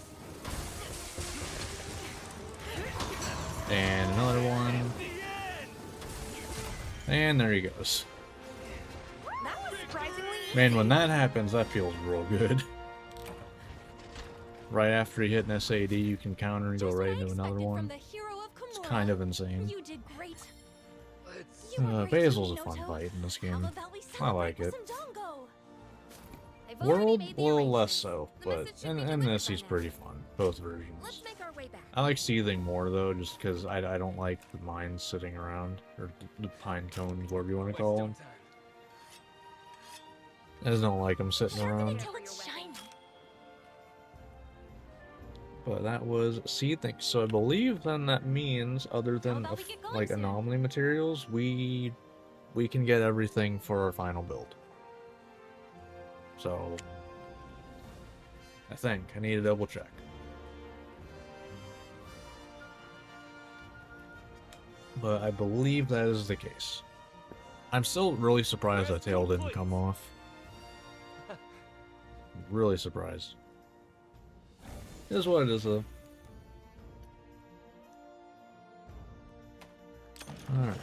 And another one. The end. And there he goes. That was surprisingly Man, when that happens, that feels real good. Right after you hit an SAD, you can counter and go just right what I into another expected one. from the hero of It's Kimura. kind of insane. You did great. You were great Basil's a too, fun Noto. fight in this How game. about we I like celebrate it. with some Dongo? I've already World, made the a little less arrangements. so, The but message should in be this delivered he's by pretty now. fun. Both versions. Let's make our way back. I like Seething more though, just because I don't like the mines sitting around, or the pine cones, whatever you want to Waste call no them. time. I just don't like them sitting Sharpen around. until it's shiny. But that was Seething, so I believe then that means, other than about we get going like soon? anomaly materials, we can get everything for our final build. So I think I need to double check. But I believe that is the case. I'm still really surprised that tail didn't come off. Really surprised. It is what it is, though. Alright.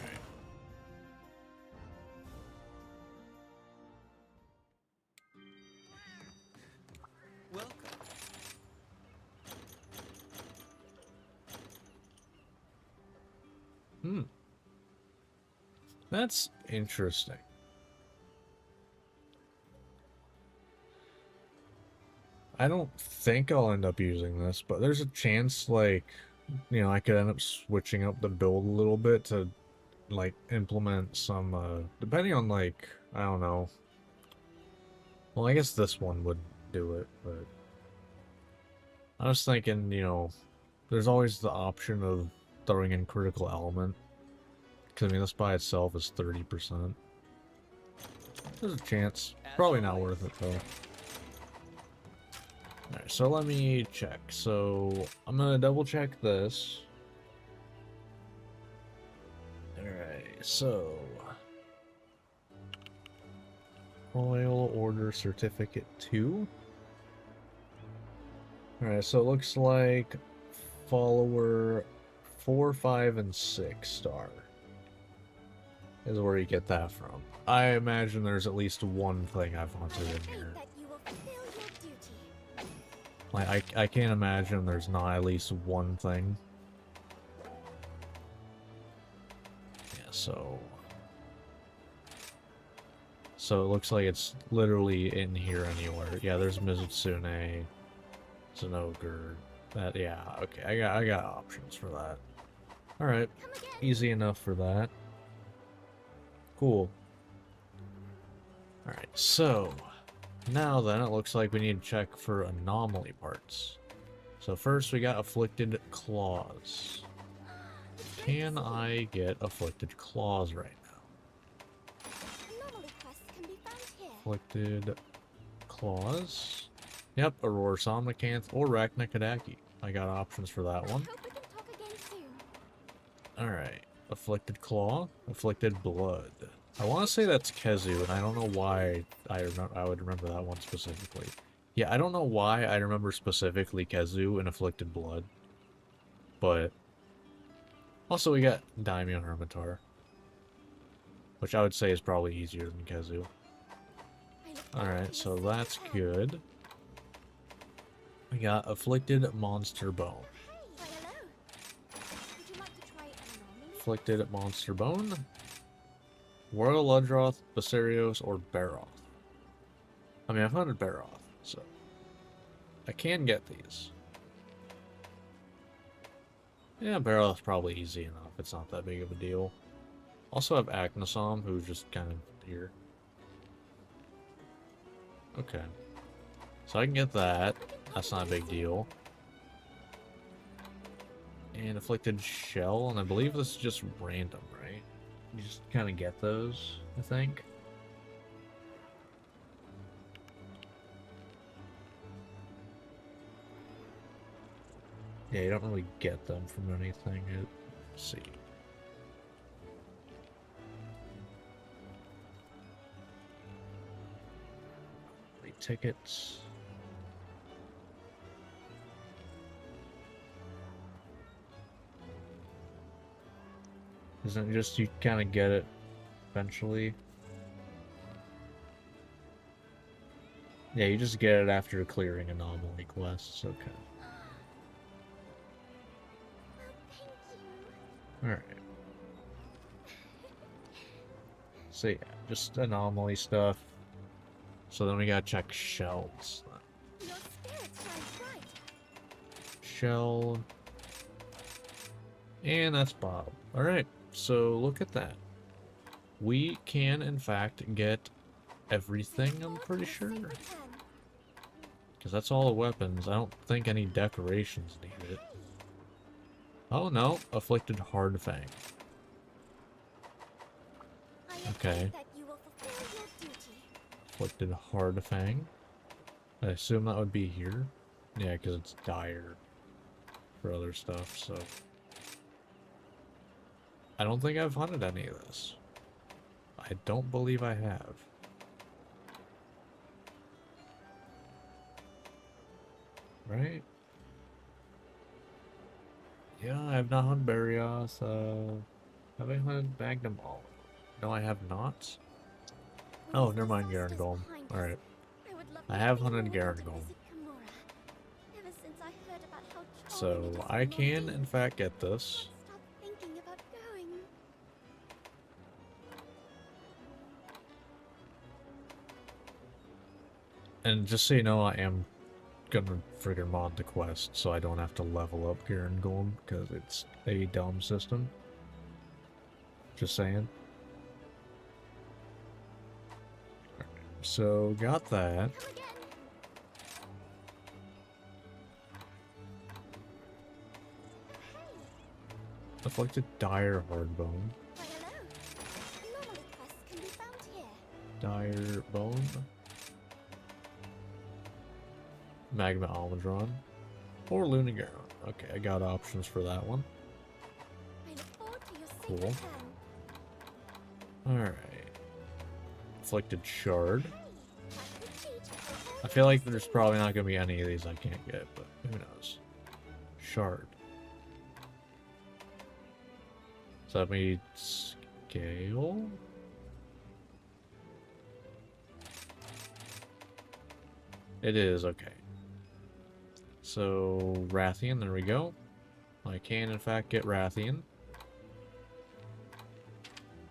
Welcome. Hmm. That's interesting. I don't think I'll end up using this, but there's a chance, like, you know, I could end up switching up the build a little bit to, like, implement some, depending on, like, I don't know. Well, I guess this one would do it, but I was thinking, you know, there's always the option of throwing in critical element. Because, I mean, this by itself is 30%. There's a chance. Probably not worth it, though. Alright, so let me check. So, I'm gonna double check this. Alright, so... Royal Order Certificate 2? Alright, so it looks like follower 4, 5, and 6 star is where you get that from. I imagine there's at least one thing I've wanted in here. That you will fulfill your duty. Like, I can't imagine there's not at least one thing. Yeah, so... So it looks like it's literally in here anywhere. Yeah, there's Mizutsune, Zenogre. That, yeah, okay, I got options for that. Alright, Come again. easy enough for that. Cool. Alright, so... Now then, it looks like we need to check for anomaly parts. So first we got Afflicted Claws. Can I get Afflicted Claws right now? Anomaly quests can be found here. Afflicted Claws? Yep, Aurora Somnicanth or Raknakadaki. I got options for that one. Hope we can talk again soon. Alright. Afflicted Claw, Afflicted Blood. I want to say that's Kezu, and I don't know why I would remember that one specifically. Yeah, I don't know why I remember specifically Kezu and Afflicted Blood. But... Also, we got Daimyo Hermitar. Which I would say is probably easier than Kezu. I look forward Alright, to so your that's success. good. We got Afflicted Monster Bone. Hey, why hello. Would you like to try anomaly? Afflicted Monster Bone. Royal Ludroth, Basarios, or Baroth. I mean, I've hunted Baroth, so I can get these. Yeah, Baroth's probably easy enough. It's not that big of a deal. Also have Aknosom, who's just kind of here. Okay. So I can get that. That's not a big deal. And afflicted shell, and I believe this is just random, right? You just kind of get those, I think. Yeah, you don't really get them from anything. Let's see. Tickets. Isn't it just you kind of get it eventually? Yeah, you just get it after clearing anomaly quests. Okay. Alright. So yeah, just anomaly stuff. So then we gotta check shells. Your spirit shines bright. Shell. And that's Bob. Alright, so look at that. We can, in fact, get everything, I'm pretty sure. Because that's all the weapons. I don't think any decorations need it. Oh no, Afflicted Hard Fang. Okay. Afflicted Hard Fang. I assume that would be here. Yeah, because it's dire for other stuff, so. I don't think I've hunted any of this. I don't believe I have. Right? Yeah, I have not hunted Barrios. Have I hunted Magnum Olive? No, I have not. Oh, never mind, Garangolm. Alright. I have hunted Garangolm. So, I can, in fact, get this. And just so you know, I am gonna friggin' mod the quest so I don't have to level up Garangolm, because it's a dumb system. Just saying. So, got that. Afflicted Dire Hardbone. Dire Bone. Magma Almudron. Or Lunagaron. Okay, I got options for that one. Cool. Alright. Afflicted Shard. I feel like there's probably not going to be any of these I can't get, but who knows. Shard. So that means scale? It is, okay. So, Rathian, there we go. I can, in fact, get Rathian.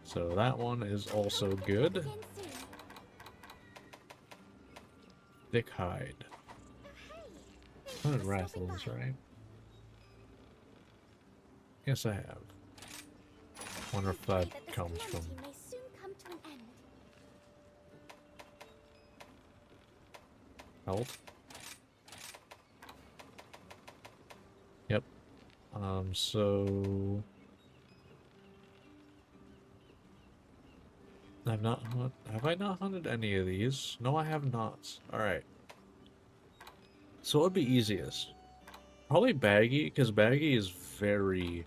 So that one is also good. Thick Hide. What Rathlins, right? Yes, I have. Wonder if that comes from... Health? Yep. So... Have I not hunted any of these? No, I have not. Alright. So what would be easiest? Probably Baggy, because Baggy is very,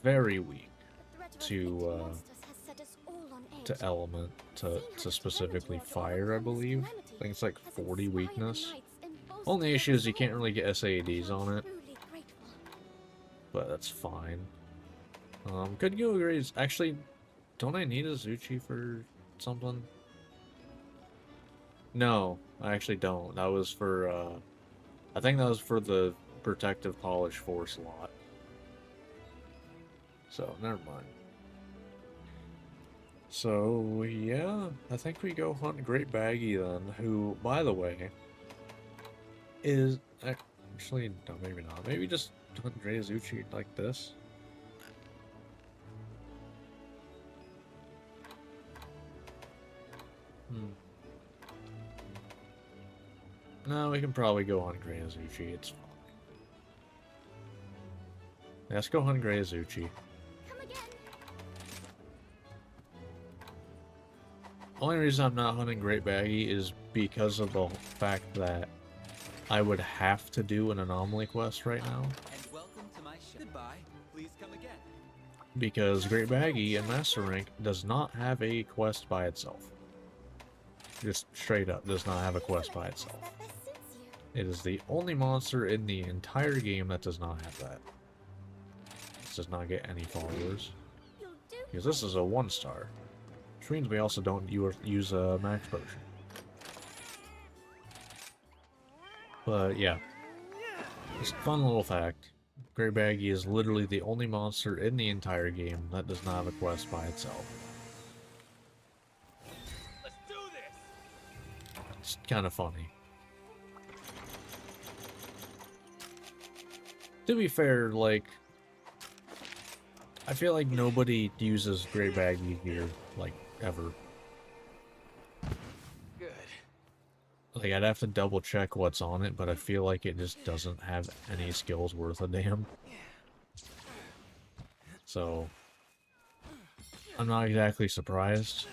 very weak to element, to specifically fire, I believe. I think it's like 40 weakness. Only issue is you can't really get SADs on it. But that's fine. Could go grades. Actually, don't I need a Zuchi for something? No, I actually don't. That was for, I think that was for the Protective Polish 4 slot. So, never mind. So, yeah, I think we go hunt Great Baggy then, who, by the way, is... Actually, no, maybe not. Maybe just hunt Dre Zuchi like this. No, we can probably go hunt Grey Azuchi. It's fine. Yeah, let's go hunt Grey Azuchi. Come again. Only reason I'm not hunting Great Baggy is because of the fact that I would have to do an anomaly quest right now. And welcome to my show. Goodbye. Please come again. Because Great Baggy in Master Rank does not have a quest by itself. Just straight up does not have a quest by itself. That best suits you. It is the only monster in the entire game that does not have that. This does not get any followers. You'll do. Because this is a 1-star. Which means we also don't use a max potion. But yeah. Just a fun little fact. Great Baggy is literally the only monster in the entire game that does not have a quest by itself. Let's do this. It's kind of funny. To be fair, like, I feel like nobody uses Great Baggy here, like, ever. Good. Like, I'd have to double check what's on it, but I feel like it just doesn't have any skills worth a damn. So, I'm not exactly surprised.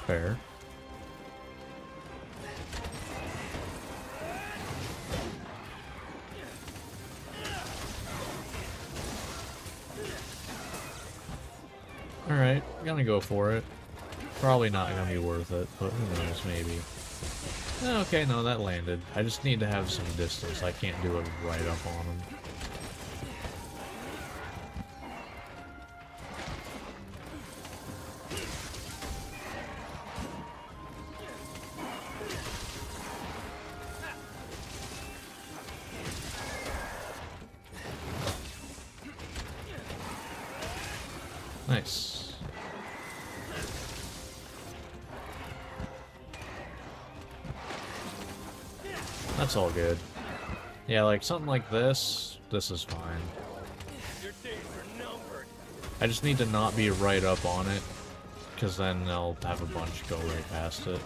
Fair. Alright, gonna go for it. Probably not gonna be worth it, but who knows, maybe. Okay, no, that landed. I just need to have some distance. I can't do it right up on him. Nice. That's all good. Yeah, like something like this is fine. Your days are numbered. I just need to not be right up on it, because then I'll have a bunch go right past it.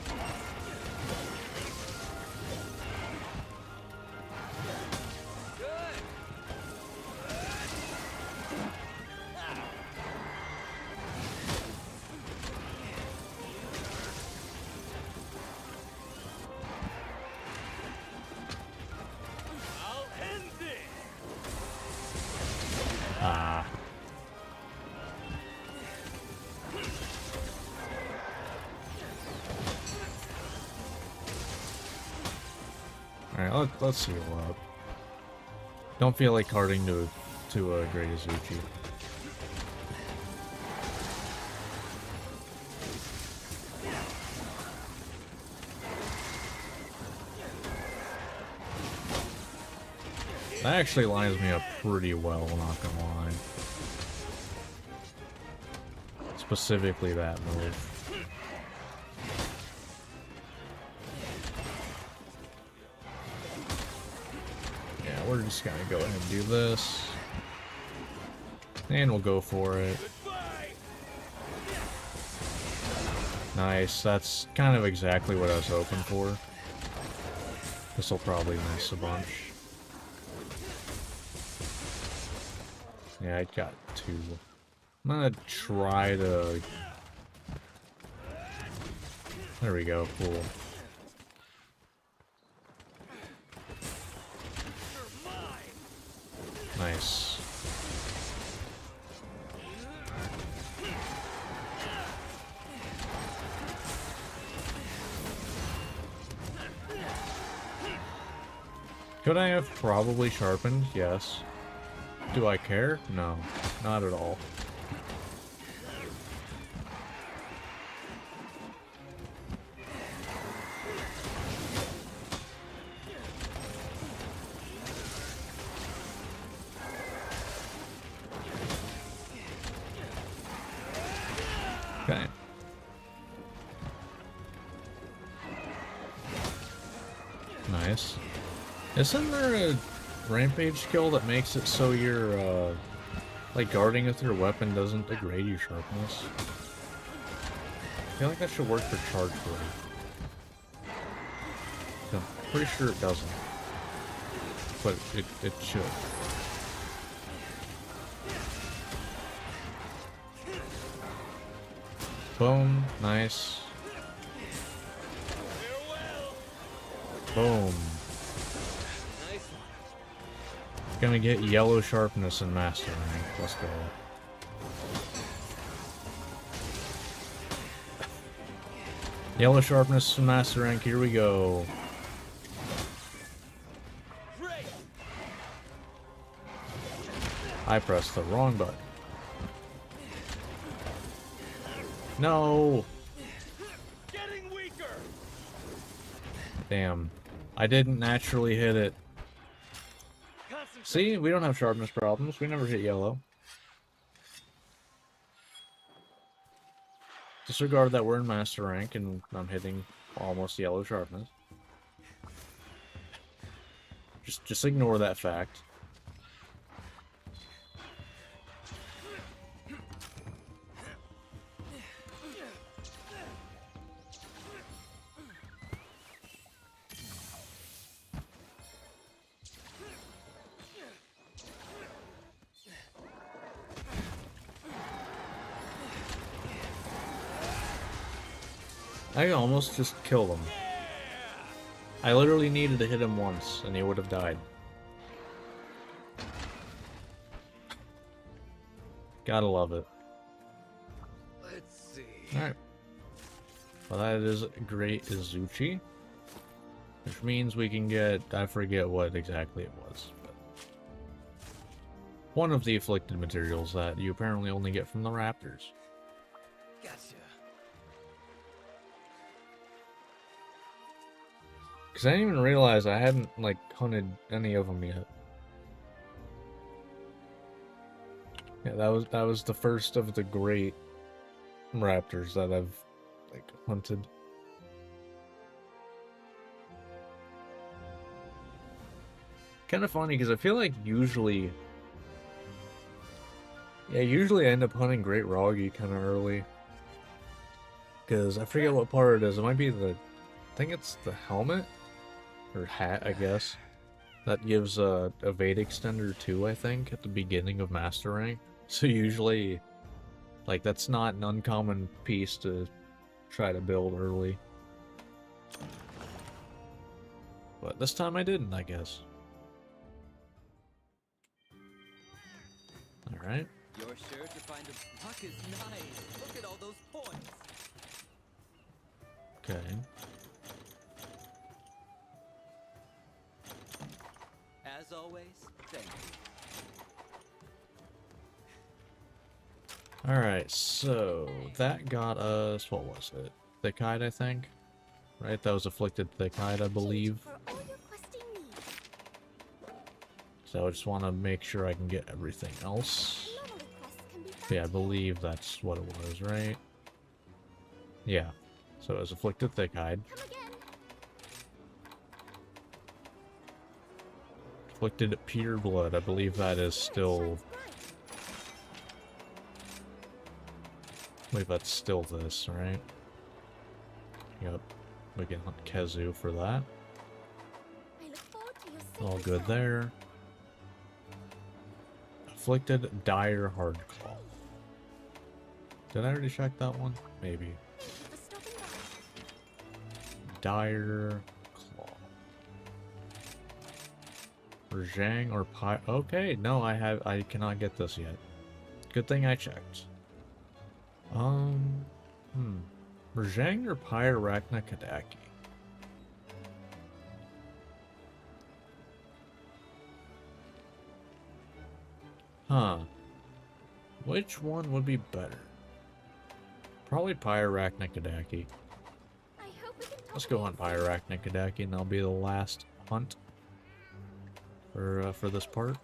I'll end this. Ah. Alright, let's heal up. Don't feel like carting to a Great Azuchi. That actually lines me up pretty well, not gonna lie. Specifically that move. Yeah, we're just gonna go ahead and do this. And we'll go for it. Goodbye. Nice, that's kind of exactly what I was hoping for. This'll probably miss a bunch. Yeah, I got 2. I'm gonna try to... There we go, cool. You're mine. Nice. Could I have probably sharpened? Yes. Do I care? No, not at all. Okay. Nice. Isn't there a rampage skill that makes it so your like guarding with your weapon doesn't degrade your sharpness? I feel like that should work for charge blade. I'm pretty sure it doesn't, but it should. Boom, nice. Boom. Nice one. Gonna get yellow sharpness in master rank. Let's go. Yellow sharpness in master rank. Here we go. Great. I pressed the wrong button. No. Getting weaker. Damn. I didn't naturally hit it. Concentrate. See, we don't have sharpness problems. We never hit yellow. Disregard that we're in master rank and I'm hitting almost yellow sharpness. Just ignore that fact. I almost just killed him. I literally needed to hit him once, and he would have died. Gotta love it. Let's see. Alright. Well, that is great Izuchi. Which means we can get... I forget what exactly it was. But one of the afflicted materials that you apparently only get from the raptors. Gotcha. Because I didn't even realize I hadn't, like, hunted any of them yet. Yeah, that was the first of the great raptors that I've, like, hunted. Kind of funny, because I feel like usually... Yeah, usually I end up hunting Great Roggy kind of early. Because I forget what part it is. It might be the... I think it's the helmet? Or hat, I guess. That gives a evade extender too, I think, at the beginning of master rank. So usually, like, that's not an uncommon piece to try to build early. But this time I didn't, I guess. Alright. You're sure to find a buck is nice. Look at all those points. Okay. As always, thank you. Alright, so that got us, what was it? Thick-eyed, I think? Right, that was afflicted thick-eyed, I believe. For all your questing needs. So I just want to make sure I can get everything else. Level requests can be found Yeah, I believe that's what it was, right? Yeah. So it was afflicted thick-eyed. Come again. Afflicted pure blood, I believe that is still... I believe that's still this, right? Yep. We can hunt Kezu for that. I look forward to your All safe good return. there. Afflicted dire hardclaw. Did I already check that one? Maybe. Thank you for stopping by. Dire claw. Rajang or Pi. Okay, no, I cannot get this yet. Good thing I checked. Rajang or Pyrarachna Kadaki? Huh. Which one would be better? Probably Pyrarachna Kadaki. I hope we can talk Let's go hunt Pyrarachna Kadaki, and that'll be the last hunt for this part. Do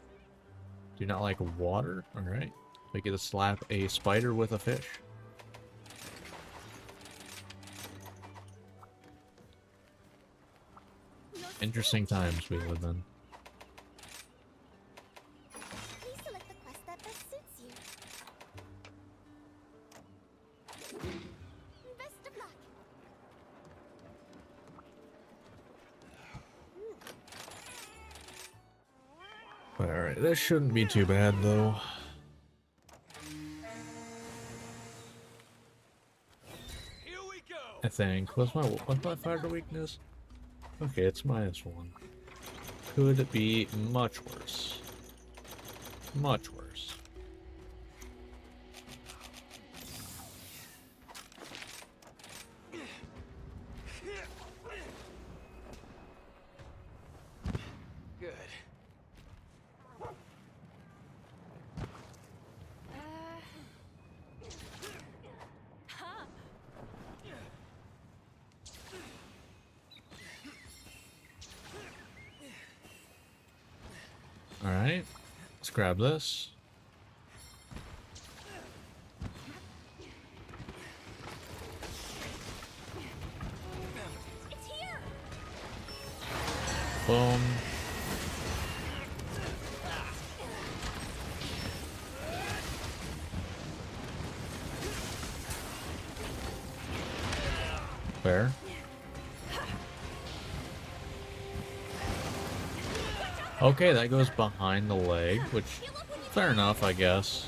you not like water? Alright. We get to slap a spider with a fish. Interesting times we live in. Please select the quest that best suits you. Best of luck. Alright, this shouldn't be too bad though. Here we go. I think. What's my fighter weakness? Okay, it's -1. Could it be much worse? Much worse. Good. Huh. Alright. Let's grab this. It's here. Boom. Fair. Okay, that goes behind the leg, which fair enough, I guess.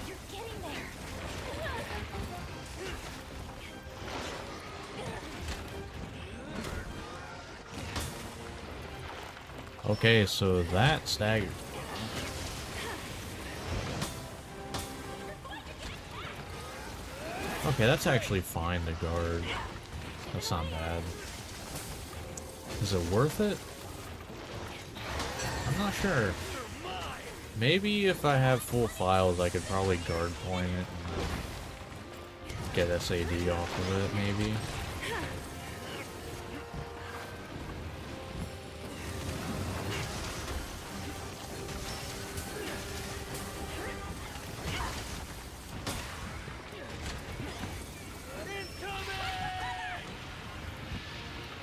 You're getting there. Okay, so that staggered. Okay, that's actually fine to guard. That's not bad. Is it worth it? I'm not sure. Maybe if I have full files, I could probably guard point it and get SAD off of it, maybe.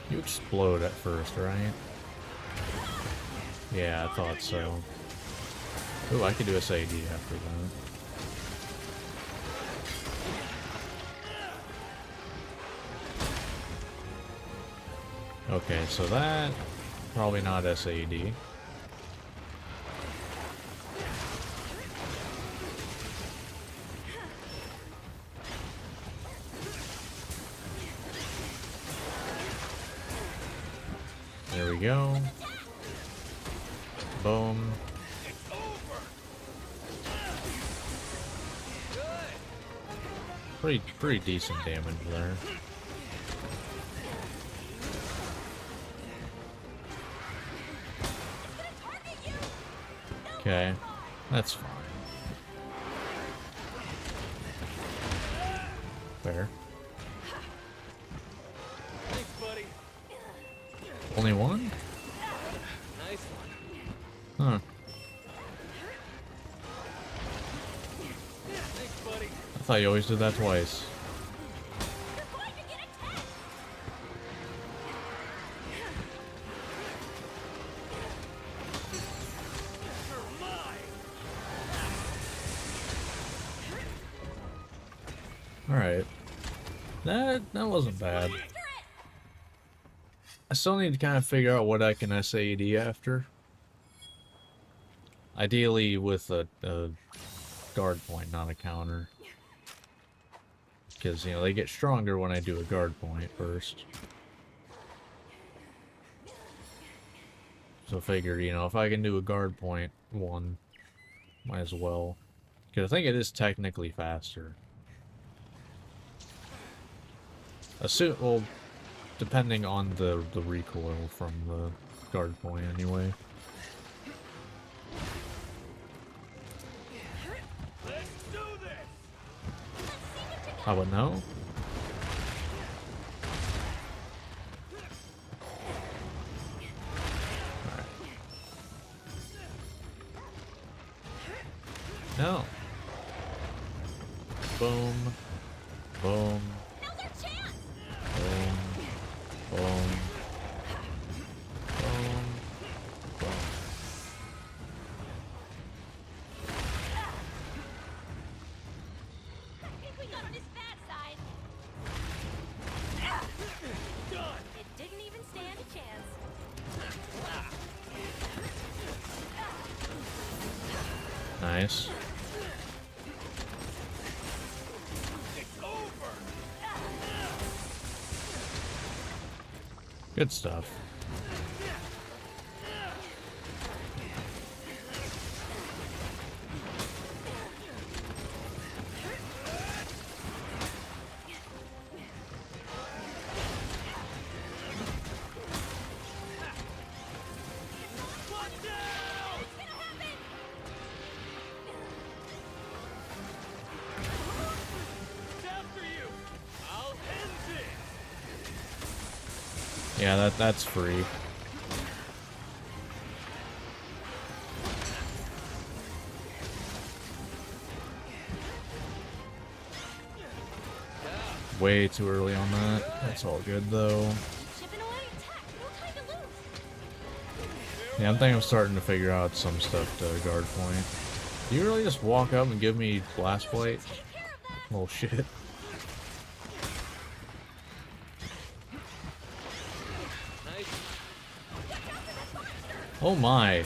You explode at first, right? Yeah, I thought so. Ooh, I could do SAD after that. Okay, so that probably not SAD. There we go. Boom. Pretty decent damage there. Okay, that's fine. Fair. Thanks, buddy. Only one? Nice one. Huh. Thanks, buddy. I thought you always did that twice. You're going to get attacked. You're mine. Alright. That wasn't bad. I still need to kind of figure out what I can SAD after. Ideally with a guard point, not a counter. Because, you know, they get stronger when I do a guard point first. So I figured, you know, if I can do a guard point one, might as well. Because I think it is technically faster. Well, depending on the recoil from the guard point anyway. Let's do this. I would know. No. Boom. Boom. Now's our chance. Boom. Boom. Boom. Boom. I think we got on his bad side. Done. It didn't even stand a chance. Nice. It's over. Good stuff. Watch out! It's after you. I'll end it. Yeah, that's free. Way too early on that. That's all good though. Chipping away. Attack. No time to lose. Yeah, I think I'm starting to figure out some stuff to guard point. Do you really just walk up and give me blast plate? Take care of that. Little shit. Nice. Oh my.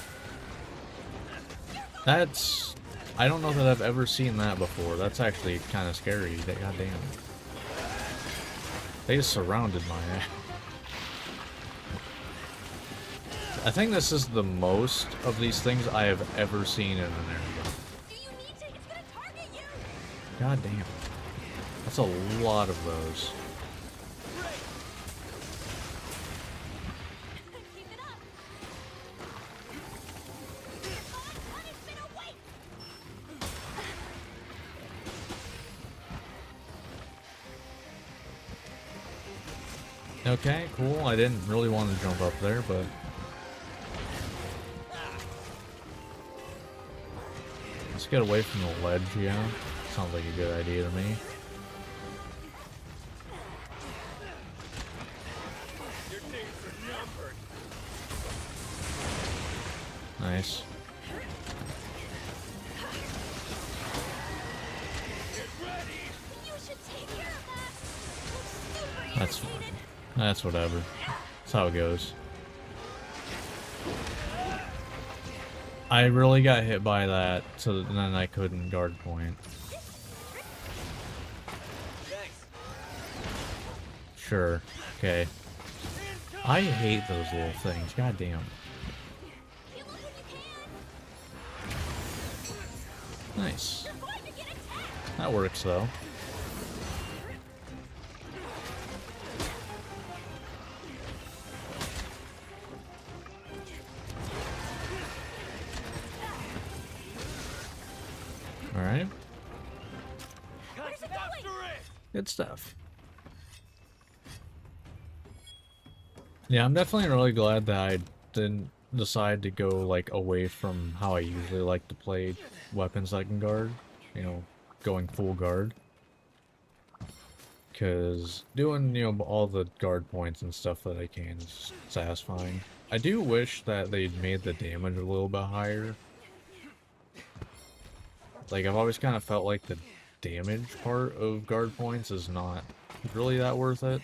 That's... I don't know that I've ever seen that before. That's actually kind of scary. God damn. They just surrounded my ass. I think this is the most of these things I have ever seen in an area. Do you need to? It's gonna target you. God damn. That's a lot of those. Keep it up. God's punishment awaits. Okay, cool. I didn't really want to jump up there, but... Let's get away from the ledge, yeah. Sounds like a good idea to me. Your days are numbered. Nice. Get ready. You should take care of that. Looks super That's fine. irritated. That's whatever. That's how it goes. I really got hit by that, so then I couldn't guard point. Thanks. Sure. Okay. I hate those little things. God damn. You look when you can. Nice. You're going to get attacked. That works though. Alright. Where's it going? After it. Good stuff. Yeah, I'm definitely really glad that I didn't decide to go like away from how I usually like to play weapons that can guard. You know, going full guard. Because doing, you know, all the guard points and stuff that I can is satisfying. I do wish that they'd made the damage a little bit higher. Like, I've always kind of felt like the damage part of guard points is not really that worth it.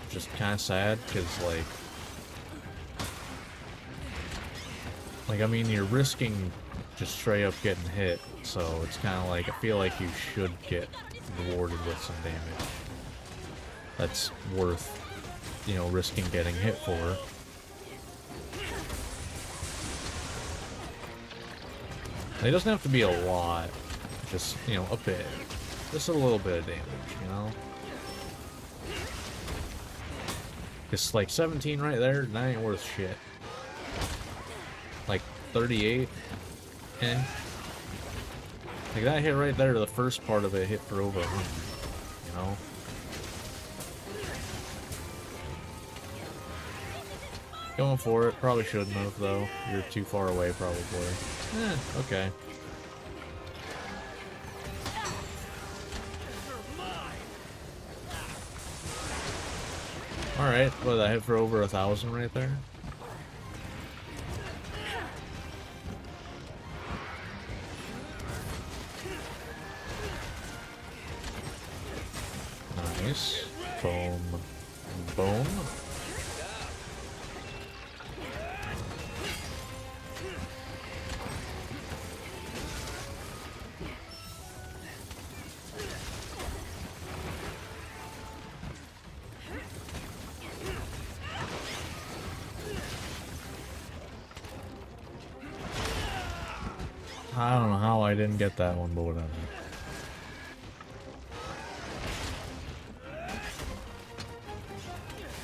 Just kind of sad, because, like, I mean, you're risking just straight up getting hit, so it's kind of like, I feel like you should get rewarded with some damage. That's worth, you know, risking getting hit for. It doesn't have to be a lot, just, you know, a bit. Just a little bit of damage, you know? It's like 17 right there, that ain't worth shit. Like 38, eh? Like that hit right there, the first part of it hit for over 100, you know? Going for it, probably shouldn't have though. You're too far away probably. Okay. You're mine. Alright, well, I hit for over 1,000 right there. Nice. Boom. Boom. I don't know how I didn't get that one, but whatever.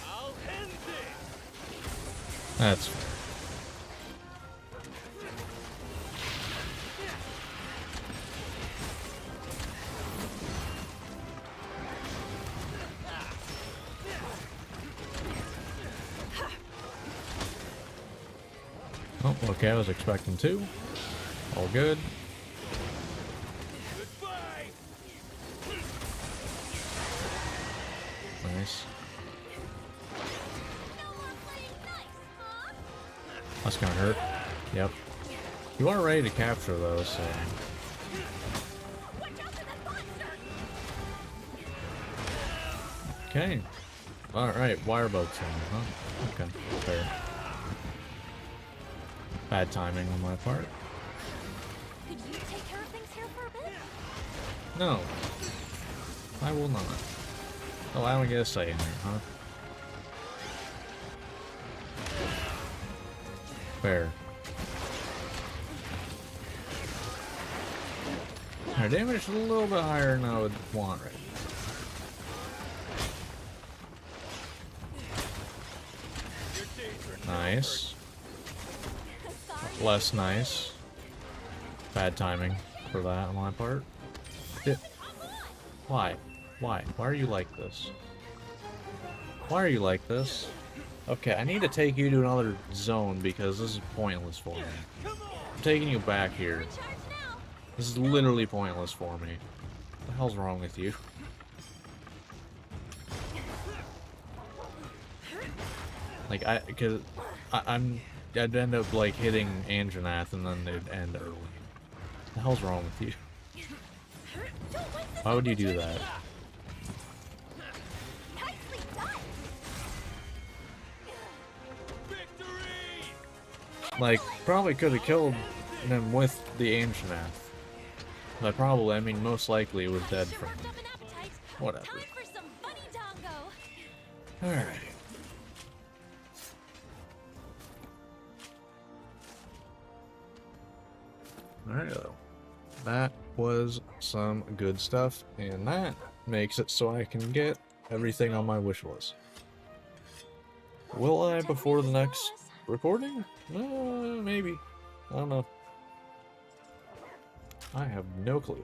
I'll end this. That's fair. Oh, okay, I was expecting two. All good. Goodbye. Nice. No more playing nice, huh? That's gonna hurt. Yep. You are ready to capture those, so. Watch out for that monster! Okay. Alright, wire boats in, huh? Okay, fair. Bad timing on my part. Could you take care of things here for a bit? No. I will not. Oh, I don't get a say in there, huh? Fair. Our damage is a little bit higher than I would want right Your days are now. Nice. Sorry. Less nice. Bad timing for that on my part. Why? Why? Why are you like this? Why are you like this? Okay, I need to take you to another zone because this is pointless for me. I'm taking you back here. Recharge now. This is literally pointless for me. What the hell's wrong with you? Like, I'd end up, like, hitting Anjanath and then they'd end early. What the hell's wrong with you? Why would you do that? Nicely done. victory. Like, probably could have killed him with the Anjanath. But probably, I mean, most likely it was dead from Worked up an appetite. whatever. Time for some bunny dongo. Alright. Alright, though. That was some good stuff, and that makes it so I can get everything on my wish list. Will I before the next recording? Maybe. I don't know. I have no clue.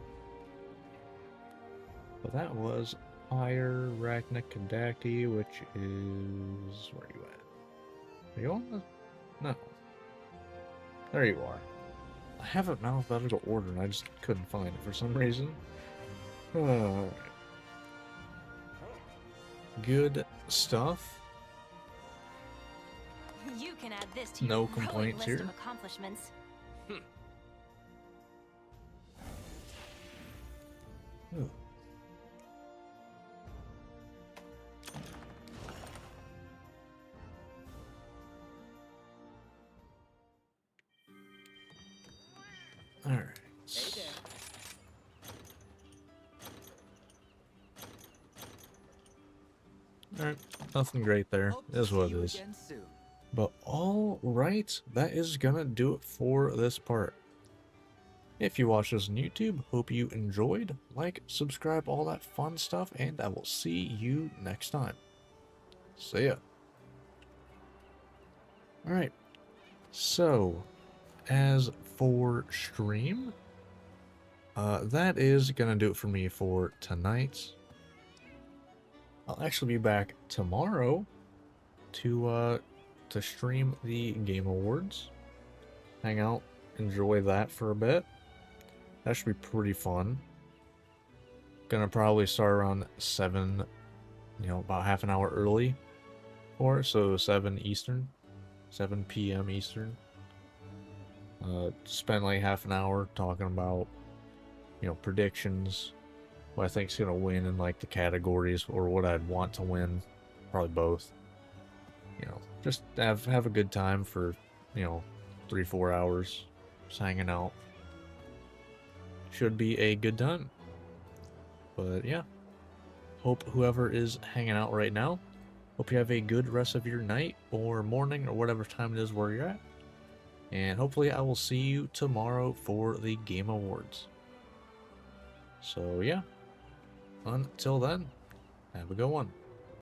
But that was Fire Ragnar-Kadaki, which is... where are you at? Are you on the... no. There you are. I have it in alphabetical order and I just couldn't find it for some reason. Alright. Good stuff. You can add this to No your growing complaints list here. of accomplishments. Ooh. Alright. Hey there. Alright. Nothing great there. Hope It to is what see it you is. again soon. But alright, that is gonna do it for this part. If you watch this on YouTube, hope you enjoyed. Like, subscribe, all that fun stuff, and I will see you next time. See ya. Alright, so, as for stream, that is gonna do it for me for tonight. I'll actually be back tomorrow to stream the Game Awards. Hang out, enjoy that for a bit. That should be pretty fun. Gonna probably start around 7, about half an hour early. for it, so 7 Eastern, 7 p.m. Eastern. Spent like half an hour talking about, you know, predictions, what I think's gonna win in like the categories, or what I'd want to win, probably both. You know, just have a good time for, you know, 3-4 hours, just hanging out. Should be a good time. But yeah, hope whoever is hanging out right now, hope you have a good rest of your night or morning or whatever time it is where you're at. And hopefully I will see you tomorrow for the Game Awards. So yeah, until then, have a good one.